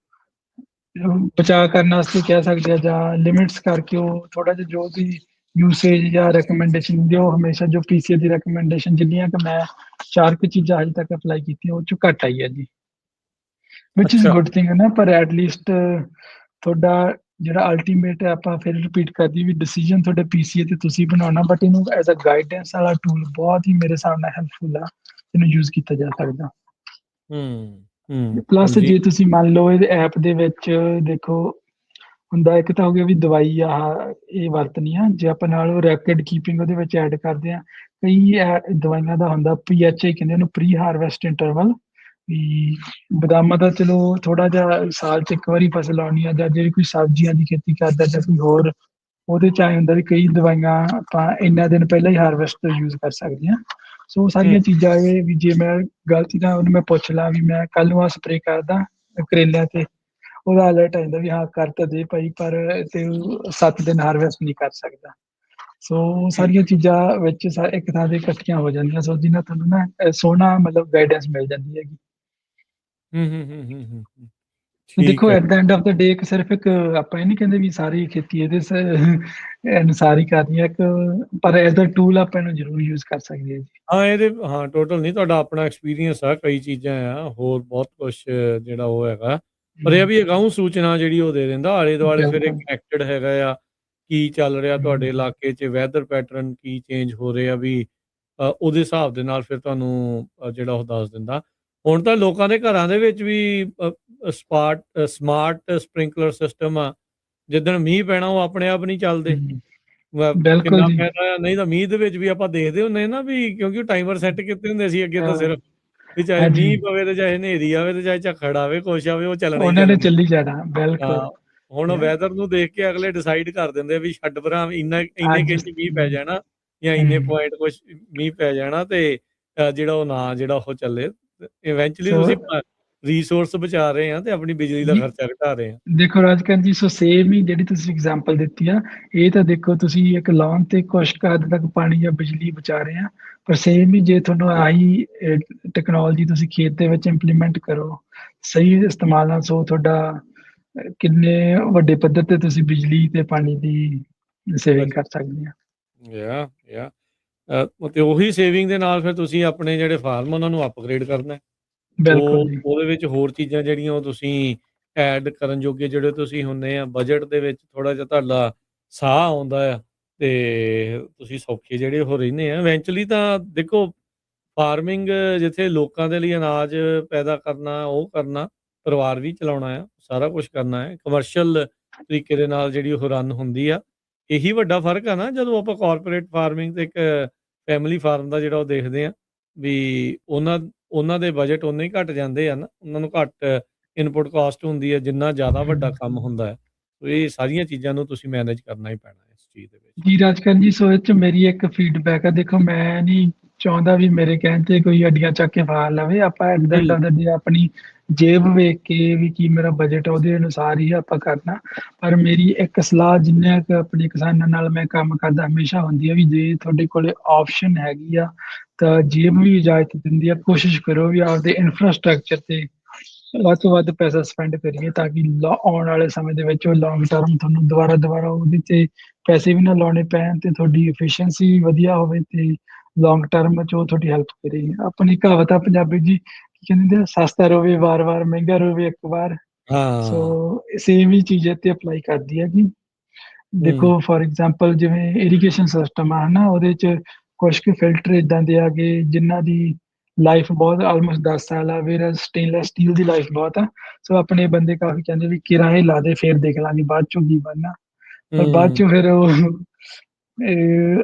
ਬਚਾਅ ਕਰਨ ਵਾਸਤੇ ਕਹਿ ਸਕਦੇ ਆ, ਜਾਂ ਲਿਮਿਟਸ ਕਰਕੇ ਉਹ ਥੋੜਾ ਜਿਹਾ ਜੋ ਵੀ ਯੂਸੇਜ ਜਾਂ ਰეკਮੈਂਡੇਸ਼ਨ ਦਿਓ, ਹਮੇਸ਼ਾ ਜੋ ਪੀਸੀਏ ਦੀ ਰეკਮੈਂਡੇਸ਼ਨ ਜਿੰਨੀਆਂ ਕਿ ਮੈਂ 4 ਕੁ ਚੀਜ਼ਾਂ ਹਜੇ ਤੱਕ ਅਪਲਾਈ ਕੀਤੀਆਂ ਉਹ ਚੋਂ ਘੱਟ ਆਈ ਹੈ ਜੀ, ਵਿਚ ਇਜ਼ ਅੱਛਾ। ਗੁੱਡ ਥਿੰਗ ਹੈ ਨਾ। ਪਰ ਐਟਲੀਸਟ ਤੁਹਾਡਾ ਜਿਹੜਾ ਅਲਟੀਮੇਟ ਹੈ, ਆਪਾਂ ਫਿਰ ਰਿਪੀਟ ਕਰਦੀ ਵੀ ਡਿਸੀਜਨ ਤੁਹਾਡੇ ਪੀਸੀਏ ਤੇ ਤੁਸੀਂ ਬਣਾਉਣਾ, ਬਟ ਇਹਨੂੰ ਐਜ਼ ਅ ਗਾਈਡੈਂਸ ਵਾਲਾ ਟੂਲ ਬਹੁਤ ਹੀ ਮੇਰੇ ਹਿਸਾਬ ਨਾਲ ਹੈਲਪਫੁਲ ਆ, ਇਹਨੂੰ ਯੂਜ਼ ਕੀਤਾ ਜਾ ਸਕਦਾ। ਪਲੱਸ ਹਾਂਜੀ। ਜੇ ਤੁਸੀਂ ਮੰਨ ਲਓ ਇਹਦੇ ਐਪ ਦੇ ਵਿੱਚ ਦੇਖੋ ਹੁੰਦਾ, ਇੱਕ ਤਾਂ ਹੋ ਗਿਆ ਵੀ ਦਵਾਈ ਇਹ ਵਰਤਣੀ ਆ, ਜੇ ਆਪਾਂ ਨਾਲ ਉਹ ਰੈਕਡ ਕੀਪਿੰਗ ਉਹਦੇ ਵਿੱਚ ਐਡ ਕਰਦੇ ਆ, ਕਈ ਦਵਾਈਆਂ ਦਾ ਹੁੰਦਾ ਪੀਐਚਏ ਕਹਿੰਦੇ ਉਹਨੂੰ ਪ੍ਰੀ ਹਾਰਵੈਸਟ ਇੰਟਰਵਲ, ਵੀ ਬਦਾਮਾਂ ਦਾ ਚਲੋ ਥੋੜਾ ਜਿਹਾ ਸਾਲ ਚ ਇੱਕ ਵਾਰੀ ਫਸਲ ਆਉਣੀ ਆ, ਜਾਂ ਜਿਹੜੀ ਕੋਈ ਸਬਜ਼ੀਆਂ ਦੀ ਖੇਤੀ ਕਰਦਾ ਜਾਂ ਕੋਈ ਹੋਰ, ਉਹਦੇ ਚ ਆਏ ਹੁੰਦਾ ਵੀ ਕਈ ਦਵਾਈਆਂ ਆਪਾਂ ਇੰਨਾ ਦਿਨ ਪਹਿਲਾਂ ਹੀ ਹਾਰਵੈਸਟ ਯੂਜ਼ ਕਰ ਸਕਦੇ ਹਾਂ। ਸੋ ਹੂੰ, ਸਾਰੀਆਂ ਚੀਜ਼ਾਂ ਇਹ ਵੀ ਜੇ ਮੈਂ ਗਲਤੀ ਨਾਲ ਉਹਨੂੰ ਮੈਂ ਪੁੱਛ ਲਾਂ ਵੀ ਮੈਂ ਕੱਲ ਨੂੰ ਆ ਸਪਰੇਅ ਕਰਦਾ ਕਰੇਲਿਆਂ ਤੇ, ਉਹਦਾ ਅਲਰਟ ਆ ਜਾਂਦਾ ਵੀ ਹਾਂ ਕਰ ਤਾਂ ਦੇ ਭਾਈ, ਪਰ ਤੇ 7 ਦਿਨ ਹਾਰਵੈਸਟ ਨਹੀਂ ਕਰ ਸਕਦਾ। ਸੋ ਹੂੰ, ਸਾਰੀਆਂ ਚੀਜ਼ਾਂ ਵਿੱਚ ਇੱਕ ਥਾਂ ਤੇ ਇਕੱਠੀਆਂ ਹੋ ਜਾਂਦੀਆਂ, ਸੋ ਜਿਹਨਾਂ ਤੁਹਾਨੂੰ ਨਾ ਸੋਹਣਾ ਮਤਲਬ ਗਾਈਡੈਂਸ ਮਿਲ ਜਾਂਦੀ ਹੈਗੀ। ਦੇਖੋ ਠੀਕ ਹੈ। ਐਟ ਦਾ ਐਂਡ ਆਫ ਦਾ ਡੇ ਇੱਕ ਸਿਰਫ ਇੱਕ ਆਪਾਂ ਇਹ ਨਹੀਂ ਕਹਿੰਦੇ ਵੀ ਸਾਰੀ ਖੇਤੀ ਇਹਦੇ ਅਨੁਸਾਰ ਹੀ ਕਰਨੀ ਹੈ, ਇੱਕ ਪਰ ਐਜ਼ ਅ ਟੂਲ ਆਪਾਂ ਇਹਨੂੰ ਜ਼ਰੂਰ ਯੂਜ਼ ਕਰ ਸਕਦੇ ਹਾਂ ਜੀ। ਹਾਂ, ਟੋਟਲ ਨਹੀਂ, ਤੁਹਾਡਾ ਆਪਣਾ ਐਕਸਪੀਰੀਅੰਸ ਆ, ਕਈ ਚੀਜ਼ਾਂ ਆ, ਹੋਰ ਬਹੁਤ ਕੁਛ ਜਿਹੜਾ ਉਹ ਹੈਗਾ। ਪਰ ਇਹ ਵੀ ਅਗਾਊਂ ਸੂਚਨਾ ਜਿਹੜੀ ਉਹ ਦੇ ਦਿੰਦਾ, ਆਲੇ-ਦੁਆਲੇ ਫਿਰ ਇਹ ਬਿਲਕੁਲ। ਕਨੈਕਟਡ ਹੈਗਾ ਆ, ਕੀ ਚੱਲ ਰਿਹਾ ਤੁਹਾਡੇ ਇਲਾਕੇ 'ਚ, ਵੈਦਰ ਪੈਟਰਨ ਕੀ ਚੇਂਜ ਹੋ ਰਹੇ ਆ, ਵੀ ਉਹਦੇ ਹਿਸਾਬ ਦੇ ਨਾਲ ਫਿਰ ਤੁਹਾਨੂੰ ਜਿਹੜਾ ਉਹ ਦੱਸ ਦਿੰਦਾ। ਹੁਣ ਤਾਂ ਲੋਕਾਂ ਦੇ ਘਰਾਂ ਦੇ ਵਿੱਚ ਵੀ ਸਮਾਰਟ ਸਪ੍ਰਿੰਕਲਰ ਸਿਸਟਮ ਆ, ਜਿੱਦਣ ਮੀਂਹ ਪੈਣਾ ਉਹ ਆਪਣੇ ਆਪ ਨਹੀਂ ਚੱਲਦੇ। ਬਿਲਕੁਲ ਕਿੰਨਾ ਜੀ। ਫਾਇਦਾ ਆ, ਨਹੀਂ ਤਾਂ ਮੀਂਹ ਦੇ ਵਿੱਚ ਵੀ ਆਪਾਂ ਦੇਖਦੇ ਹੁੰਦੇ ਨਾ, ਵੀ ਕਿਉਂਕਿ ਉਹ ਟਾਈਮਰ ਸੈੱਟ ਕੀਤੇ ਹੁੰਦੇ ਸੀ ਅੱਗੇ ਤਾਂ ਸਿਰਫ, ਵੀ ਚਾਹੇ ਹਾਂਜੀ, ਮੀਂਹ ਪਵੇ ਤੇ ਚਾਹੇ ਹਨੇਰੀ ਆਵੇ ਤੇ ਚਾਹੇ ਝੱਖੜ ਆਵੇ, ਕੁਛ ਆਵੇ, ਉਹ ਚੱਲਣਾ ਹੀ ਉਹਨਾਂ ਨੇ ਚੱਲਣਾ। ਚੱਲੀ ਜਾਣਾ ਹਾਂ, ਬਿਲਕੁਲ। ਹੁਣ ਵੈਦਰ ਨੂੰ ਦੇਖ ਕੇ ਅਗਲੇ ਡਿਸਾਈਡ ਕਰ ਦਿੰਦੇ ਆ ਵੀ ਛੱਡ ਪਰਾਂ, ਇੰਨੇ ਕੁ ਅੱਜ ਇੰਚ ਮੀਂਹ ਪੈ ਜਾਣਾ ਜਾਂ ਇੰਨੇ ਹਮ, ਪੁਆਇੰਟ ਕੁਛ ਮੀਂਹ ਪੈ ਜਾਣਾ, ਤੇ ਜਿਹੜਾ ਉਹ ਨਾ ਜਿਹੜਾ ਉਹ ਚੱਲੇ। ਇਵੈਂਚੁਅਲੀ ਸੋ ਤੁਸੀਂ ਰਿਸੋਰਸ ਬਚਾ ਰਹੇ ਆ ਤੇ ਆਪਣੀ ਬਿਜਲੀ ਦਾ ਜੀ ਖਰਚਾ ਘਟਾ ਰਹੇ ਆ। ਦੇਖੋ ਰਾਜਕਰਨ ਜੀ, ਸੋ ਸੇਮ ਹੀ ਜਿਹੜੀ ਤੁਸੀਂ ਐਗਜ਼ਾਮਪਲ ਦਿੱਤੀ ਆ, ਇਹ ਤਾਂ ਦੇਖੋ ਤੁਸੀਂ ਇੱਕ ਲਾਉਣ ਤੇ ਕੁਛ ਕੁ ਹੱਦ ਤੱਕ ਪਾਣੀ ਜਾਂ ਬਿਜਲੀ ਬਚਾ ਰਹੇ ਆ, ਪਰ ਸੇਮ ਹੀ ਜੇ ਤੁਹਾਨੂੰ ਆਹੀ ਟੈਕਨੋਲੋਜੀ ਤੁਸੀਂ ਖੇਤ ਦੇ ਵਿੱਚ ਇੰਪਲੀਮੈਂਟ ਕਰੋ ਸਹੀ ਇਸਤੇਮਾਲ ਨਾਲ, ਸੋ ਤੁਹਾਡਾ ਕਿੰਨੇ ਵੱਡੇ ਪੱਧਰ ਤੇ ਤੁਸੀਂ ਬਿਜਲੀ ਤੇ ਪਾਣੀ ਦੀ ਸੇਵਿੰਗ ਬਚਤ ਕਰ ਸਕਦੇ ਆ। ਯਾ ਤੇ ਉਹੀ ਸੇਵਿੰਗ ਦੇ ਨਾਲ ਫਿਰ ਤੁਸੀਂ ਆਪਣੇ ਜਿਹੜੇ ਫਾਰਮ ਉਹਨਾਂ ਨੂੰ ਅਪਗ੍ਰੇਡ ਕਰਨਾ। ਬਿਲਕੁਲ ਉਹ ਜੀ। ਉਹਦੇ ਵਿੱਚ ਹੋਰ ਚੀਜ਼ਾਂ ਜਿਹੜੀਆਂ ਉਹ ਤੁਸੀਂ ਐਡ ਕਰਨ ਜੋਗੇ ਜਿਹੜੇ ਤੁਸੀਂ ਹੁੰਦੇ ਆ, ਬਜਟ ਦੇ ਵਿੱਚ ਥੋੜ੍ਹਾ ਜਿਹਾ ਤੁਹਾਡਾ ਸਾਹ ਆਉਂਦਾ ਆ, ਤੇ ਤੁਸੀਂ ਸੌਖੇ ਜਿਹੜੇ ਉਹ ਰਹਿੰਦੇ ਆ। ਇਵੈਂਚੁਅਲੀ ਤਾਂ ਦੇਖੋ, ਫਾਰਮਿੰਗ ਜਿੱਥੇ ਲੋਕਾਂ ਦੇ ਲਈ ਅਨਾਜ ਪੈਦਾ ਕਰਨਾ, ਉਹ ਕਰਨਾ, ਪਰਿਵਾਰ ਵੀ ਚਲਾਉਣਾ ਆ, ਸਾਰਾ ਕੁਛ ਕਰਨਾ ਹੈ, ਕਮਰਸ਼ੀਅਲ ਤਰੀਕੇ ਦੇ ਨਾਲ ਜਿਹੜੀ ਉਹ ਰਨ ਹੁੰਦੀ ਆ। ਇਹੀ ਵੱਡਾ ਫ਼ਰਕ ਆ ਨਾ, ਜਦੋਂ ਆਪਾਂ ਕਾਰਪੋਰੇਟ ਫਾਰਮਿੰਗ ਤੇ ਇੱਕ ਫੈਮਿਲੀ ਫਾਰਮ ਦਾ ਜਿਹੜਾ ਉਹ ਦੇਖਦੇ ਆ, ਵੀ ਉਹਨਾਂ ਦੇ ਬਜਟ ਓਨੇ ਹੀ ਘੱਟ ਜਾਂਦੇ ਆ ਨਾ, ਉਹਨਾਂ ਨੂੰ ਘੱਟ ਇਨਪੁਟ ਕਾਸਟ ਹੁੰਦੀ ਹੈ, ਜਿੰਨਾ ਜ਼ਿਆਦਾ ਵੱਡਾ ਕੰਮ ਹੁੰਦਾ ਹੈ। ਸੋ ਇਹ ਸਾਰੀਆਂ ਚੀਜ਼ਾਂ ਨੂੰ ਤੁਸੀਂ ਮੈਨੇਜ ਕਰਨਾ ਹੀ ਪੈਣਾ ਇਸ ਚੀਜ਼ ਦੇ ਵਿੱਚ। ਜੀ ਰਾਜਕਰਨ ਜੀ, ਸੋ ਇਹ 'ਚ ਮੇਰੀ ਇੱਕ ਫੀਡਬੈਕ ਆ, ਦੇਖੋ ਮੈਂ ਨਹੀਂ ਚਾਹੁੰਦਾ ਵੀ ਮੇਰੇ ਕਹਿਣ ਤੇ ਕੋਈ ਅੱਡੀਆਂ ਚੱਕ ਕੇ ਫਾੜ ਲਵੇ, ਆਪਾਂ ਐਟ ਦਾ ਐਂਡ ਆਫ ਦਾ ਡੇ ਆਪਣੀ ਜੇਬ ਵੇਖ ਕੇ ਵੀ ਕੀ ਮੇਰਾ ਬਜਟ ਉਹਦੇ ਅਨੁਸਾਰ ਹੀ ਆਪਾਂ ਕਰਨਾ। ਪਰ ਮੇਰੀ ਇੱਕ ਸਲਾਹ ਜਿੰਨੇ ਕੁ ਆਪਣੇ ਕਿਸਾਨਾਂ ਨਾਲ ਮੈਂ ਕੰਮ ਕਰਦਾ ਹਮੇਸ਼ਾ ਹੁੰਦੀ ਹੈ ਵੀ ਜੇ ਤੁਹਾਡੇ ਕੋਲੇ ਆਪਸ਼ਨ ਹੈਗੀ ਆ ਤਾਂ ਜੇਬ ਵੀ ਇਜਾਜ਼ਤ ਦਿੰਦੀ ਆ, ਕੋਸ਼ਿਸ਼ ਕਰੋ ਵੀ ਆਪਦੇ ਇਨਫਰਾਸਟ੍ਰਕਚਰ ਤੇ ਵੱਧ ਤੋਂ ਵੱਧ ਪੈਸਾ ਸਪੈਂਡ ਕਰੀਏ, ਤਾਂ ਕਿ ਆਉਣ ਵਾਲੇ ਸਮੇਂ ਦੇ ਵਿੱਚ ਉਹ ਲੌਂਗ ਟਰਮ ਤੁਹਾਨੂੰ ਦੁਬਾਰਾ ਉਹਦੇ ਤੇ ਪੈਸੇ ਵੀ ਨਾ ਲਾਉਣੇ ਪੈਣ, ਤੇ ਤੁਹਾਡੀ ਐਫੀਸ਼ੀਐਂਸੀ ਵੀ ਵਧੀਆ ਹੋਵੇ, ਤੇ ਲੌਂਗ ਟਰਮ 'ਚ ਉਹ ਤੁਹਾਡੀ ਹੈਲਪ ਕਰੇ। ਆਪਣੀ ਕਹਾਵਤ ਆ ਪੰਜਾਬੀ ਜੀ, ਕੀ ਕਹਿੰਦੇ ਹੁੰਦੇ ਆ, ਸਸਤਾ ਰੋਵੇ ਵਾਰ-ਵਾਰ, ਮਹਿੰਗਾ ਰੋਵੇ ਇੱਕ ਵਾਰ। ਸੋ ਹਾਂ। ਸੇਮ ਹੀ ਚੀਜ਼ ਇੱਥੇ ਅਪਲਾਈ ਕਰਦੀ ਹੈ ਕਿ ਹੂੰ, ਦੇਖੋ ਫੋਰ ਐਗਜ਼ਾਮਪਲ ਜਿਵੇਂ ਇਰੀਗੇਸ਼ਨ ਸਿਸਟਮ ਆ ਹਨਾ, ਉਹਦੇ 'ਚ ਕੁਛ ਕੁ ਫਿਲਟਰ ਇਦਾਂ ਦੇ ਆ ਗਏ ਜਿਨ੍ਹਾਂ ਦੀ ਲਾਈਫ ਬਹੁਤ ਆਲਮੋਸਟ 10 ਸਾਲ ਆ, ਫਿਰ ਸਟੇਨਲੈਸ ਸਟੀਲ ਦੀ ਲਾਈਫ ਬਹੁਤ ਆ। ਸੋ ਆਪਣੇ ਬੰਦੇ ਕਾਫੀ ਕਹਿੰਦੇ ਵੀ ਕਿਰਾਏ ਲਾ ਦੇ, ਫੇਰ ਦੇਖ ਲਾਂਗੇ ਬਾਅਦ ਚੋਂ ਕੀ ਬਣਨਾ। ਪਰ ਬਾਅਦ ਹੂੰ। ਚੋਂ ਫਿਰ ਉਹ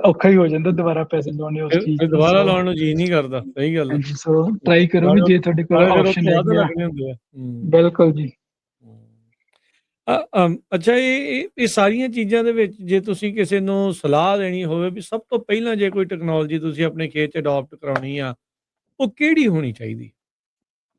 ਔਖਾ ਹੀ ਹੋ ਜਾਂਦਾ ਦੁਬਾਰਾ ਪੈਸੇ ਲਾਉਣੇ ਉਸ ਚੀਜ਼ ਫਿਰ ਤੇ। ਦੁਬਾਰਾ ਸੋ ਲਾਉਣ ਨੂੰ ਜੀਅ ਨਹੀਂ ਕਰਦਾ, ਸਹੀ ਗੱਲ ਆ। ਹਾਂਜੀ, ਸੋ ਟਰਾਈ ਕਰੋ ਵੀ ਜੇ ਤੁਹਾਡੇ ਕੋਲ ਨਾਲੇ ਫਿਰ ਆਪਸ਼ਨ ਉੱਥੇ ਵੱਧ ਹੈਗੀ ਆ। ਲੱਗਣੇ ਹੁੰਦੇ ਆ। ਬਿਲਕੁਲ ਜੀ। ਅੱਛਾ, ਇਹ ਸਾਰੀਆਂ ਚੀਜ਼ਾਂ ਦੇ ਵਿੱਚ ਜੇ ਤੁਸੀਂ ਕਿਸੇ ਨੂੰ ਸਲਾਹ ਦੇਣੀ ਹੋਵੇ ਵੀ ਸਭ ਤੋਂ ਪਹਿਲਾਂ ਜੇ ਕੋਈ ਟੈਕਨੋਲੋਜੀ ਤੁਸੀਂ ਆਪਣੇ ਖੇਤ 'ਚ ਅਡੋਪਟ ਕਰਾਉਣੀ ਆ, ਉਹ ਕਿਹੜੀ ਹੋਣੀ ਚਾਹੀਦੀ?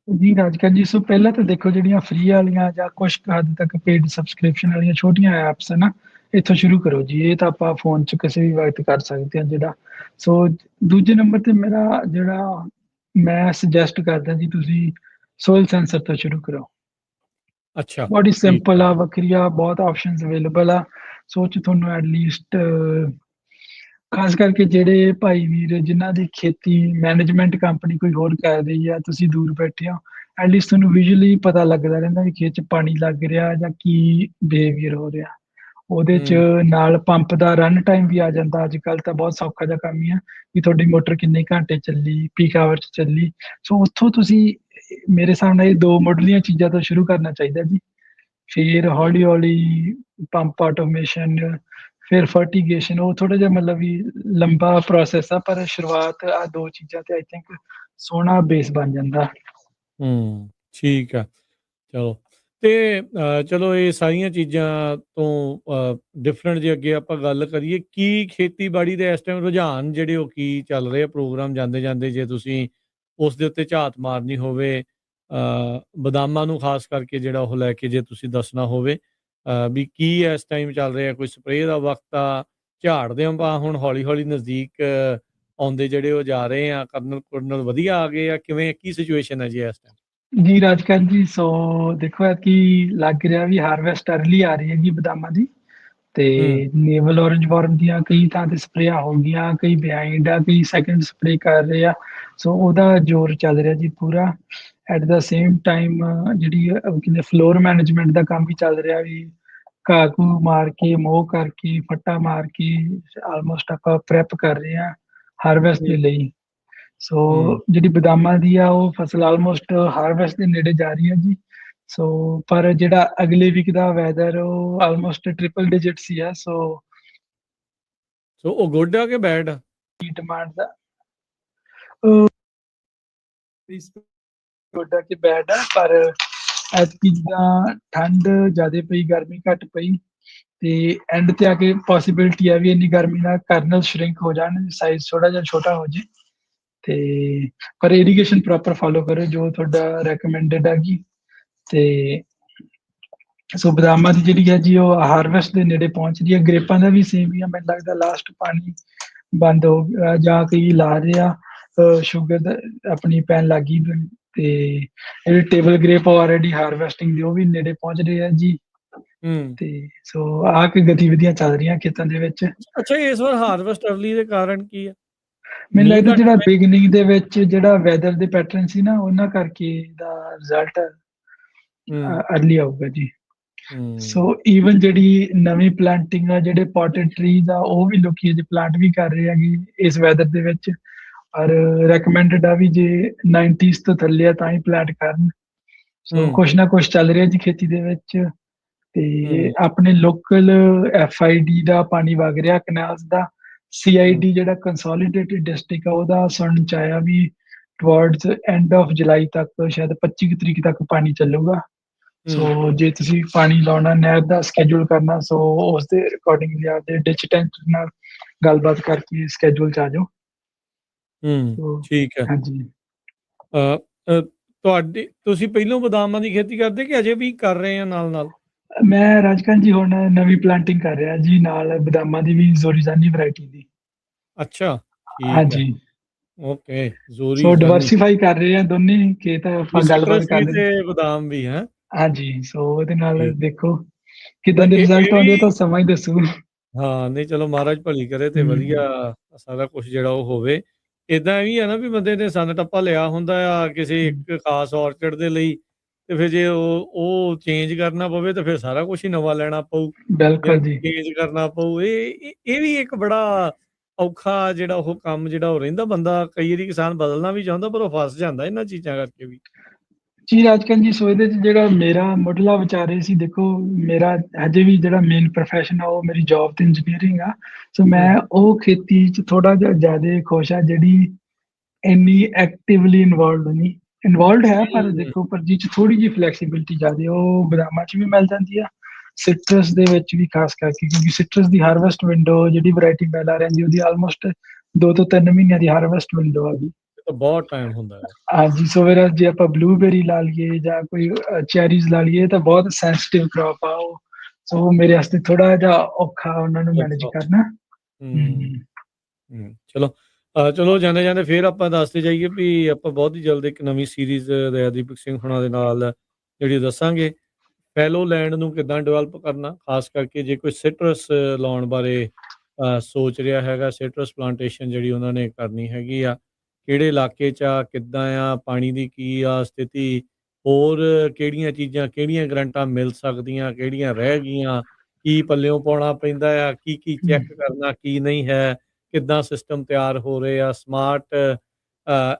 ਜੀ ਰਾਜਕਰ ਜੀ, ਸੋ ਪਹਿਲਾਂ ਤਾਂ ਦੇਖੋ ਜਿਹੜੀਆਂ ਫ੍ਰੀ ਵਾਲੀਆਂ ਜਾਂ ਕੁਛ ਕੁ ਹੱਦ ਤੱਕ ਪੇਡ ਸਬਸਕ੍ਰਿਪਸ਼ਨ ਵਾਲੀਆਂ ਛੋਟੀਆਂ ਐਪਸ ਹੈ ਨਾ, ਇੱਥੋਂ ਸ਼ੁਰੂ ਕਰੋ ਜੀ। ਇਹ ਤਾਂ ਆਪਾਂ ਫੋਨ 'ਚ ਕਿਸੇ ਵੀ ਵਕਤ ਕਰ ਸਕਦੇ ਹਾਂ ਜਿਹੜਾ। ਸੋ ਦੂਜੇ ਨੰਬਰ ਤੇ ਮੇਰਾ ਜਿਹੜਾ ਮੈਂ ਸੁਜੈਸਟ ਕਰਦਾ ਜੀ, ਤੁਸੀਂ ਸੋਇਲ ਸੈਂਸਰ ਤੋਂ ਸ਼ੁਰੂ ਕਰੋ। ਅੱਛਾ, ਬੜੀ ਠੀਕ ਸਿੰਪਲ ਹੈ। ਆ, ਵੱਖਰੀ ਆ, ਬਹੁਤ ਆਪਸ਼ਨਸ ਅਵੇਲੇਬਲ ਆ। ਸੋ ਉਹ 'ਚ ਤੁਹਾਨੂੰ ਐਟਲੀਸਟ ਖਾਸ ਕਰਕੇ ਜਿਹੜੇ ਭਾਈ ਵੀਰ ਜਿਨ੍ਹਾਂ ਦੀ ਖੇਤੀ ਮੈਨੇਜਮੈਂਟ ਕੰਪਨੀ ਕੋਈ ਹੋਰ ਕਰ ਰਹੀ ਆ, ਤੁਸੀਂ ਦੂਰ ਬੈਠੇ ਹੋ, ਐਟਲੀਸਟ ਤੁਹਾਨੂੰ ਵਿਜ਼ੂਅਲੀ ਪਤਾ ਲੱਗਦਾ ਰਹਿੰਦਾ ਵੀ ਖੇਤ 'ਚ ਪਾਣੀ ਲੱਗ ਰਿਹਾ ਜਾਂ ਕੀ ਬਿਹੇਵੀਅਰ ਹੋ ਰਿਹਾ। ਉਹਦੇ 'ਚ ਹੂੰ, ਨਾਲ ਪੰਪ ਦਾ ਰਨ ਟਾਈਮ ਵੀ ਆ ਜਾਂਦਾ। ਅੱਜ ਕੱਲ੍ਹ ਤਾਂ ਬਹੁਤ ਸੌਖਾ ਜਿਹਾ ਕੰਮ ਹੀ ਆ ਵੀ ਤੁਹਾਡੀ ਮੋਟਰ ਕਿੰਨੇ ਘੰਟੇ ਚੱਲੀ, ਪੀਕ ਆਵਰ 'ਚ ਚੱਲੀ। ਸੋ ਉੱਥੋਂ ਤੁਸੀਂ ਮੇਰੇ ਹਿਸਾਬ ਨਾਲ ਇਹ 2 ਮੁੱਢਲੀਆਂ ਚੀਜ਼ਾਂ ਤੋਂ ਸ਼ੁਰੂ ਕਰਨਾ ਚਾਹੀਦਾ ਜੀ। ਫਿਰ ਹੌਲੀ-ਹੌਲੀ ਪੰਪ ਆਟੋਮੇਸ਼ਨ, ਫਿਰ ਫਰਟੀਗੇਸ਼ਨ, ਉਹ ਥੋੜ੍ਹਾ ਜਿਹਾ ਮਤਲਬ ਵੀ ਲੰਬਾ ਪ੍ਰੋਸੈਸ ਆ, ਪਰ ਸ਼ੁਰੂਆਤ ਆਹ 2 ਚੀਜ਼ਾਂ ਤੇ ਆਈ ਥਿੰਕ ਸੋਹਣਾ ਬੇਸ ਬਣ ਜਾਂਦਾ। ਠੀਕ ਆ। ਚਲੋ ਤੇ ਚਲੋ ਇਹ ਸਾਰੀਆਂ ਚੀਜ਼ਾਂ ਤੋਂ ਡਿਫਰੈਂਟ ਜੇ ਅੱਗੇ ਆਪਾਂ ਗੱਲ ਕਰੀਏ, ਕੀ ਖੇਤੀਬਾੜੀ ਦੇ ਇਸ ਟਾਈਮ ਰੁਝਾਨ ਜਿਹੜੇ ਉਹ ਕੀ ਚੱਲ ਰਹੇ ਆ ਪ੍ਰੋਗਰਾਮ ਜਾਂਦੇ-ਜਾਂਦੇ ਜੇ ਤੁਸੀਂ ਉਸ ਦੇ ਉੱਤੇ ਝਾਤ ਮਾਰਨੀ ਹੋਵੇ, ਬਦਾਮਾਂ ਨੂੰ ਖਾਸ ਕਰਕੇ ਜਿਹੜਾ ਉਹ ਲੈ ਕੇ ਜੇ ਤੁਸੀਂ ਦੱਸਣਾ ਹੋਵੇ ਵੀ ਕੀ ਇਸ ਟਾਈਮ ਚੱਲ ਰਿਹਾ, ਕੋਈ ਸਪਰੇਅ ਦਾ ਵਕਤ ਆ, ਝਾੜ ਦੇ ਆਪਾਂ ਹੁਣ ਹੌਲੀ-ਹੌਲੀ ਨਜ਼ਦੀਕ ਆਉਂਦੇ ਜਿਹੜੇ ਉਹ ਜਾ ਰਹੇ ਆ, ਕਰਨਲ ਵਧੀਆ ਆ ਗਏ ਆ, ਕਿਵੇਂ ਕੀ ਸਿਚੁਏਸ਼ਨ ਹੈ ਜੀ ਇਸ ਟਾਈਮ? ਜੀ ਰਾਜਕਾਂਤ ਜੀ, ਸੋ ਦੇਖੋ ਐਤਕੀ ਲੱਗ ਰਿਹਾ ਵੀ ਹਾਰਵੈਸਟ ਅਰਲੀ ਆ ਰਹੀ ਹੈਗੀ ਬਦਾਮਾਂ ਦੀ। ਤੇ ਹੂੰ, ਨੇਵਲ ਔਰੰਜ ਵਾਰਮ ਦੀਆਂ ਕਈ ਥਾਂ ਤੇ ਸਪਰੇਆਂ ਹੋ ਗਈਆਂ, ਕਈ ਬਿਹਾਈਂਡ ਆ, ਕਈ ਸੈਕਿੰਡ ਸਪਰੇ ਕਰ ਰਹੇ ਆ। ਸੋ ਉਹਦਾ ਜ਼ੋਰ ਚੱਲ ਰਿਹਾ ਜੀ ਪੂਰਾ। ਐਟ ਦਾ ਸੇਮ ਟਾਈਮ ਜਿਹੜੀ ਕਹਿੰਦੇ ਫਲੋਰ ਮੈਨੇਜਮੈਂਟ ਦਾ ਕੰਮ ਵੀ ਚੱਲ ਰਿਹਾ ਵੀ ਘਾਹ ਘੂਹ ਮਾਰ ਕੇ, ਮੋਹ ਕਰਕੇ, ਫੱਟਾ ਮਾਰ ਕੇ ਆਲਮੋਸਟ ਆਪਾਂ ਪ੍ਰੈਪ ਕਰ ਰਹੇ ਹਾਂ ਹਾਰਵੈਸਟ ਹੂੰ, ਦੇ ਲਈ। ਸੋ ਹੂੰ। ਜਿਹੜੀ ਬਦਾਮਾਂ ਦੀ ਆ ਉਹ ਫਸਲ ਆਲਮੋਸਟ ਹਾਰਵੈਸਟ ਦੇ ਨੇੜੇ ਜਾ ਰਹੀ ਹੈ ਜੀ। ਸੋ ਪਰ ਜਿਹੜਾ ਅਗਲੇ ਵੀਕ ਦਾ ਵੈਦਰ ਉਹ ਆਲਮੋਸਟ ਟ੍ਰਿਪਲ ਡਿਜਿਟਸ ਹੀ ਆ। ਸੋ ਸੋ ਉਹ ਗੁੱਡ ਆ ਕਿ ਬੈਡ ਆ? ਡਿਮਾਂਡ ਦਾ ਗੁੱਡ ਆ ਕਿ ਬੈਡ ਆ, ਪਰ ਐਤਕੀ ਜਿੱਦਾਂ ਠੰਡ ਜ਼ਿਆਦਾ ਪਈ, ਗਰਮੀ ਘੱਟ ਪਈ ਤੇ ਐਂਡ ਤੇ ਆ ਕੇ ਪੋਸੀਬਿਲਿਟੀ ਆ ਵੀ ਇੰਨੀ ਗਰਮੀ ਨਾਲ ਕਰਨਲ ਸ਼ਰਿੰਕ ਹੋ ਜਾਣ, ਸਾਈਜ਼ ਥੋੜਾ ਜਿਹਾ ਛੋਟਾ ਹੋ ਜੇ। ਤੇ ਪਰ ਇਰੀਗੇਸ਼ਨ ਪ੍ਰੋਪਰ ਫੋਲੋ ਕਰੋ ਜੋ ਤੁਹਾਡਾ ਰეკਮੈਂਡਡ ਹੈਗੀ। ਤੇ ਸੋ ਬਦਾਮਾਂ ਦੀ ਜਿਹੜੀ ਹੈ ਜੀ ਉਹ ਹਾਰਵੈਸਟ ਦੇ ਨੇੜੇ ਪਹੁੰਚ ਰਹੀ ਹੈ। ਗ੍ਰੇਪਾਂ ਦਾ ਵੀ ਸੇਮ ਹੀ ਆ, ਮੈਨੂੰ ਲੱਗਦਾ ਲਾਸਟ ਪਾਣੀ ਬੰਦ ਹੋ ਗਿਆ ਜਾਂ ਕਈ ਲਾ ਰਿਹਾ ਸ਼ੂਗਰ ਦਾ ਆਪਣੀ ਪੈਣ ਲੱਗੀ। ਤੇ ਜਿਹੜੇ ਟੇਬਲ ਗ੍ਰੇਪ ਆਲਰੇਡੀ ਹਾਰਵੈਸਟਿੰਗ ਦੇ ਉਹ ਵੀ ਨੇੜੇ ਪਹੁੰਚ ਰਹੇ ਆ ਜੀ। ਹੂੰ। ਤੇ ਸੋ ਆਹ ਕੀ ਗਤੀਵਿਧੀਆਂ ਚੱਲ ਰਹੀਆਂ ਖੇਤਾਂ ਦੇ ਵਿੱਚ। ਅੱਛਾ, ਇਸ ਵਾਰ ਹਾਰਵੈਸਟ ਅਰਲੀ ਦੇ ਕਾਰਨ ਕੀ ਆ? ਮੈਨੂੰ ਮੀਂਹ ਲੱਗਦਾ ਘੱਟ ਜਿਹੜਾ ਪਏ? ਬਿਗਨਿੰਗ ਦੇ ਵਿੱਚ ਜਿਹੜਾ ਵੈਦਰ ਦੇ ਪੈਟਰਨ ਸੀ ਨਾ ਉਹਨਾਂ ਕਰਕੇ ਦਾ ਰਿਜ਼ਲਟ ਹੂੰ, ਅਰਲੀ ਆਊਗਾ ਜੀ। ਸੋ ਹੂੰ, ਈਵਨ ਜਿਹੜੀ ਨਵੀਂ ਪਲਾਂਟਿੰਗ ਆ, ਜਿਹੜੇ ਪੋਟਡ ਟਰੀਜ਼ ਆ, ਉਹ ਵੀ ਲੋਕੀ ਅਜੇ ਪਲਾਂਟ ਵੀ ਕਰ ਰਹੇ ਹੈਗੇ ਇਸ ਵੈਦਰ ਦੇ ਵਿੱਚ। ਔਰ ਰეკਮੈਂਡਡ ਆ ਵੀ ਜੇ 90s ਤੋਂ ਥੱਲੇ ਆ ਤਾਂ ਹੀ ਪਲਾਂਟ ਕਰਨ। ਸੋ ਹੂੰ, ਕੁਛ ਨਾ ਕੁਛ ਚੱਲ ਰਿਹਾ ਜੀ ਖੇਤੀ ਦੇ ਵਿੱਚ। ਤੇ ਹੂੰ, ਆਪਣੇ ਲੋਕਲ FID ਦਾ ਪਾਣੀ ਵਗ ਰਿਹਾ ਕਨਾਲਸ ਦਾ। ਹੂੰ, CID ਜਿਹੜਾ ਕੰਸੋਲੀਡੇਟਡ ਡਿਸਟ੍ਰਿਕਟ ਆ ਉਹਦਾ ਸੁਣਨ ਚ ਆਇਆ ਵੀ ਟੁਵਰਡਸ ਐਂਡ ਆਫ ਜੁਲਾਈ ਤੱਕ, ਸ਼ਾਇਦ 25 ਤਰੀਕ ਤੱਕ ਪਾਣੀ ਚੱਲੂਗਾ। ਹੂੰ, ਸੋ ਜੇ ਤੁਸੀਂ ਪਾਣੀ ਲਾਉਣਾ, ਨਹਿਰ ਦਾ ਸਕੇਜੂਲ ਕਰਨਾ, ਸੋ ਉਸ ਦੇ ਅਕੋਰਡਿੰਗਲੀ ਆਪਦੇ ਡਿਚ ਟੈਂਕ ਨਾਲ ਗੱਲਬਾਤ ਕਰਕੇ ਸਕੇਜੂਲ ਚ ਆ ਜਾਓ। ਹੂੰ, ਸੋ ਠੀਕ ਹੈ। ਹਾਂਜੀ, ਅ ਤੁਸੀਂ ਪਹਿਲੋਂ ਬਦਾਮਾਂ ਦੀ ਖੇਤੀ ਕਰਦੇ ਕਿ ਅਜੇ ਵੀ ਕਰ ਰਹੇ ਆ ਨਾਲ-ਨਾਲ? ਮੈਂ ਰਾਜਕਾਂਤ ਜੀ ਹੁਣ ਨਵੀਂ ਪਲਾਂਟਿੰਗ ਕਰ ਰਿਹਾ ਜੀ ਨਾਲ ਬਦਾਮਾਂ ਦੀ ਵੀ ਜ਼ੋਰੀਜ਼ਾਨੀ ਵੈਰਾਈਟੀ ਦੀ। ਅੱਛਾ, ਠੀਕ ਹੈ। ਹਾਂਜੀ, ਓਕੇ, ਜ਼ੋਰੀ ਸੋ ਜਾਨੀ। ਡਿਵਰਸੀਫਾਈ ਕਰ ਰਹੇ ਆ ਦੋਨੇ ਖੇਤ, ਵੀ ਆਪਾਂ ਗੱਲਬਾਤ ਸਿਟਰਸ ਕਰ ਵੀ ਲੈਂਦੇ। ਤੇ ਬਦਾਮ ਵੀ ਹੈਂ? ਹਾਂਜੀ, ਸੋ ਉਹਦੇ ਨਾਲ ਠੀਕ। ਦੇਖੋ ਕਿੱਦਾਂ ਦੇ ਇਹ ਰਿਜ਼ਲਟ ਆਉਂਦੇ ਵੀ ਤਾਂ ਸਮਾਂ ਹੀ ਦੱਸੂ। ਹਾਂ, ਨਹੀਂ ਚਲੋ ਮਹਾਰਾਜ ਭਲੀ ਕਰੇ ਤੇ ਹੂੰ, ਵਧੀਆ ਸਾਰਾ ਕੁਛ ਜਿਹੜਾ ਉਹ ਹੋਵੇ। ਏਦਾਂ ਵੀ ਆ ਨਾ ਵੀ ਬੰਦੇ ਨੇ ਸੰਨ ਟੱਪਾ ਲਿਆ ਹੁੰਦਾ ਆ ਕਿਸੇ ਹੂੰ, ਇੱਕ ਖਾਸ ਔਰਚਿਡ ਦੇ ਲਈ, ਤੇ ਫਿਰ ਜੇ ਉਹ ਚੇਂਜ ਕਰਨਾ ਪਵੇ ਤਾਂ ਫਿਰ ਸਾਰਾ ਕੁਛ ਹੀ ਨਵਾਂ ਲੈਣਾ ਪਊ ਜਾਂ ਬਿਲਕੁਲ ਜੀ। ਚੇਂਜ ਕਰਨਾ ਪਊ। ਇਹ ਵੀ ਇੱਕ ਬੜਾ ਔਖਾ ਜਿਹੜਾ ਉਹ ਕੰਮ ਜਿਹੜਾ ਉਹ ਰਹਿੰਦਾ। ਬੰਦਾ ਕਈ ਵਾਰੀ ਕਿਸਾਨ ਬਦਲਣਾ ਵੀ ਚਾਹੁੰਦਾ ਪਰ ਉਹ ਫਸ ਜਾਂਦਾ ਇਹਨਾਂ ਚੀਜ਼ਾਂ ਕਰਕੇ ਵੀ। ਜੀ ਰਾਜਕਾਂਤ ਜੀ, ਸੋ ਇਹਦੇ 'ਚ ਜਿਹੜਾ ਮੇਰਾ ਮੁੱਢਲਾ ਵਿਚਾਰ ਇਹ ਸੀ, ਦੇਖੋ ਮੇਰਾ ਹਜੇ ਵੀ ਜਿਹੜਾ ਮੇਨ ਪ੍ਰੋਫੈਸ਼ਨ ਆ ਉਹ ਮੇਰੀ ਜੋਬ ਤੇ ਇੰਜੀਨੀਅਰਿੰਗ ਆ। ਸੋ ਹੂੰ, ਮੈਂ ਉਹ ਖੇਤੀ 'ਚ ਥੋੜਾ ਜਿਹਾ ਜ਼ਿਆਦਾ ਖੁਸ਼ ਆ ਜਿਹੜੀ ਇੰਨੀ ਐਕਟਿਵਲੀ ਇਨਵੋਲਵਡ ਹੈ, ਪਰ ਹੂੰ, ਦੇਖੋ ਪਰ ਜਿਹ 'ਚ ਥੋੜੀ ਜਿਹੀ ਫਲੈਕਸੀਬਿਲਿਟੀ ਜ਼ਿਆਦਾ ਉਹ ਬਦਾਮਾਂ 'ਚ ਵੀ ਮਿਲ ਜਾਂਦੀ ਆ। ਸਿਟਰਸ ਦੇ ਵਿੱਚ ਵੀ ਖਾਸ ਕਰਕੇ, ਕਿਉਂਕਿ ਸਿਟਰਸ ਦੀ ਹਾਰਵੈਸਟ ਵਿੰਡੋ ਜਿਹੜੀ ਵੈਰਾਈਟੀ ਮੈਂ ਲਾ ਰਿਹਾ ਜੀ, ਉਹਦੀ ਆਲਮੋਸਟ 2 ਤੋਂ 3 ਮਹੀਨਿਆਂ ਦੀ ਹਾਰਵੈਸਟ ਵਿੰਡੋ ਆ ਗਈ। ਇਹ ਤਾਂ ਬਹੁਤ ਟਾਈਮ ਹੁੰਦਾ ਹੈ। ਹਾਂਜੀ, ਸੋ ਫਿਰ ਜੇ ਆਪਾਂ ਬਲੂਬੇਰੀ ਲਾ ਲਈਏ ਜਾਂ ਕੋਈ ਚੈਰੀਜ਼ ਲਾ ਲਈਏ, ਤਾਂ ਬਹੁਤ ਸੈਂਸਿਟਿਵ ਕ੍ਰੌਪ ਆ ਉਹ। ਸੋ ਮੇਰੇ ਵਾਸਤੇ ਥੋੜਾ ਜਿਹਾ ਔਖਾ ਉਹਨਾਂ ਨੂੰ ਮੈਨੇਜ ਕਰਨਾ। ਚਲੋ ਚਲੋ ਜਾਂਦੇ ਜਾਂਦੇ ਫਿਰ ਆਪਾਂ ਦੱਸਦੇ ਜਾਈਏ ਵੀ ਆਪਾਂ ਬਹੁਤ ਹੀ ਜਲਦ ਇੱਕ ਨਵੀਂ ਸੀਰੀਜ਼ ਦਯਾਦੀਪਕ ਸਿੰਘ ਹੁਣਾਂ ਦੇ ਨਾਲ ਜਿਹੜੀ ਦੱਸਾਂਗੇ, ਫੈਲੋ ਲੈਂਡ ਨੂੰ ਕਿੱਦਾਂ ਡਿਵੈਲਪ ਕਰਨਾ, ਖਾਸ ਕਰਕੇ ਜੇ ਕੋਈ ਸਿਟਰਸ ਲਾਉਣ ਬਾਰੇ ਸੋਚ ਰਿਹਾ ਹੈਗਾ, ਸਿਟਰਸ ਪਲਾਂਟੇਸ਼ਨ ਜਿਹੜੀ ਉਹਨਾਂ ਨੇ ਕਰਨੀ ਹੈਗੀ ਆ, ਕਿਹੜੇ ਇਲਾਕੇ 'ਚ ਆ, ਕਿੱਦਾਂ ਆ, ਪਾਣੀ ਦੀ ਕੀ ਆ ਸਥਿਤੀ, ਹੋਰ ਕਿਹੜੀਆਂ ਚੀਜ਼ਾਂ, ਕਿਹੜੀਆਂ ਗਰੰਟਾਂ ਮਿਲ ਸਕਦੀਆਂ, ਕਿਹੜੀਆਂ ਰਹਿ ਗਈਆਂ, ਕੀ ਪੱਲਿਓਂ ਪਾਉਣਾ ਪੈਂਦਾ ਆ, ਕੀ ਚੈੱਕ ਕਰਨਾ, ਕੀ ਨਹੀਂ ਹੈ, ਕਿੱਦਾਂ ਸਿਸਟਮ ਤਿਆਰ ਹੋ ਰਹੇ ਆ, ਸਮਾਰਟ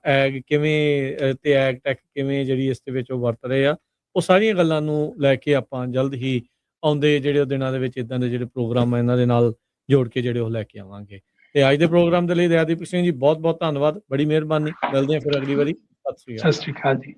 ਐਗ ਕਿਵੇਂ ਤੇ ਐਗ ਟੈਕ ਕਿਵੇਂ ਜਿਹੜੀ ਇਸ ਦੇ ਵਿੱਚ ਉਹ ਵਰਤ ਰਹੇ ਆ, ਉਹ ਸਾਰੀਆਂ ਗੱਲਾਂ ਨੂੰ ਲੈ ਕੇ ਆਪਾਂ ਜਲਦ ਹੀ ਆਉਂਦੇ ਜਿਹੜੇ ਦਿਨਾਂ ਦੇ ਵਿੱਚ ਇੱਦਾਂ ਦੇ ਜਿਹੜੇ ਪ੍ਰੋਗਰਾਮ ਆ ਇਹਨਾਂ ਦੇ ਨਾਲ ਜੋੜ ਕੇ ਜਿਹੜੇ ਉਹ ਲੈ ਕੇ ਆਵਾਂਗੇ। ਤੇ ਅੱਜ ਦੇ ਪ੍ਰੋਗਰਾਮ ਦੇ ਲਈ ਦਯਾਦੀਪਕ ਸਿੰਘ ਜੀ ਬਹੁਤ ਬਹੁਤ ਧੰਨਵਾਦ, ਬੜੀ ਮਿਹਰਬਾਨੀ। ਮਿਲਦੇ ਹਾਂ ਫਿਰ ਅਗਲੀ ਵਾਰੀ। ਸਤਿ ਸ਼੍ਰੀ ਅਕਾਲ। ਸਤਿ ਸ਼੍ਰੀ ਅਕਾਲ ਜੀ।